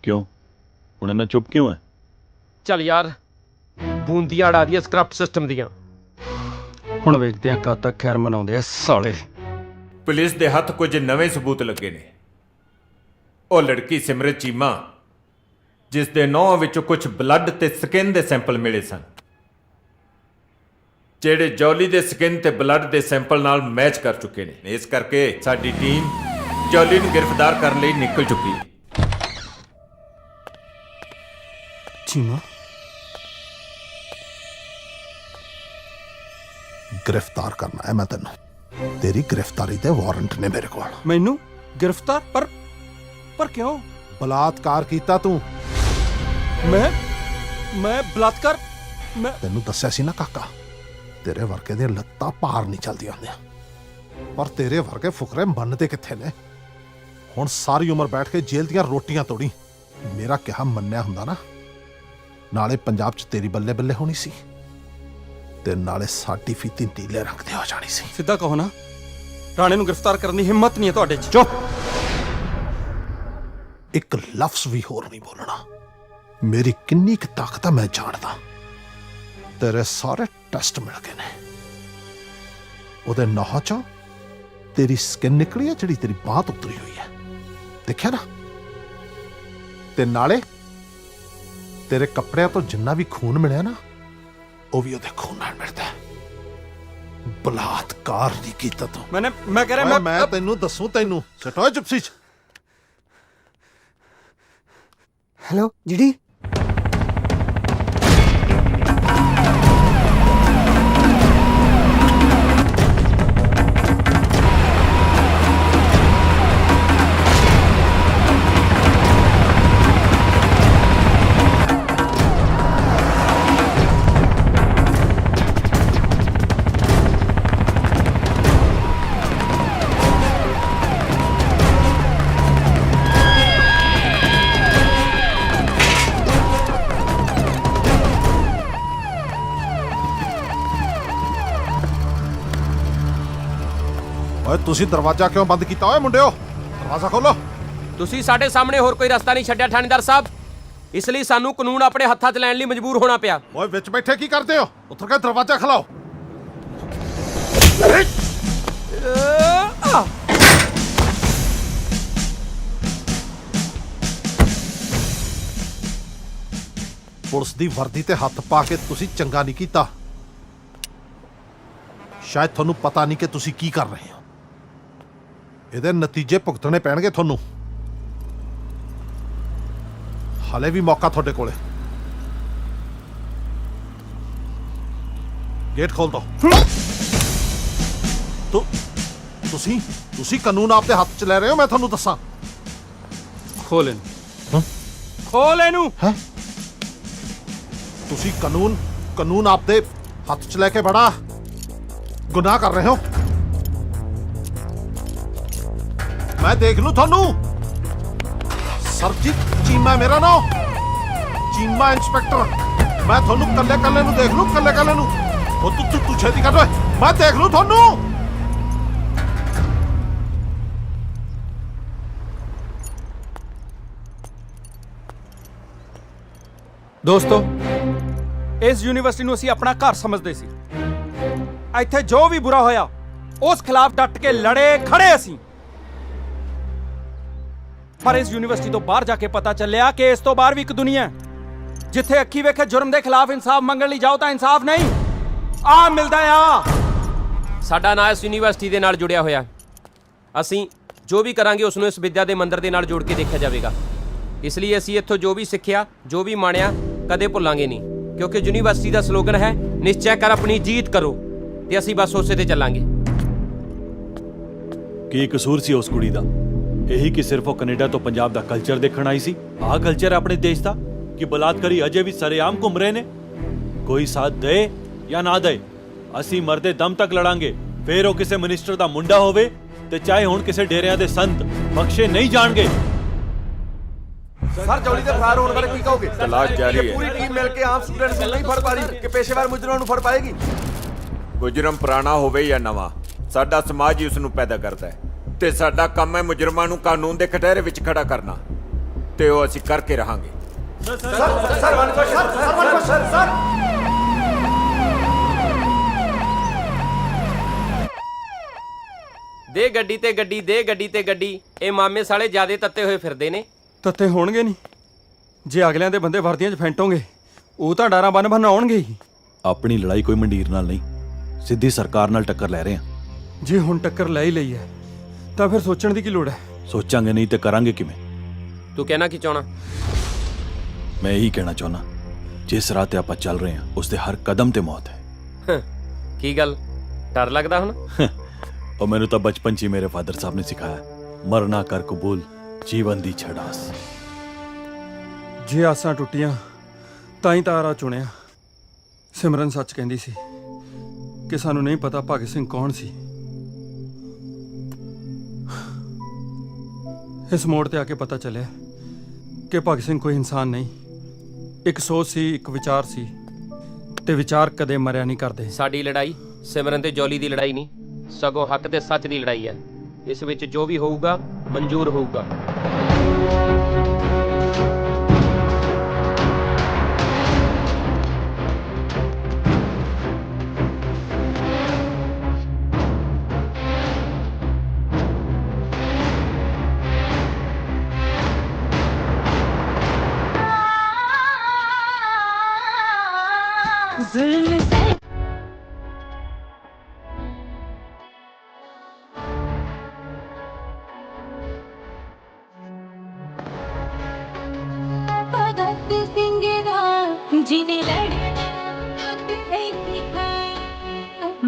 क्यों ਹੁਣ ਇਹਨਾਂ ਚੁੱਪ ਕਿਉਂ ਹੈ? ਚੱਲ ਯਾਰ ਬੂੰਦੀਆਂ ਅੜਾ ਦੀਆਂ ਸਕ੍ਰਿਪਟ ਸਿਸਟਮ ਦੀਆਂ। ਹੁਣ ਵੇਖਦੇ ਆ ਕਦ ਤੱਕ ਖੈਰ ਮਨਾਉਂਦੇ ਆ ਸਾਲੇ। ਪੁਲਿਸ ਦੇ ਹੱਥ ਕੁਝ ਨਵੇਂ ਸਬੂਤ ਲੱਗੇ ਨੇ। ਉਹ ਲੜਕੀ ਸਿਮਰਤ ਚੀਮਾ ਜਿਸ ਦੇ ਨੌਂ ਵਿੱਚੋਂ ਕੁਝ ਬਲੱਡ ਤੇ ਸਕਿਨ ਦੇ ਸੈਂਪਲ ਮਿਲੇ ਸਨ, ਜਿਹੜੇ ਜੌਲੀ ਦੇ ਸਕਿਨ ਤੇ ਬਲੱਡ ਦੇ ਸੈਂਪਲ ਨਾਲ ਮੈਚ ਕਰ ਚੁੱਕੇ ਨੇ। ਇਸ ਕਰਕੇ ਸਾਡੀ ਟੀਮ ਜੌਲੀ ਨੂੰ ਗ੍ਰਿਫਤਾਰ ਕਰਨ ਲਈ ਨਿਕਲ ਚੁੱਕੀ ਹੈ। ਚੀਮਾ गिरफ्तार करना है मैं तेन। तेरी गिरफ्तारी दे वारंट ने मेरे को। मैनू गिरफ्तार पर क्यों? बलात्कार कीता तू। मैं बलात्कार? मैं तेनू दस्या सी ना काका, तेरे वर्गे दी लत्तां पार नहीं चलदियां होंदियां, पर तेरे वर्गे फुकरे मनदे कित्थे ने। हुण सारी उम्र बैठ के जेल दियां रोटियां तोड़ी। मेरा कहा मन्निया हुंदा ना, नाले पंजाब च तेरी बल्ले बल्ले होनी सी ते नाले साडी फीती नीले रंग दी हो जानी सी। सिद्धा कहो ना, राणे नूं गिरफ्तार करने दी हिम्मत नहीं है तुहाडे च। चुप, एक लफ्ज भी होर नहीं बोलना। मेरी किन्नी क ताकत है मैं जानदा। तेरे सारे टेस्ट मिल गए ने। ओदे नाह चो तेरी स्किन निकली है, जिहड़ी तेरी बांह तो उतरी हुई है, देखिया ना। ते नाले तेरे कपड़ियां तो जिन्ना भी खून मिलिया ना, वो भी ओदे खून नाल मिलदा है। बलात्कार नहीं कीता तू। मैं कह रहा मैं तेनू दसूं, तेनू सटो जिप्सी च। Hello GD. ਤੁਸੀਂ ਦਰਵਾਜ਼ਾ ਕਿਉਂ ਬੰਦ ਕੀਤਾ ਓਏ ਮੁੰਡਿਓ? ਦਰਵਾਜ਼ਾ ਖੋਲੋ। ਤੁਸੀਂ ਸਾਡੇ ਸਾਹਮਣੇ ਹੋਰ ਕੋਈ ਰਸਤਾ ਨਹੀਂ ਛੱਡਿਆ ਥਾਣੇਦਾਰ ਸਾਹਿਬ, ਇਸ ਲਈ ਸਾਨੂੰ ਕਾਨੂੰਨ ਆਪਣੇ ਹੱਥਾਂ 'ਚ ਲੈਣ ਲਈ ਮਜਬੂਰ ਹੋਣਾ ਪਿਆ। ਓਏ ਵਿੱਚ ਬੈਠੇ ਕੀ ਕਰਦੇ ਹੋ? ਉੱਤਰ ਕੇ ਦਰਵਾਜ਼ਾ ਖਲਾਓ। ਪੁਲਿਸ ਦੀ ਵਰਦੀ ਤੇ ਹੱਥ ਪਾ ਕੇ ਤੁਸੀਂ ਚੰਗਾ ਨਹੀਂ ਕੀਤਾ। ਸ਼ਾਇਦ ਤੁਹਾਨੂੰ ਪਤਾ ਨਹੀਂ ਕਿ ਤੁਸੀਂ ਕੀ ਕਰ ਰਹੇ ਹੋ। ਇਹਦੇ ਨਤੀਜੇ ਭੁਗਤਣੇ ਪੈਣਗੇ ਤੁਹਾਨੂੰ। ਹਾਲੇ ਵੀ ਮੌਕਾ ਤੁਹਾਡੇ ਕੋਲੇ। ਗੇਟ ਖੋਲ ਦੋ। ਤੁਸੀਂ ਕਾਨੂੰਨ ਆਪਦੇ ਹੱਥ 'ਚ ਲੈ ਰਹੇ ਹੋ, ਮੈਂ ਤੁਹਾਨੂੰ ਦੱਸਾਂ। ਖੋਲ ਇਹਨੂੰ। ਖੋਲ ਇਹਨੂੰ। ਹੈ ਤੁਸੀਂ ਕਾਨੂੰਨ ਆਪਦੇ ਹੱਥ 'ਚ ਲੈ ਕੇ ਬੜਾ ਗੁਨਾਹ ਕਰ ਰਹੇ ਹੋ। मैं देख लू थानू। सरजीत चीमा मेरा नाम, चीमा इंस्पेक्टर। मैं थानू कल्ले कल्ले नू देख लू, कल्ले कल्ले नू। ओ तू छेती कर, मैं देख लू थानू। ਦੋਸਤੋ, ਇਸ ਯੂਨੀਵਰਸਿਟੀ ਨੂੰ ਅਸੀਂ ਆਪਣਾ ਘਰ ਸਮਝਦੇ ਸੀ। ਇੱਥੇ ਜੋ ਵੀ ਬੁਰਾ ਹੋਇਆ ਉਸ ਖਿਲਾਫ ਡਟ ਕੇ ਲੜੇ ਖੜੇ ਅਸੀਂ। ਪਰ ਇਸ ਯੂਨੀਵਰਸਿਟੀ ਤੋਂ ਬਾਹਰ ਜਾ ਕੇ ਪਤਾ ਚੱਲਿਆ ਕਿ ਇਸ ਤੋਂ ਬਾਹਰ ਵੀ ਇੱਕ ਦੁਨੀਆ ਹੈ, ਜਿੱਥੇ ਅੱਖੀ ਵੇਖੇ ਜੁਰਮ ਦੇ ਖਿਲਾਫ ਇਨਸਾਫ ਮੰਗਣ ਲਈ ਜਾਓ ਤਾਂ ਇਨਸਾਫ ਨਹੀਂ ਆ ਮਿਲਦਾ ਆ। ਸਾਡਾ ਨਾਂ ਇਸ ਯੂਨੀਵਰਸਿਟੀ ਦੇ ਨਾਲ ਜੁੜਿਆ ਹੋਇਆ। ਅਸੀਂ ਜੋ ਵੀ ਕਰਾਂਗੇ ਉਸ ਨੂੰ ਇਸ ਵਿਦਿਆ ਦੇ ਮੰਦਰ ਦੇ ਨਾਲ ਜੋੜ ਕੇ ਦੇਖਿਆ ਜਾਵੇਗਾ। ਇਸ ਲਈ ਅਸੀਂ ਇੱਥੋਂ ਜੋ ਵੀ ਸਿੱਖਿਆ, ਜੋ ਵੀ ਮਾਣਿਆ, ਕਦੇ ਭੁੱਲਾਂਗੇ ਨਹੀਂ, ਕਿਉਂਕਿ ਯੂਨੀਵਰਸਿਟੀ ਦਾ ਸਲੋਗਨ ਹੈ ਨਿਸ਼ਚੈ ਕਰ ਆਪਣੀ ਜੀਤ ਕਰੋ, ਤੇ ਅਸੀਂ ਬਸ ਉਸੇ ਤੇ ਚੱਲਾਂਗੇ। ਕੀ ਕਸੂਰ ਸੀ ਉਸ ਕੁੜੀ ਦਾ? ਇਹੀ ਕਿ ਸਿਰਫ ਉਹ ਕੈਨੇਡਾ ਤੋਂ ਪੰਜਾਬ ਦਾ ਕਲਚਰ ਦੇਖਣ ਆਈ ਸੀ। ਆਹ ਕਲਚਰ ਆਪਣੇ ਦੇਸ਼ ਦਾ ਕਿ ਬਲਾਤਕਾਰੀ ਅਜੇ ਵੀ ਸਰੇਆਮ ਘੁੰਮ ਰਹੇ ਨੇ। ਕੋਈ ਸਾਥ ਦੇ ਜਾਂ ਨਾ ਦੇ, ਅਸੀਂ ਮਰਦੇ ਦਮ ਤੱਕ ਲੜਾਂਗੇ। ਫਿਰ ਉਹ ਕਿਸੇ ਮਿਨਿਸਟਰ ਦਾ ਮੁੰਡਾ ਹੋਵੇ ਤੇ ਚਾਹੇ ਹੁਣ ਕਿਸੇ ਡੇਰਿਆਂ ਦੇ ਸੰਤ, ਬਖਸ਼ੇ ਨਹੀਂ ਜਾਣਗੇ। ਸਰ ਜੌਲੀ ਦੇ ਫਰਾਰ ਹੋਣ ਬਾਰੇ ਕੀ ਕਹੋਗੇ? ਤਲਾਸ਼ ਜਾਰੀ ਹੈ। ਪੂਰੀ ਟੀਮ ਮਿਲ ਕੇ ਆਮ ਸਟੂਡੈਂਟਸ ਨੂੰ ਨਹੀਂ ਫੜ ਪਾ ਰਹੀ ਕਿ ਪੇਸ਼ੇਵਰ ਮੁਜਰਮਾਂ ਨੂੰ ਫੜ ਪਾਏਗੀ। ਮੁਜਰਮ ਪੁਰਾਣਾ ਹੋਵੇ ਜਾਂ ਨਵਾਂ, ਸਾਡਾ ਸਮਾਜ ਹੀ ਉਸ ਨੂੰ ਪੈਦਾ ਕਰਦਾ ਹੈ ਤੇ ਸਾਡਾ ਕੰਮ ਹੈ ਮੁਜਰਮਾਂ ਨੂੰ ਕਾਨੂੰਨ ਦੇ ਕਟਹਿਰੇ ਵਿੱਚ ਖੜਾ ਕਰਨਾ ਤੇ ਉਹ ਅਸੀਂ ਕਰਕੇ ਰਹਾਂਗੇ। ਦੇ ਗੱਡੀ ਤੇ ਗੱਡੀ, ਦੇ ਗੱਡੀ ਤੇ ਗੱਡੀ। ਇਹ ਮਾਮੇ ਸਾਲੇ ਜਿਆਦੇ ਤੱਤੇ ਹੋਏ ਫਿਰਦੇ ਨੇ। ਤੱਤੇ ਹੋਣਗੇ ਨਹੀਂ, ਜੇ ਅਗਲਿਆਂ ਦੇ ਬੰਦੇ ਵਰਦੀਆਂ 'ਚ ਫੈਂਟੋਗੇ ਉਹ ਤਾਂ ਡਾਰਾਂ ਬੰਨ ਆਉਣਗੇ ਹੀ। ਆਪਣੀ ਲੜਾਈ ਕੋਈ ਮੰਡੀਰ ਨਾਲ ਨਹੀਂ, ਸਿੱਧੀ ਸਰਕਾਰ ਨਾਲ ਟੱਕਰ ਲੈ ਰਹੇ ਹਾਂ। ਜੇ ਹੁਣ ਟੱਕਰ ਲੈ ਹੀ ਲਈ ਹੈ ਤਾਂ ਫਿਰ ਸੋਚਣ ਦੀ ਕੀ ਲੋੜ ਹੈ? ਸੋਚਾਂਗੇ ਨਹੀਂ ਤੇ ਕਰਾਂਗੇ ਕਿਵੇਂ? ਤੂੰ ਕਹਿਣਾ ਕੀ ਚਾਹਣਾ? ਮੈਂ ਇਹੀ ਕਹਿਣਾ ਚਾਹੁੰਦਾ, ਜਿਸ ਰਾਹ ਤੇ ਆਪਾਂ ਚੱਲ ਰਹੇ ਹਾਂ ਉਸ ਦੇ ਹਰ ਕਦਮ ਤੇ ਮੌਤ ਹੈ। ਕੀ ਗੱਲ, ਡਰ ਲੱਗਦਾ ਹੁਣ? और मैंने तो बचपन से मेरे फादर साहब ने सिखाया, मरना कर कबूल जीवन दी छड़ास। ਜੇ ਆਸਾਂ ਟੁੱਟੀਆਂ ਤਾਂ ਹੀ ਤਾਰਾ ਚੁਣਿਆ। ਸਿਮਰਨ ਸੱਚ ਕਹਿੰਦੀ ਸੀ ਕਿ ਸਾਨੂੰ ਨਹੀਂ ਪਤਾ ਭਗਤ ਸਿੰਘ ਕੌਣ ਸੀ। ਇਸ ਮੋੜ ਤੇ ਆ ਕੇ ਪਤਾ ਚੱਲਿਆ ਕਿ ਭਗਤ ਸਿੰਘ ਕੋਈ ਇਨਸਾਨ ਨਹੀਂ, ਇੱਕ ਸੋਚ ਸੀ, ਇੱਕ ਵਿਚਾਰ ਸੀ, ਤੇ ਵਿਚਾਰ ਕਦੇ ਮਰਿਆ ਨਹੀਂ ਕਰਦੇ। ਸਾਡੀ ਲੜਾਈ ਸਿਮਰਨ ਤੇ ਜੌਲੀ ਦੀ ਲੜਾਈ ਨਹੀਂ, ਸਗੋਂ ਹੱਕ ਤੇ ਸੱਚ ਦੀ ਲੜਾਈ ਹੈ। ਇਸ ਵਿੱਚ ਜੋ ਵੀ ਹੋਊਗਾ ਮਨਜ਼ੂਰ ਹੋਊਗਾ।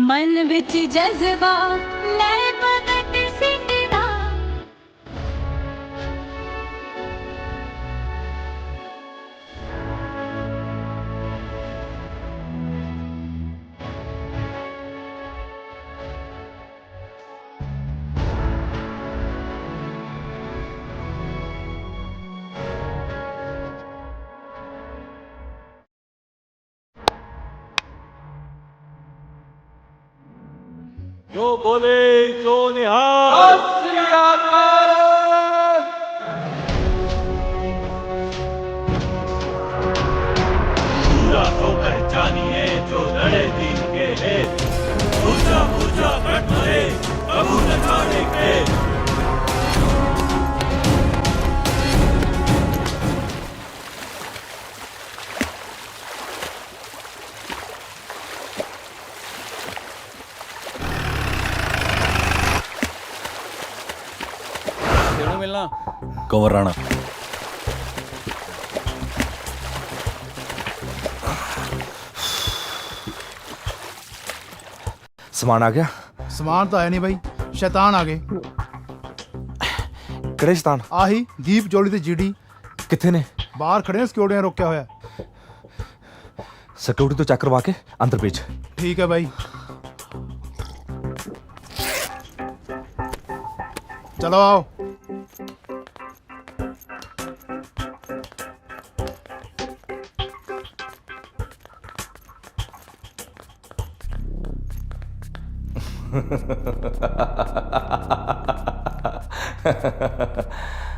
मन विच जज्बा ले भगत सिंह दा। जो बोले सो निहाल। पूरा होकर जानिए जो लड़े दिन के लिए, पूजा पूजा कट मरे कबू न जाने के। कंवर राणा। समान आ गया? समान तो आया नहीं भाई, शैतान आ गए। किहड़े शैतान? आही दीप जोली ते जीडी। कित्थे ने? बाहर खड़े ने, सिक्योरिटी ने रोकया होया। सिक्योरिटी तो चेक करवा के अंदर भेज। ठीक है भाई, चलो आओ।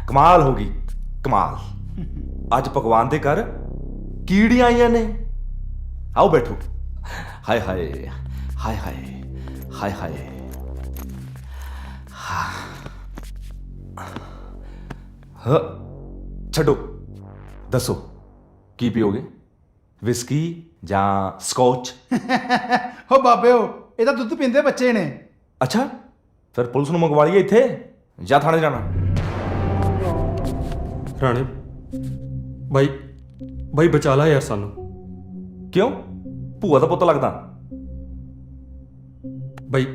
कमाल होगी कमाल। अज भगवान दे घर कीड़ियां आईयां ने। आओ बैठो। हाय हाय हाय हाय हाय हाय। छड्डो, दसो की पियोगे, विस्की ਜਾਂ ਸਕੌਚ? ਹੋ ਬਾਬੇ ਹੋ, ਇਹ ਤਾਂ ਦੁੱਧ ਪੀਂਦੇ ਬੱਚੇ ਨੇ। ਅੱਛਾ, ਫਿਰ ਪੁਲਿਸ ਨੂੰ ਮੰਗਵਾ ਲਈਏ ਇੱਥੇ ਜਾਂ ਥਾਣੇ ਜਾਣਾ? ਰਾਣੇ ਬਾਈ ਬਚਾ ਲਾ ਯਾਰ ਸਾਨੂੰ। ਕਿਉਂ, ਭੂਆ ਦਾ ਪੁੱਤ ਲੱਗਦਾ? ਬਾਈ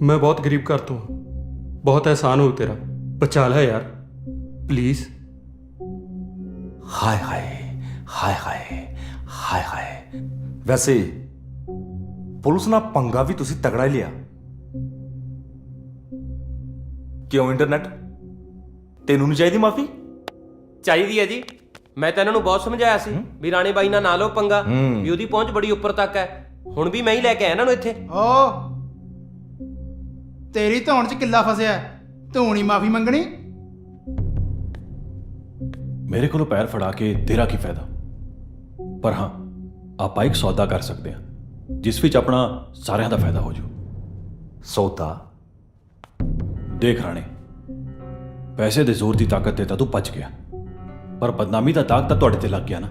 ਮੈਂ ਬਹੁਤ ਗਰੀਬ ਘਰ ਤੋਂ, ਬਹੁਤ एहसान हो तेरा, बचा ला यार प्लीज। हाय हाय हाय हाय हाय हाय। वैसे पुलिस ना पंगा भी तुसी तगड़ा ही लिया। क्यों इंटरनेट, तेनू नहीं चाहिए माफी? ਚਾਹੀਦੀ ਹੈ ਜੀ। ਮੈਂ ਤਾਂ ਇਹਨਾਂ ਨੂੰ ਬਹੁਤ ਸਮਝਾਇਆ ਸੀ ਵੀ ਰਾਣੇ ਬਾਈ ਨਾਲ ਨਾ ਲਓ ਪੰਗਾ, ਵੀ ਉਹਦੀ ਪਹੁੰਚ ਬੜੀ ਉੱਪਰ ਤੱਕ ਹੈ। ਹੁਣ ਵੀ ਮੈਂ ਹੀ ਲੈ ਕੇ ਆਇਆ ਇਹਨਾਂ ਨੂੰ ਇੱਥੇ। ਓ ਤੇਰੀ ਧੌਣ 'ਚ ਕਿੱਲਾ ਫਸਿਆ, ਤੂੰ ਨਹੀਂ ਮਾਫੀ ਮੰਗਣੀ? ਮੇਰੇ ਕੋਲੋਂ ਪੈਰ ਫੜਾ ਕੇ ਤੇਰਾ ਕੀ ਫਾਇਦਾ। ਪਰ ਹਾਂ, ਆਪਾਂ ਇੱਕ ਸੌਦਾ ਕਰ ਸਕਦੇ ਹਾਂ ਜਿਸ ਵਿੱਚ ਆਪਣਾ ਸਾਰਿਆਂ ਦਾ ਫਾਇਦਾ ਹੋ ਜਾਊ। ਸੌਦਾ? ਦੇਖ ਰਾਣੇ, ਪੈਸੇ ਦੇ ਜ਼ੋਰ ਦੀ ਤਾਕਤ ਤੇ ਤਾਂ ਤੂੰ ਬਚ ਗਿਆ, ਪਰ ਬਦਨਾਮੀ ਦਾ ਦਾਗ ਤਾਂ ਤੁਹਾਡੇ ਤੇ ਲੱਗ ਗਿਆ ਨਾ।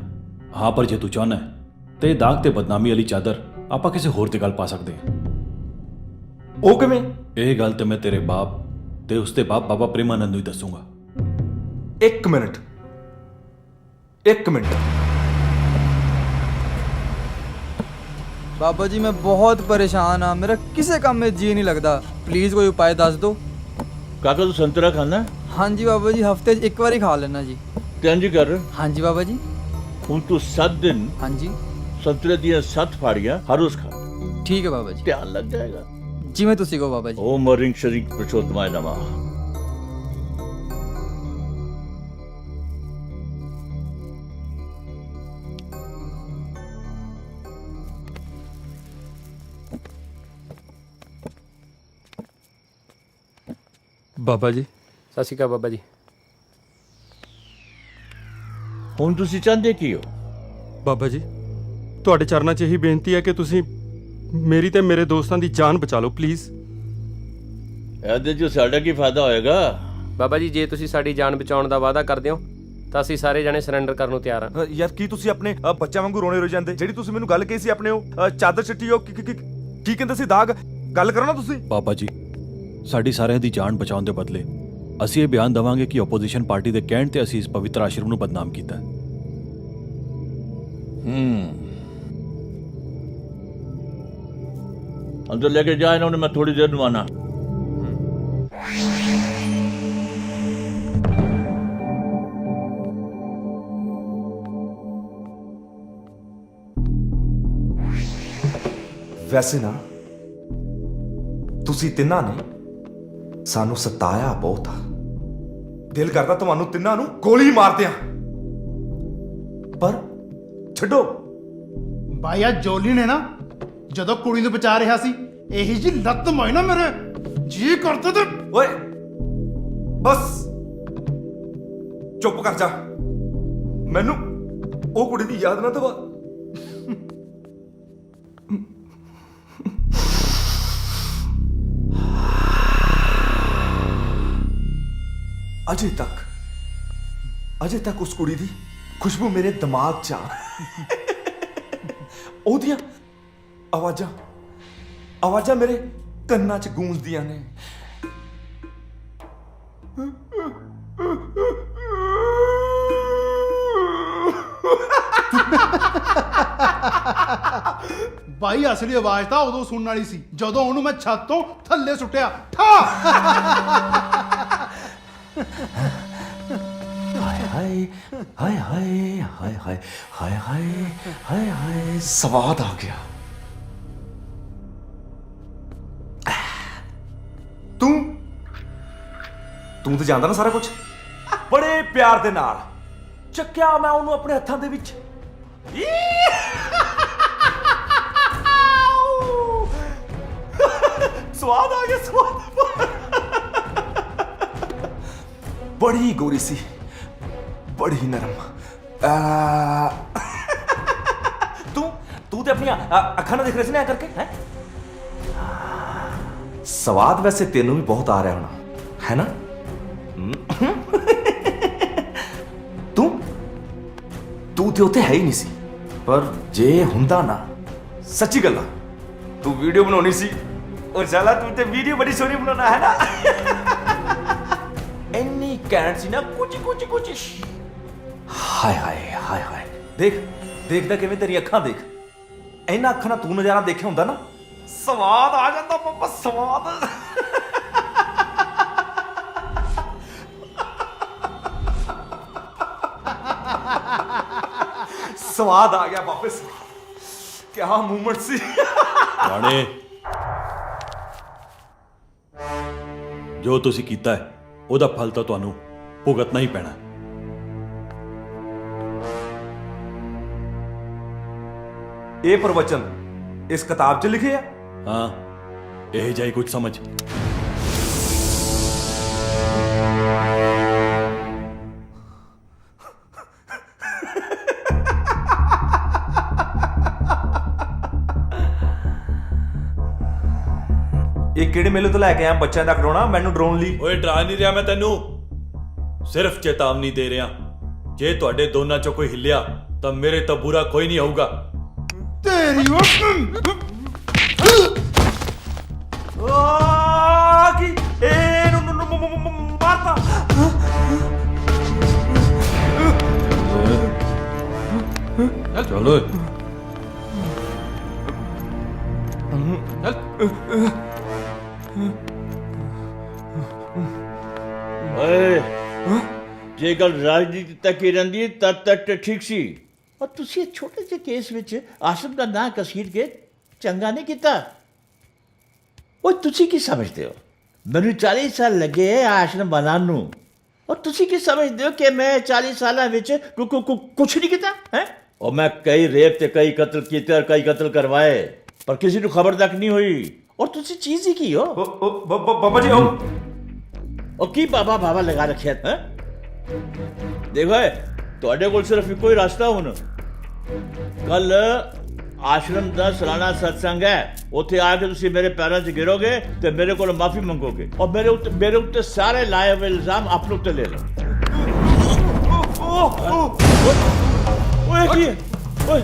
ਹਾਂ, ਪਰ ਜੇ ਤੂੰ ਚਾਹੁੰਦਾ ਹੈ ਤੇ ਇਹ ਦਾਗ ਤੇ ਬਦਨਾਮੀ ਵਾਲੀ ਚਾਦਰ ਆਪਾਂ ਕਿਸੇ ਹੋਰ ਤੇ ਗੱਲ ਪਾ ਸਕਦੇ ਹਾਂ। ਉਹ ਕਿਵੇਂ? ਇਹ ਗੱਲ ਤੇ ਮੈਂ ਤੇਰੇ ਬਾਪ ਤੇ ਉਸਦੇ ਬਾਪ ਬਾਬਾ ਪ੍ਰੇਮਾਨੰਦ ਨੂੰ ਹੀ ਦੱਸੂਗਾ। ਇੱਕ ਮਿੰਟ। बाबा जी मैं बहुत परेशान हाँ, मेरा किसी काम में जी नहीं लगता, प्लीज़ कोई उपाय दस दो। काका तू संतरा खाना? हाँ जी बाबा जी, हफ्ते च एक बार ही खा लेना जी। इंज कर। हाँ जी बाबा जी। हुण तू 7 दिन हाँ जी संतरे दियां 7 फाड़ियां हर रोज खा। ठीक है बाबा जी। ध्यान लग जाएगा जी। मैं तुसी को बाबा जी। ओम ह्रीं श्रीं पुरुषोत्तमाय नमः। ਬਾਬਾ ਜੀ। ਸਤਿ ਸ਼੍ਰੀ ਅਕਾਲ ਬਾਬਾ ਜੀ। ਹੁਣ ਤੁਸੀਂ ਚਾਹੁੰਦੇ ਕੀ ਹੋ? ਬਾਬਾ ਜੀ, ਤੁਹਾਡੇ ਚਰਨਾਂ 'ਚ ਇਹੀ ਬੇਨਤੀ ਹੈ ਕਿ ਤੁਸੀਂ ਮੇਰੀ ਤੇ ਮੇਰੇ ਦੋਸਤਾਂ ਦੀ ਜਾਨ ਬਚਾ ਲਓ ਪਲੀਜ਼। ਇਹਦੇ 'ਚ ਸਾਡਾ ਕੀ ਫਾਇਦਾ ਹੋਏਗਾ? ਬਾਬਾ ਜੀ, ਜੇ ਤੁਸੀਂ ਸਾਡੀ ਜਾਨ ਬਚਾਉਣ ਦਾ ਵਾਅਦਾ ਕਰਦੇ ਹੋ ਤਾਂ ਅਸੀਂ ਸਾਰੇ ਜਣੇ ਸਰੈਂਡਰ ਕਰਨ ਨੂੰ ਤਿਆਰ ਹਾਂ। ਯਾਰ ਕੀ ਤੁਸੀਂ ਆਪਣੇ ਬੱਚਿਆਂ ਵਾਂਗੂ ਰੋਣੇ ਰੋ ਜਾਂਦੇ? ਜਿਹੜੀ ਤੁਸੀਂ ਮੈਨੂੰ ਗੱਲ ਕਹੀ ਸੀ ਆਪਣੇ ਉਹ ਚਾਦਰ ਚਿੱਟੀ, ਉਹ ਕੀ ਕਹਿੰਦੇ ਸੀ, ਦਾਗ? ਗੱਲ ਕਰੋ ਨਾ ਤੁਸੀਂ। ਬਾਬਾ ਜੀ, ਸਾਡੀ ਸਾਰਿਆਂ ਦੀ ਜਾਨ ਬਚਾਉਣ ਦੇ ਬਦਲੇ ਅਸੀਂ ਇਹ ਬਿਆਨ ਦੇਵਾਂਗੇ ਕਿ ਆਪੋਜੀਸ਼ਨ ਪਾਰਟੀ ਦੇ ਕਹਿਣ ਤੇ ਅਸੀਂ ਇਸ ਪਵਿੱਤਰ ਆਸ਼ਰਮ ਨੂੰ ਬਦਨਾਮ ਕੀਤਾ। अंदर लेके जाए इन्होंने, मैं थोड़ी देर में आना। ਵੈਸੇ ਨਾ ਤੁਸੀਂ ਤਿੰਨਾਂ ਨੇ ਸਾਨੂੰ ਸਤਾਇਆ ਬਹੁਤ ਆ। ਦਿਲ ਕਰਦਾ ਤੁਹਾਨੂੰ ਤਿੰਨਾਂ ਨੂੰ ਗੋਲੀ ਮਾਰ ਦਿਆਂ, ਪਰ ਛੱਡੋ। ਭਾਈ ਆ ਜੋਲੀ ਨੇ ਨਾ ਜਦੋਂ ਕੁੜੀ ਨੂੰ ਬਚਾ ਰਿਹਾ ਸੀ, ਇਹੀ ਜੀ ਲੱਤ ਮਾਈ ਨਾ ਮੇਰੇ ਜੀ ਕਰਦਾ ਤੇ। ਓਏ ਬਸ ਚੁੱਪ ਕਰ ਜਾ, ਮੈਨੂੰ ਉਹ ਕੁੜੀ ਦੀ ਯਾਦ ਨਾ ਦਵਾ। ਅਜੇ ਤੱਕ ਉਸ ਕੁੜੀ ਦੀ ਖੁਸ਼ਬੂ ਮੇਰੇ ਦਿਮਾਗ 'ਚ ਆ। ਉਹਦੀਆਂ ਆਵਾਜ਼ਾਂ ਮੇਰੇ ਕੰਨਾਂ 'ਚ ਗੂੰਜਦੀਆਂ ਨੇ। ਭਾਈ ਅਸਲੀ ਆਵਾਜ਼ ਤਾਂ ਉਦੋਂ ਸੁਣਨ ਵਾਲੀ ਸੀ ਜਦੋਂ ਉਹਨੂੰ ਮੈਂ ਛੱਤ ਤੋਂ ਥੱਲੇ ਸੁੱਟਿਆ। ਠਾ ਹਾਏ ਹਾਏ ਹਾਏ ਹਾਏ ਹਾਏ ਹਾਏ ਹਾਏ ਹਾਏ ਹਾਏ, ਸਵਾਦ ਆ ਗਿਆ। ਤੂੰ ਤਾਂ ਜਾਣਦਾ ਨਾ ਸਾਰਾ ਕੁਝ। ਬੜੇ ਪਿਆਰ ਦੇ ਨਾਲ ਚੱਕਿਆ ਮੈਂ ਉਹਨੂੰ ਆਪਣੇ ਹੱਥਾਂ ਦੇ ਵਿੱਚ। ਸਵਾਦ ਆ ਗਿਆ, ਸਵਾਦ। ਬੜੀ ਗੋਰੀ ਸੀ, ਬੜੀ ਨਰਮ। ਤੂੰ ਤੇ ਆਪਣੀਆਂ ਅੱਖਾਂ ਨਾਲ ਦੇਖ ਰਿਹਾ ਸੀ ਨਾ ਐ ਕਰਕੇ, ਹੈ? ਸਵਾਦ ਵੈਸੇ ਤੈਨੂੰ ਵੀ ਬਹੁਤ ਆ ਰਿਹਾ ਹੋਣਾ, ਹੈ ਨਾ? ਤੂੰ ਤੇ ਉੱਥੇ ਹੈ ਹੀ ਨਹੀਂ ਸੀ, ਪਰ ਜੇ ਹੁੰਦਾ ਨਾ, ਸੱਚੀ ਗੱਲ ਆ, ਤੂੰ ਵੀਡੀਓ ਬਣਾਉਣੀ ਸੀ। ਔਰ ਸਾਲਾ ਤੂੰ ਤੇ ਵੀਡੀਓ ਬੜੀ ਸੋਹਣੀ ਬਣਾਉਣਾ, ਹੈ ਨਾ? ਇੰਨੀ ਘੈਂਟ ਸੀ ਨਾ, ਕੁਝ। ਹਾਏ ਹਾਏ ਹਾਏ ਹਾਏ, ਦੇਖਦਾ ਕਿਵੇਂ ਤੇਰੀ ਅੱਖਾਂ ਦੇਖ। ਇਹਨਾਂ ਅੱਖਾਂ ਨਾਲ ਤੂੰ ਨਜ਼ਾਰਾ ਦੇਖਿਆ ਹੁੰਦਾ ਨਾ, ਸਵਾਦ ਆ ਜਾਂਦਾ ਪਾਪਾ, ਸਵਾਦ। ਸਵਾਦ ਆ ਗਿਆ ਵਾਪਸ। ਕਿਆ ਮੂਮੈਂਟ ਸੀ। ਰਾਣੇ, ਜੋ ਤੁਸੀਂ ਕੀਤਾ ਹੈ ਉਹਦਾ ਫਲ ਤਾਂ ਤੁਹਾਨੂੰ ਭੁਗਤਣਾ ਹੀ ਪੈਣਾ। ਇਹ ਪ੍ਰਵਚਨ ਇਸ ਕਿਤਾਬ 'ਚ ਲਿਖੇ ਆ? ਹਾਂ, ਇਹ ਜਾਈ ਕੁਝ ਸਮਝ। ਇਹ ਕਿਹੜੇ ਮੇਲੇ ਤੋਂ ਲੈ ਕੇ ਆਇਆ ਬੱਚਿਆਂ ਦਾ ਖਿਡੌਣਾ ਮੈਨੂੰ ਡਰਾਉਣ ਲਈ? ਓਏ ਡਰਾ ਨਹੀਂ ਰਿਹਾ ਮੈਂ ਤੈਨੂੰ, ਸਿਰਫ ਚੇਤਾਵਨੀ ਦੇ ਰਿਹਾ। ਜੇ ਤੁਹਾਡੇ ਦੋਨਾਂ ਚੋਂ ਕੋਈ ਹਿੱਲਿਆ ਤਾਂ ਮੇਰੇ ਤੋਂ ਬੁਰਾ ਕੋਈ ਨਹੀਂ ਹੋਊਗਾ। ਤੇਰੀ ਕੀ ਇਹਨੂੰ ਮਾਰਤਾ। ਚਲੋ ਓਏ ਜੇ ਗੱਲ ਰਾਜਨੀਤੀ ਤੱਕ ਹੀ ਰਹਿੰਦੀ ਤਦ ਤੱਕ ਤਾਂ ਠੀਕ ਸੀ, ਔਰ ਤੁਸੀਂ ਇਹ ਛੋਟੇ ਜਿਹੇ ਕੇਸ ਵਿੱਚ ਆਸ਼ਰਮ ਦਾ ਨਾਂ ਕਸੀੜ ਕੇ ਚੰਗਾ ਨਹੀਂ ਕੀਤਾ। ਓਏ ਤੁਸੀਂ ਕੀ ਸਮਝਦੇ ਹੋ ਮੈਨੂੰ 40 ਸਾਲ ਲੱਗੇ ਆਸ਼ਰਮ ਬਣਾਉਣ ਨੂੰ, ਔਰ ਤੁਸੀਂ ਕੀ ਸਮਝਦੇ ਹੋ ਕਿ ਮੈਂ 40 ਸਾਲਾਂ ਵਿੱਚ ਕੁਛ ਨਹੀਂ ਕੀਤਾ ਹੈ? और मैं कई रेप ते कई कत्ल किए और कई कत्ल करवाए पर किसी को खबर तक नहीं हुई। और तुसी चीज ही की हो बाबा जी और की बाबा बाबा लगा रखे हैं। देखो ਤੁਹਾਡੇ ਕੋਲ ਸਿਰਫ ਇੱਕੋ ਹੀ ਰਾਸਤਾ ਹੁਣ, ਕੱਲ ਆਸ਼ਰਮ ਦਾ ਸਾਲਾਨਾ ਸਤਸੰਗ ਹੈ, ਉੱਥੇ ਆ ਕੇ ਤੁਸੀਂ ਮੇਰੇ ਪੈਰਾਂ 'ਚ ਗਿਰੋਗੇ ਤੇ ਮੇਰੇ ਕੋਲ ਮਾਫੀ ਮੰਗੋਗੇ ਔਰ ਮੇਰੇ ਉੱਤੇ ਸਾਰੇ ਲਾਏ ਹੋਏ ਇਲਜ਼ਾਮ ਆਪਣੇ ਉੱਤੇ ਲੈ ਲਓ। ਓਏ ਕੀ ਹੈ? ਓਏ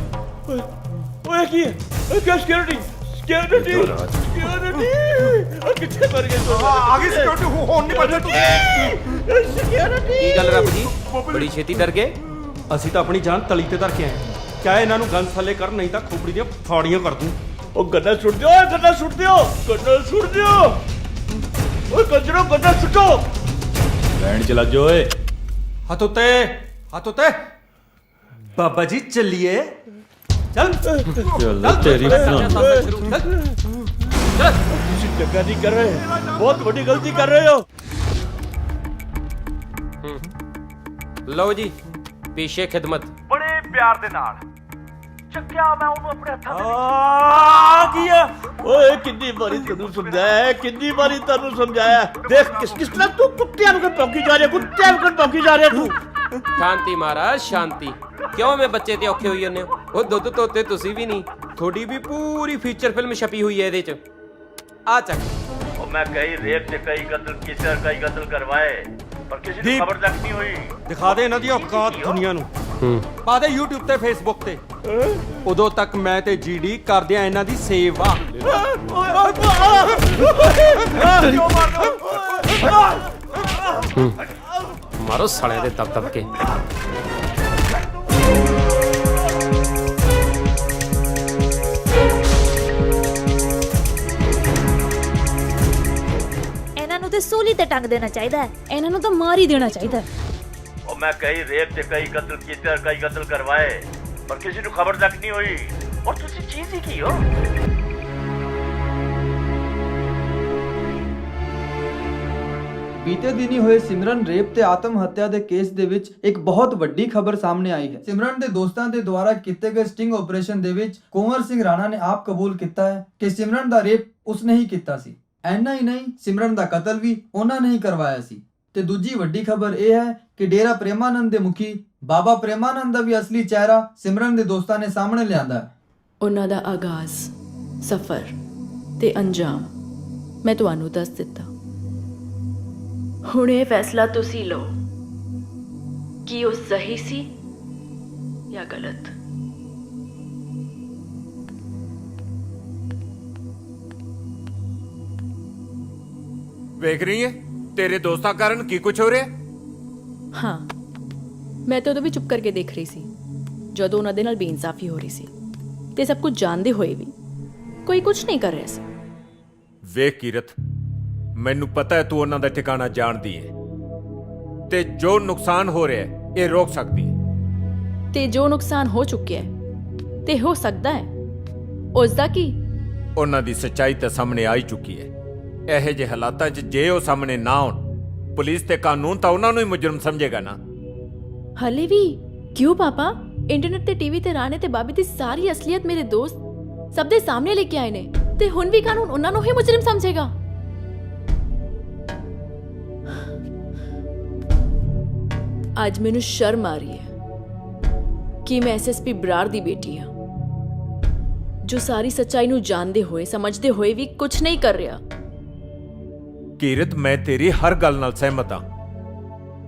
ਕੀ ਹੈ? ਓਏ ਸਿਕਿਉਰਿਟੀ ਕਿੱਥੇ ਮਰ ਗਏ? ਆਗੇ ਸਿਕਿਉਰਿਟੀ ਹੋਣ ਨਹੀਂ ਪੜਦਾ ਤੂੰ। ਕੀ ਗੱਲ ਰੱਬ ਜੀ ਬੜੀ ਛੇਤੀ ਡਰ ਗਏ? ਅਸੀਂ ਤਾਂ ਆਪਣੀ ਜਾਨ ਤਲੀ ਤੇ ਧਰ ਕੇ ਆਏ, ਕਿਆ ਇਹਨਾਂ ਨੂੰ ਗੰਦ ਥੱਲੇ ਕਰ ਨਹੀਂ ਤਾਂ ਖੋਪੜੀ ਦੀਆਂ ਫਾੜੀਆਂ ਕਰ ਦੂੰ। ਉਹ ਗੰਨਾ ਸੁੱਟ ਦਿਓ, ਗੰਨਾ ਸੁੱਟ ਦਿਓ, ਗੰਨਾ ਸੁੱਟ ਦਿਓ, ਓਏ ਕੰਜਰੋ ਗੰਨਾ ਸੁੱਟੋ। ਬੈਂਡ ਚਲਾ ਜੋ ਓਏ। ਹੱਥ ਉੱਤੇ, ਹੱਥ ਉੱਤੇ। ਬਾਬਾ ਜੀ ਚੱਲੀਏ, ਚੱਲ ਚੱਲ ਤੇਰੀ ਤੁਸੀਂ ਟੱਕਾ ਨਹੀਂ ਕਰ ਰਹੇ, ਬਹੁਤ ਵੱਡੀ ਗਲਤੀ ਕਰ ਰਹੇ ਹੋ। ਲਓ ਜੀ ਪੇਸ਼ੇ ਖਿਦਮਤ। ਬੜੇ ਪਿਆਰ ਦੇ ਨਾਲ ਚੱਕਿਆ ਮੈਂ ਉਹਨੂੰ ਆਪਣੇ ਹੱਥਾਂ ਤੇ। ਕੀ ਆ ਓਏ ਕਿੰਨੀ ਵਾਰੀ ਤੈਨੂੰ ਸਮਝਾਇਆ, ਕਿੰਨੀ ਵਾਰੀ ਤੈਨੂੰ ਸਮਝਾਇਆ। ਦੇਖ ਕਿਸ ਤਰ੍ਹਾਂ ਤੂੰ ਕੁੱਤਿਆਂ ਨੂੰ ਭੌਂਕੀ ਜਾ ਰਿਹਾ, ਕੁੱਤਿਆਂ ਨੂੰ ਭੌਂਕੀ ਜਾ ਰਿਹਾ ਤੂੰ। ਸ਼ਾਂਤੀ ਮਹਾਰਾਜ ਸ਼ਾਂਤੀ। ਕਿਉਂ ਮੈਂ ਬੱਚੇ ਤੇ ਔਖੇ ਹੋਈ ਜਾਂਦੇ ਹੋ? ਉਹ ਦੁੱਧ ਧੋਤੇ ਤੁਸੀਂ ਵੀ ਨਹੀਂ, ਤੁਹਾਡੀ ਵੀ ਪੂਰੀ ਫੀਚਰ ਫਿਲਮ ਛਪੀ ਹੋਈ ਹੈ ਇਹਦੇ ਚ। ਆ ਚੱਕ। ਉਹ ਮੈਂ ਕਈ ਰੇਪ ਤੇ ਕਈ ਕਤਲ ਕੀਤੇ ਔਰ ਕਈ ਕਤਲ ਕਰਵਾਏ ਪਰ ਕਿਸੇ ਨੂੰ ਖਬਰ ਤੱਕ ਨਹੀਂ ਹੋਈ। ਦਿਖਾ ਦੇ ਇਹਨਾਂ ਦੀ ਔਕਾਤ ਦੁਨੀਆ ਨੂੰ, ਪਾ ਦੇ YouTube ਤੇ Facebook ਤੇ। ਉਦੋਂ ਤੱਕ ਮੈਂ ਤੇ ਜੀਡੀ ਕਰਦੇ ਆ ਇਹਨਾਂ ਦੀ ਸੇਵਾ। ਮਾਰੋ ਸਾਲਿਆਂ ਦੇ ਤਬ ਕੇ। ਇਹਨਾਂ ਨੂੰ ਤੇ ਸੂਲੀ ਤੇ ਟੰਗ ਦੇਣਾ ਚਾਹੀਦਾ ਹੈ, ਇਹਨਾਂ ਨੂੰ ਤਾਂ ਮਾਰ ਹੀ ਦੇਣਾ ਚਾਹੀਦਾ ਹੈ। ਉਹ ਮੈਂ ਕਈ ਰੇਪ ਤੇ ਕਈ ਕਤਲ ਕੀਤੇ ਔਰ ਕਈ ਕਤਲ ਕਰਵਾਏ ਪਰ ਕਿਸੇ ਨੂੰ ਖਬਰ ਤੱਕ ਨਹੀਂ ਹੋਈ। ਔਰ ਤੁਸੀਂ ਚੀਜ਼ ਹੀ ਕੀ ਹੋ? ਬੀਤੇ ਦਿਨੀ ਹੋਏ ਸਿਮਰਨ ਰੇਪ ਤੇ ਆਤਮ ਹੱਤਿਆ ਦੇ ਕੇਸ ਦੇ ਵਿੱਚ ਇੱਕ ਬਹੁਤ ਵੱਡੀ ਖਬਰ ਸਾਹਮਣੇ ਆਈ ਹੈ। ਸਿਮਰਨ ਦੇ ਦੋਸਤਾਂ ਦੇ ਦੁਆਰਾ ਕੀਤੇ ਗਏ ਸਟਿੰਗ ਆਪਰੇਸ਼ਨ ਦੇ ਵਿੱਚ ਕੁੰਵਰ ਸਿੰਘ ਰਾਣਾ ਨੇ ਆਪ ਕਬੂਲ ਕੀਤਾ ਹੈ ਕਿ ਸਿਮਰਨ ਦਾ ਰੇਪ ਉਸਨੇ ਹੀ ਕੀਤਾ ਸੀ। ਐਨਾ ਹੀ ਨਹੀਂ, ਸਿਮਰਨ ਦਾ ਕਤਲ ਵੀ ਉਹਨਾਂ ਨੇ ਹੀ ਕਰਵਾਇਆ ਸੀ। ਤੇ ਦੂਜੀ ਵੱਡੀ ਖਬਰ ਇਹ ਹੈ ਕਿ ਡੇਰਾ ਪ੍ਰੇਮਾਨੰਦ ਦੇ ਮੁਖੀ ਬਾਬਾ ਪ੍ਰੇਮਾਨੰਦ ਦਾ ਵੀ ਅਸਲੀ ਚਿਹਰਾ ਸਿਮਰਨ ਦੇ ਦੋਸਤਾਂ ਨੇ ਸਾਹਮਣੇ ਲਿਆਂਦਾ ਹੈ। ਉਹਨਾਂ ਦਾ ਆਗਾਜ਼, ਸਫ਼ਰ ਤੇ ਅੰਜਾਮ ਮੈਂ ਤੁਹਾਨੂੰ ਦੱਸ ਦਿੱਤਾ। ਹੁਣ ਇਹ ਫੈਸਲਾ ਤੁਸੀਂ ਲਓ ਕਿ ਉਹ ਸਹੀ ਸੀ ਜਾਂ ਗਲਤ। ਵੇਖ ਰਹੀ ਹੈ ਤੇਰੇ ਦੋਸਤਾਂ ਕਾਰਨ ਕੀ ਕੁਝ ਹੋ ਰਿਹਾ। ਹਾਂ, ਮੈਂ ਤਾਂ ਉਦੋਂ ਵੀ ਚੁੱਪ ਕਰਕੇ ਦੇਖ ਰਹੀ ਸੀ ਜਦੋਂ ਉਹਨਾਂ ਦੇ ਨਾਲ ਬੇਇਨਸਾਫੀ ਹੋ ਰਹੀ ਸੀ, ਤੇ ਸਭ ਕੁਝ ਜਾਣਦੇ ਹੋਏ ਵੀ ਕੋਈ ਕੁਝ ਨਹੀਂ ਕਰ ਰਿਹਾ ਸੀ। ਵੇਖ ਕੀਰਤ, ਮੈਨੂੰ ਪਤਾ ਹੈ ਤੂੰ ਉਹਨਾਂ ਦਾ ਠਿਕਾਣਾ ਜਾਣਦੀ ਹੈ ਤੇ ਜੋ ਨੁਕਸਾਨ ਹੋ ਰਿਹਾ ਹੈ ਇਹ ਰੋਕ ਸਕਦੀ ਹੈ। ਤੇ ਜੋ ਨੁਕਸਾਨ ਹੋ ਚੁੱਕਿਆ ਹੈ ਤੇ ਹੋ ਸਕਦਾ ਹੈ, ਉਸ ਦਾ ਕੀ? ਉਹਨਾਂ ਦੀ ਸੱਚਾਈ ਤਾਂ ਸਾਹਮਣੇ ਆ ਹੀ ਚੁੱਕੀ ਹੈ। ਇਹੋ ਜਿਹੇ ਹਾਲਾਤਾਂ 'ਚ ਜੇ ਉਹ ਸਾਹਮਣੇ ਨਾ ਆਉਣ, ਪੁਲਿਸ ਤੇ ਕਾਨੂੰਨ ਤਾਂ ਉਹਨਾਂ ਨੂੰ ਹੀ ਮੁਜਰਮ ਸਮਝੇਗਾ ਨਾ। ਹਲੇ ਵੀ ਕਿਉਂ ਪਾਪਾ? ਇੰਟਰਨੈਟ ਤੇ ਟੀਵੀ ਤੇ ਰਾਣੇ ਤੇ ਬਾਬੀ ਦੀ ਸਾਰੀ ਅਸਲੀਅਤ ਮੇਰੇ ਦੋਸਤ ਸਭ ਦੇ ਸਾਹਮਣੇ ਲੈ ਕੇ ਆਏ ਨੇ, ਤੇ ਹੁਣ ਵੀ ਕਾਨੂੰਨ ਉਹਨਾਂ ਨੂੰ ਹੀ ਮੁਜਰਮ ਸਮਝੇਗਾ। ਅੱਜ ਮੈਨੂੰ ਸ਼ਰਮ ਆ ਰਹੀ ਹੈ ਕਿ ਮੈਂ ਐਸਐਸਪੀ ਬਰਾੜ ਦੀ ਬੇਟੀ ਹਾਂ, ਜੋ ਸਾਰੀ ਸੱਚਾਈ ਨੂੰ ਜਾਣਦੇ ਹੋਏ ਸਮਝਦੇ ਹੋਏ ਵੀ ਕੁਝ ਨਹੀਂ ਕਰ ਰਿਹਾ। ਕੀਰਤ, ਮੈਂ ਤੇਰੀ ਹਰ ਗੱਲ ਨਾਲ ਸਹਿਮਤ ਹਾਂ।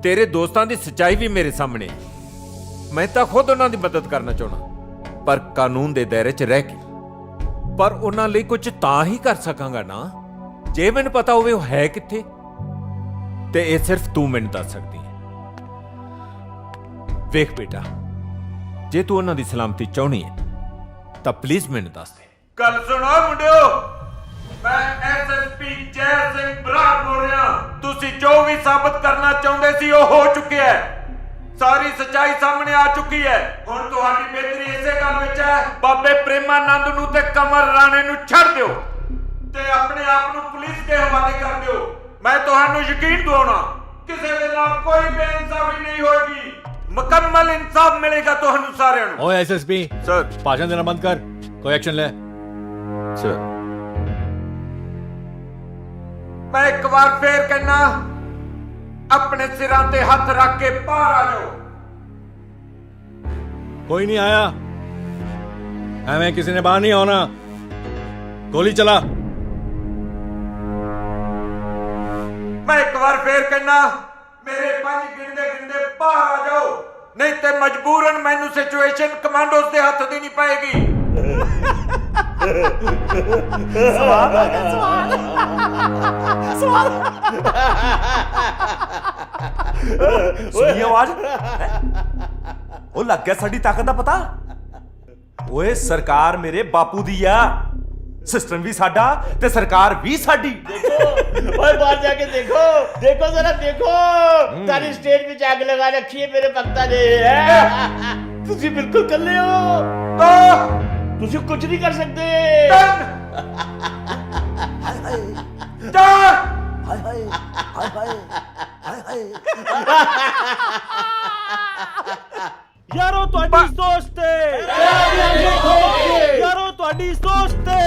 ਤੇਰੇ ਦੋਸਤਾਂ ਦੀ ਸੱਚਾਈ ਵੀ ਮੇਰੇ ਸਾਹਮਣੇ ਹੈ। ਮੈਂ ਤਾਂ ਖੁਦ ਉਹਨਾਂ ਦੀ ਮਦਦ ਕਰਨਾ ਚਾਹੁੰਦਾ, ਪਰ ਕਾਨੂੰਨ ਦੇ ਦਾਇਰੇ 'ਚ ਰਹਿ ਕੇ। ਪਰ ਉਹਨਾਂ ਲਈ ਕੁਝ ਤਾਂ ਹੀ ਕਰ ਸਕਾਂਗਾ ਨਾ ਜੇ ਮੈਨੂੰ ਪਤਾ ਹੋਵੇ ਉਹ ਹੈ ਕਿੱਥੇ, ਤੇ ਇਹ ਸਿਰਫ ਤੂੰ ਮੈਨੂੰ ਦੱਸ ਸਕਦੀ ਹੈ। ਵੇਖ ਬੇਟਾ, ਜੇ ਤੂੰ ਉਹਨਾਂ ਦੀ ਸਲਾਮਤੀ ਚਾਹਣੀ ਹੈ ਤਾਂ ਪਲੀਜ਼ ਮੈਨੂੰ ਦੱਸ ਦੇ। ਗੱਲ ਸੁਣੋ ਮੁੰਡਿਓ, ਮੈਂ ਐਸਐਸਪੀ ਜੈ ਸਿੰਘ ਬਰਾੜ ਬੋਲ ਰਿਹਾ। ਤੁਸੀਂ ਜੋ ਵੀ ਸਾਬਤ ਕਰਨਾ ਚਾਹੁੰਦੇ ਸੀ ਉਹ ਹੋ ਚੁੱਕਿਆ ਹੈ। ਸਾਰੀ ਸੱਚਾਈ ਸਾਹਮਣੇ ਆ ਚੁੱਕੀ ਹੈ। ਹੁਣ ਤੁਹਾਡੀ ਬਿਹਤਰੀ ਇਸੇ ਗੱਲ ਵਿੱਚ ਹੈ, ਬਾਬੇ ਪ੍ਰੇਮਾਨੰਦ ਨੂੰ ਤੇ ਕਮਰ ਰਾਣੇ ਨੂੰ ਛੱਡ ਦਿਓ ਤੇ ਆਪਣੇ ਆਪ ਨੂੰ ਪੁਲਿਸ ਦੇ ਹਵਾਲੇ ਕਰ ਦਿਓ। ਮੈਂ ਤੁਹਾਨੂੰ ਯਕੀਨ ਦਿਵਾਉਣਾ, ਕਿਸੇ ਦੇ ਨਾਲ ਕੋਈ ਬੇਇਨਸਾਫੀ ਨਹੀਂ ਹੋਏਗੀ। ਮੁਕੰਮਲ ਇਨਸਾਫ ਮਿਲੇਗਾ ਤੁਹਾਨੂੰ ਸਾਰਿਆਂ ਨੂੰ। ਓਏ ਐਸਐਸਪੀ ਸਰ, ਭਾषण देना बंद कर, कोई एक्शन ले। सर, मैं एक बार फिर कहना, अपने सिरां ते हथ रख के बाहर आ जाओ। कोई नहीं आया, हमें किसी ने बाहर नहीं होना। गोली चला। मैं एक बार फिर कहना, मेरे 5 गिनदे गिनदे बाहर आ जाओ, नहीं ते मजबूरन मैनू सिचुएशन कमांडोज दे हथ देनी पएगी। सवाल आ गया, सवाल सुनी आवाज? ਉਹ ਲੱਗ ਗਿਆ ਸਾਡੀ ਤਾਕਤ ਦਾ ਪਤਾ। ਓਏ ਸਰਕਾਰ ਮੇਰੇ ਬਾਪੂ ਦੀ ਆ, सिस्टम भी साडा ते सरकार भी साडी। देखो और बाहर जाके देखो, देखो जरा देखो, तारी स्टेज पे आग लगा रखी है मेरे भक्ता ने। तुसी बिल्कुल कल्ले हो, तुसी कुछ नहीं कर सकते। यारो ਤੁਹਾਡੀ ਸੋਚ ਤੇ, यारो ਤੁਹਾਡੀ ਸੋਚ ਤੇ,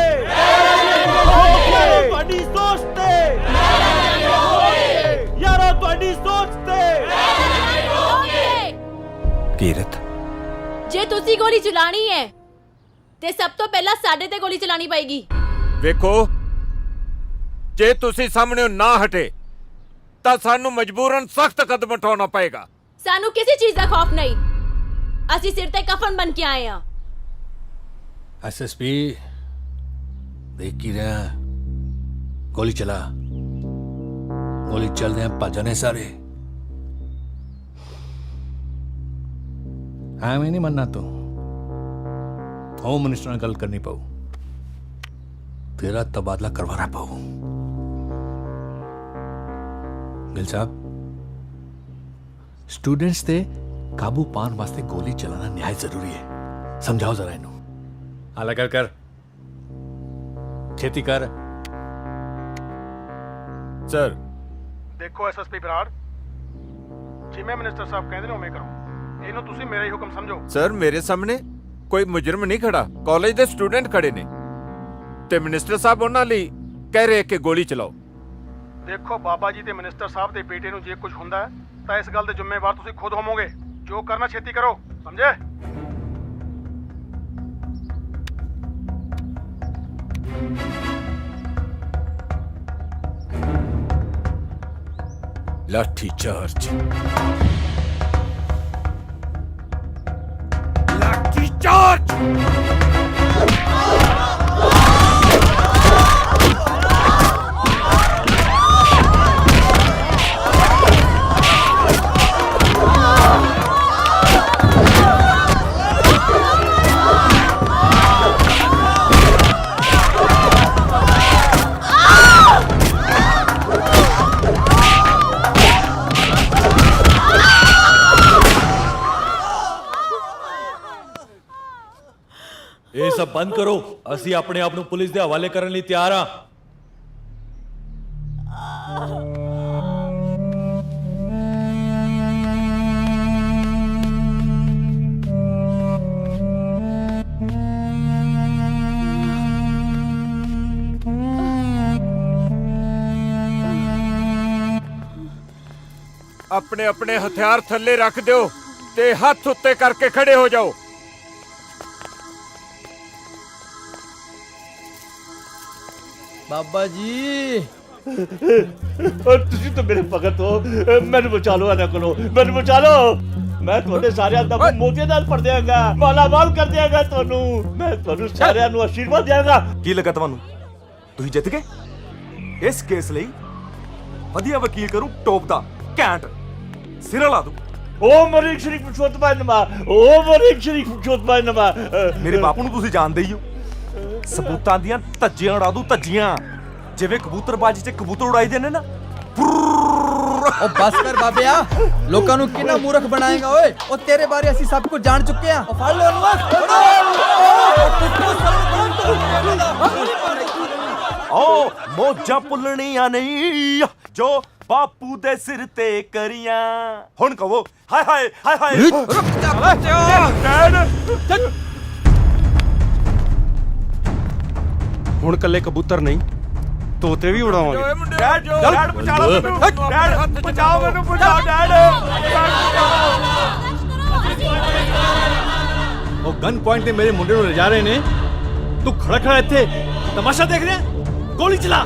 यारो ਤੁਹਾਡੀ ਸੋਚ ਤੇ, यारो ਤੁਹਾਡੀ ਸੋਚ ਤੇ। ਕੀਰਤ, ਜੇ ਤੁਸੀਂ ਗੋਲੀ ਚਲਾਣੀ ਹੈ ਤੇ ਸਭ ਤੋਂ ਪਹਿਲਾਂ ਸਾਡੇ ਤੇ ਗੋਲੀ ਚਲਾਣੀ ਪਏਗੀ। ਵੇਖੋ, ਜੇ ਤੁਸੀਂ ਸਾਹਮਣੇ ਨਾ ਹਟੇ ਤਾਂ ਸਾਨੂੰ ਮਜਬੂਰਨ ਸਖਤ ਕਦਮ ਉਠਾਉਣਾ ਪਏਗਾ। ਸਾਨੂੰ ਕਿਸੇ ਚੀਜ਼ ਦਾ ਖੌਫ ਨਹੀਂ, ਅਸੀਂ ਸਿਰ ਤੇ ਕਫਨ ਬਣ ਕੇ ਆਏ ਹਾਂ। एसएसपी देख की रहा, गोली चला, गोली चल रहे भजन है सारे। हाँ मैं नहीं मनना, तो होम मिनिस्टर ने गल करनी पाऊ, तेरा तबादला करवाना पाऊ। गिल साहब, स्टूडेंट्स ते काबू पाने वास्ते गोली चलाना न्याय जरूरी है, समझाओ जरा इन्हों। हाला कर छेती कर। सर देखो एसएसपी बराड़, जिमें मिनिस्टर साहब कहते ने उमें करो, ਇਹਨੂੰ ਤੁਸੀਂ ਮੇਰਾ ਹੀ ਹੁਕਮ ਸਮਝੋ। ਸਰ, ਮੇਰੇ ਸਾਹਮਣੇ ਕੋਈ ਮੁਜਰਮ ਨਹੀਂ ਖੜਾ, ਕਾਲਜ ਦੇ ਸਟੂਡੈਂਟ ਖੜੇ ਨੇ ਤੇ ਮਿਨਿਸਟਰ ਸਾਹਿਬ ਉਹਨਾਂ ਲਈ ਕਹਿ ਰਹੇ ਕਿ ਗੋਲੀ ਚਲਾਓ। ਦੇਖੋ ਬਾਬਾ ਜੀ ਤੇ ਮਿਨਿਸਟਰ ਸਾਹਿਬ ਦੇ ਬੇਟੇ ਨੂੰ ਜੇ ਕੁਝ ਹੁੰਦਾ ਹੈ ਤਾਂ ਇਸ ਗੱਲ ਦੇ ਜ਼ਿੰਮੇਵਾਰ ਤੁਸੀਂ ਖੁਦ ਹੋਵੋਗੇ। ਜੋ ਕਰਨਾ ਛੇਤੀ ਕਰੋ, ਸਮਝੇ? लाठी चार्ज, लाठी चार्ज। ਇਹ ਸਭ ਬੰਦ ਕਰੋ, ਅਸੀਂ ਆਪਣੇ ਆਪ ਨੂੰ ਪੁਲਿਸ ਦੇ ਹਵਾਲੇ ਕਰਨ ਲਈ ਤਿਆਰ ਹਾਂ। अपने अपने हथियार थल्ले रख दो ते हाथ उत्ते करके खड़े हो जाओ। बाबा जी और ਤੁਸੀਂ ਤਾਂ ਮੇਰੇ ਭਗਤ ਹੋ ਮੈਨੂੰ ਬਚਾ ਲਓ ਇਹਨਾਂ ਕੋਲੋਂ ਮੈਨੂੰ ਬਚਾ ਲਓ ਮੈਂ ਤੁਹਾਡੇ ਸਾਰਿਆਂ ਦਾ ਮੂੰਹ ਮੋਤੀਆਂ ਨਾਲ ਭਰ ਦਿਆਂਗਾ ਮਾਲਾ ਮਾਲ ਕਰ ਦਿਆਂਗਾ ਤੁਹਾਨੂੰ ਮੈਂ ਤੁਹਾਨੂੰ ਸਾਰਿਆਂ ਨੂੰ ਆਸ਼ੀਰਵਾਦ ਦਿਆਂਗਾ ਕੀ ਲੱਗਾ ਤੁਹਾਨੂੰ ਤੁਸੀਂ ਜਿੱਤ ਗਏ ਇਸ ਕੇਸ ਲਈ ਵਧੀਆ ਵਕੀਲ ਕਰੂ ਟੋਪ ਦਾ ਘੈਂਟ ਸਿਰ ਲਾ ਦੂੰ ਉਹ ਮਰੀਕ ਸ਼ਰੀਫ ਪੁਰਸ਼ੋਤਮ ਨਮਾ ਉਹ ਮਰੀਕ ਸ਼ਰੀਫ ਪੁਰਸ਼ੋਤਮ ਨਮਾ ਮੇਰੇ ਬਾਪੂ ਨੂੰ ਤੁਸੀਂ ਜਾਣਦੇ ਹੀ ਹੋ ਸਬੂਤਾਂ ਦੀਆਂ ਧੱਜੀਆਂ ਉਡਾ ਦੂ ਧੱਜੀਆਂ ਜਿਵੇਂ ਕਬੂਤਰਬਾਜੀ 'ਚ ਕਬੂਤਰ ਉਡਾਈ ਜਾਂਦੇ ਨਾ ਉਹ ਬਸ ਕਰ ਬਾਬਿਆ ਲੋਕਾਂ ਨੂੰ ਕਿੰਨਾ ਮੂਰਖ ਬਣਾਏਗਾ ਓਏ ਉਹ ਤੇਰੇ ਬਾਰੇ ਅਸੀਂ ਸਭ ਕੁਝ ਜਾਣ ਚੁੱਕੇ ਆ ਉਹ ਫੜ ਲਓ ਓ ਮੋਜਾਂ ਭੁੱਲਣੀਆਂ ਨਹੀਂ ਜੋ ਬਾਪੂ ਦੇ ਸਿਰ ਤੇ ਕਰੀਆਂ ਹੁਣ ਕਹੋ ਹਾਏ ਹਾਏ ਹਾਏ ਹਾਏ ਹੁਣ ਕੱਲੇ ਕਬੂਤਰ ਨਹੀਂ ਤੋਤੇ ਵੀ ਉਡਾਵਾਂਗੇ ਡੈਡ ਬਚਾ ਲਓ ਮੈਨੂੰ ਡੈਡ ਬਚਾਓ ਮੈਨੂੰ ਬਚਾਓ ਡੈਡ ਉਹ ਗਨ ਪੁਆਇੰਟ ਤੇ ਮੇਰੇ ਮੁੰਡੇ ਨੂੰ ਲਿਜਾ ਰਹੇ ਨੇ ਤੂੰ ਖੜਾ ਖੜਾ ਇੱਥੇ ਤਮਾਸ਼ਾ ਦੇਖ ਰਿਹਾ ਗੋਲੀ ਚਲਾ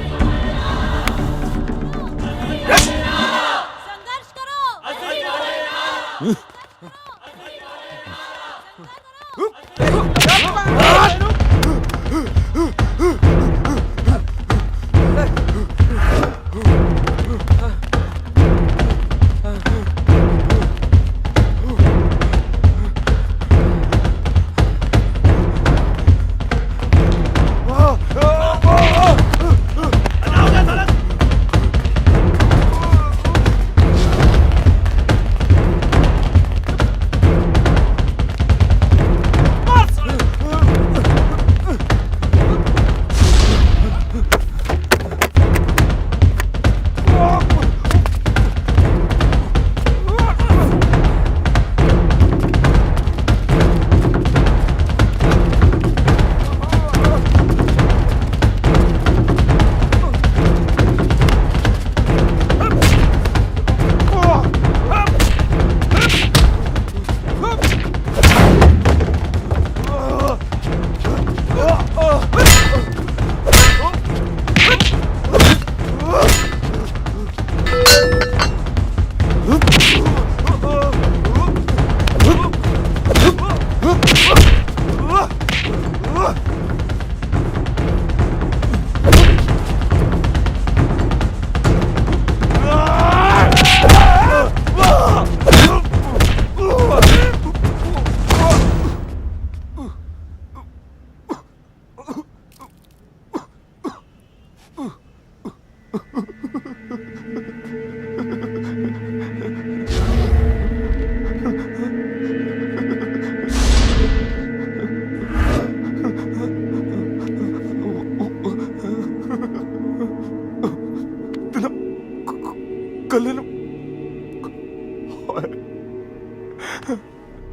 ਕੱਲੇ ਨੂੰ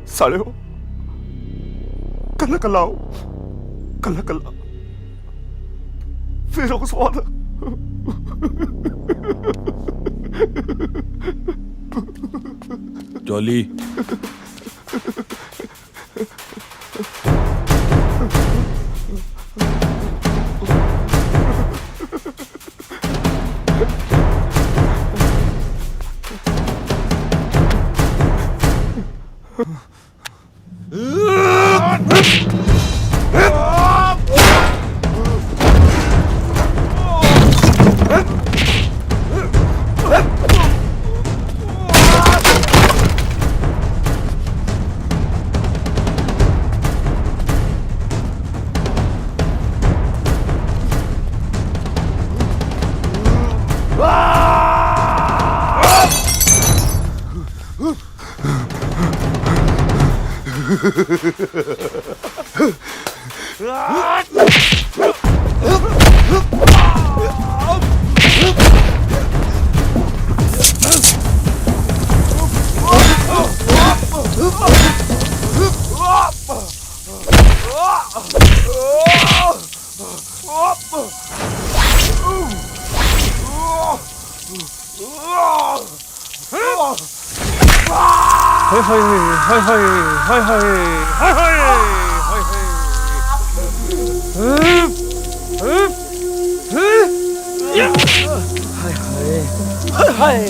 ਸਾਲਿਓ ਕੱਲਾ ਕੱਲਾ ਆਓ ਕੱਲਾ ਕੱਲਾ ਫਿਰ ਉਸ ਵਾਰ जॉली Yeah! ਹਾਏ ਹਾਏ ਹਾਏ ਹਾਏ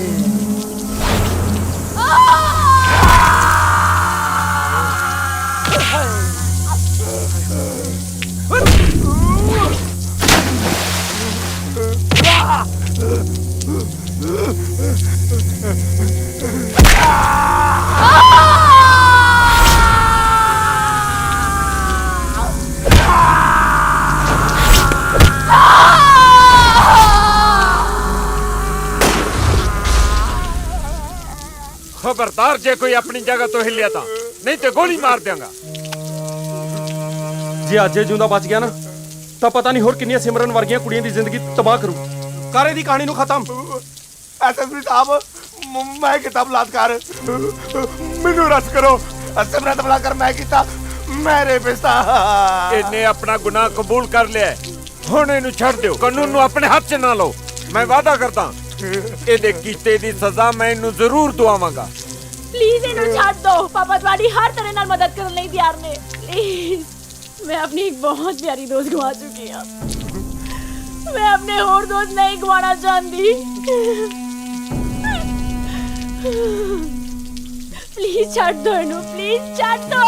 ਖਬਰਦਾਰ ਜੇ ਕੋਈ ਆਪਣੀ ਜਗ੍ਹਾ ਤੋਂ ਹਿੱਲਿਆ ਤਾਂ ਨਹੀਂ ਤੇ ਗੋਲੀ ਮਾਰ ਦਿਆਂਗਾ। ਜੇ ਅੱਜ ਇਹ ਜਿਉਂਦਾ ਬਚ ਗਿਆ ਨਾ ਤਾਂ ਪਤਾ ਨਹੀਂ ਹੋਰ ਕਿੰਨੀਆਂ ਸਿਮਰਨ ਵਰਗੀਆਂ ਕੁੜੀਆਂ ਦੀ ਜ਼ਿੰਦਗੀ ਤਬਾਹ ਕਰੂ। ਕਾਰੇ ਦੀ ਕਹਾਣੀ ਨੂੰ ਖਤਮ। ਐਸਐਸਪੀ ਸਾਹਿਬ ਮੈਂ ਕੀਤਾ ਬਲਾਤਕਾਰ ਮੈਨੂੰ ਰਸ ਕਰੋ। ਸਿਮਰਨ ਬਲਾਤਕਾਰ ਮੈਂ ਕੀਤਾ ਮੈਂ ਰੇਪਿਸਟ ਹਾਂ। ਇਹਨੇ ਆਪਣਾ ਗੁਨਾਹ ਕਬੂਲ ਕਰ ਲਿਆ ਹੁਣ ਇਹਨੂੰ ਛੱਡ ਦਿਓ। ਕਾਨੂੰਨ ਨੂੰ ਆਪਣੇ ਹੱਥ 'ਚ ਨਾ ਲਓ। ਮੈਂ ਵਾਅਦਾ ਕਰਦਾ ਇਹਦੇ ਕੀਤੇ ਦੀ ਸਜ਼ਾ ਮੈਂ ਇਹਨੂੰ ਜ਼ਰੂਰ ਦਵਾਵਾਂਗਾ। प्लीज इन्हें छाड़ दो। पापा तुम्हारी हर तरह नाल मदद करने ਲਈ ਤਿਆਰ ਨੇ। प्लीज मैं अपनी एक बहुत प्यारी दोस्त गवा चुकी हूं। मैं अपने और दोस्त नहीं गवाना चाहती। प्लीज छाड़ दो इन्हें। प्लीज छाड़ दो।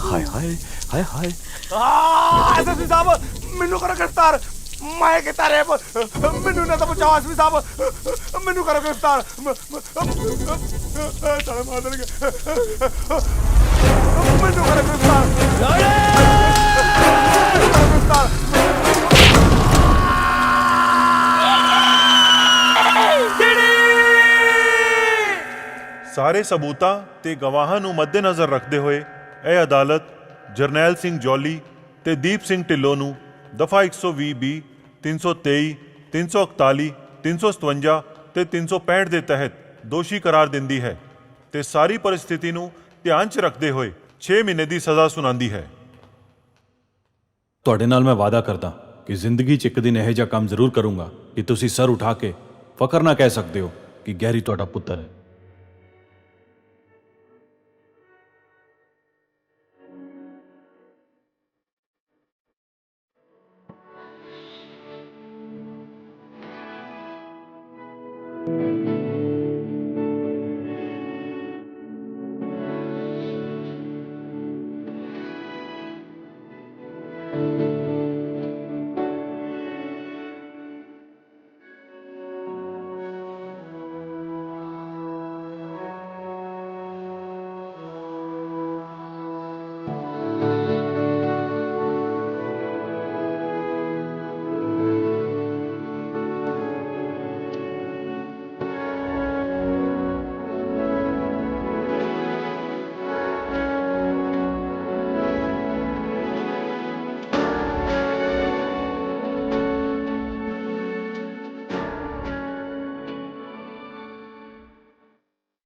हाय हाय हाय हाय ਐਸਐਸਪੀ ਸਾਹਿਬ ਮੈਨੂੰ ਕਰੋ ਗ੍ਰਿਫਤਾਰ। ਮੈਂ ਕੀਤਾ ਰੇਪ। ਮੈਨੂੰ ਨਾ ਤਾਂ ਬਚਾਓ ਐਸਐਸਪੀ ਸਾਹਿਬ ਮੈਨੂੰ ਕਰੋ ਗ੍ਰਿਫਤਾਰ। ਸਾਲੇ ਮਾਰ ਦੇਣਗੇ। ਮੈਨੂੰ ਕਰੋ ਗ੍ਰਿਫਤਾਰ। ਸਾਰੇ ਸਬੂਤਾਂ ਤੇ ਗਵਾਹਾਂ ਨੂੰ ਮੱਦੇਨਜ਼ਰ ਰੱਖਦੇ ਹੋਏ ਇਹ ਅਦਾਲਤ ਜਰਨੈਲ ਸਿੰਘ ਜੌਲੀ ਤੇ ਦੀਪ ਸਿੰਘ ਢਿੱਲੋਂ ਨੂੰ ਦਫਾ 120 ਬੀ 323 341 357 ਤੇ 365 ਦੇ ਤਹਿਤ ਦੋਸ਼ੀ ਕਰਾਰ ਦਿੰਦੀ ਹੈ ਤੇ ਸਾਰੀ ਪਰਿਸਥਿਤੀ ਨੂੰ ਧਿਆਨ 'ਚ ਰੱਖਦੇ ਹੋਏ 6 ਮਹੀਨੇ ਦੀ ਸਜ਼ਾ ਸੁਣਾਉਂਦੀ ਹੈ। ਤੁਹਾਡੇ ਨਾਲ ਮੈਂ ਵਾਅਦਾ ਕਰਦਾ ਕਿ ਜ਼ਿੰਦਗੀ 'ਚ ਇੱਕ ਦਿਨ ਇਹੋ ਜਿਹਾ ਕੰਮ ਜ਼ਰੂਰ ਕਰੂੰਗਾ ਕਿ ਤੁਸੀਂ ਸਰ ਉਠਾ ਕੇ ਫਖਰ ਨਾ ਕਹਿ ਸਕਦੇ ਹੋ ਕਿ ਗੈਰੀ ਤੁਹਾਡਾ ਪੁੱਤਰ ਹੈ। Thank you.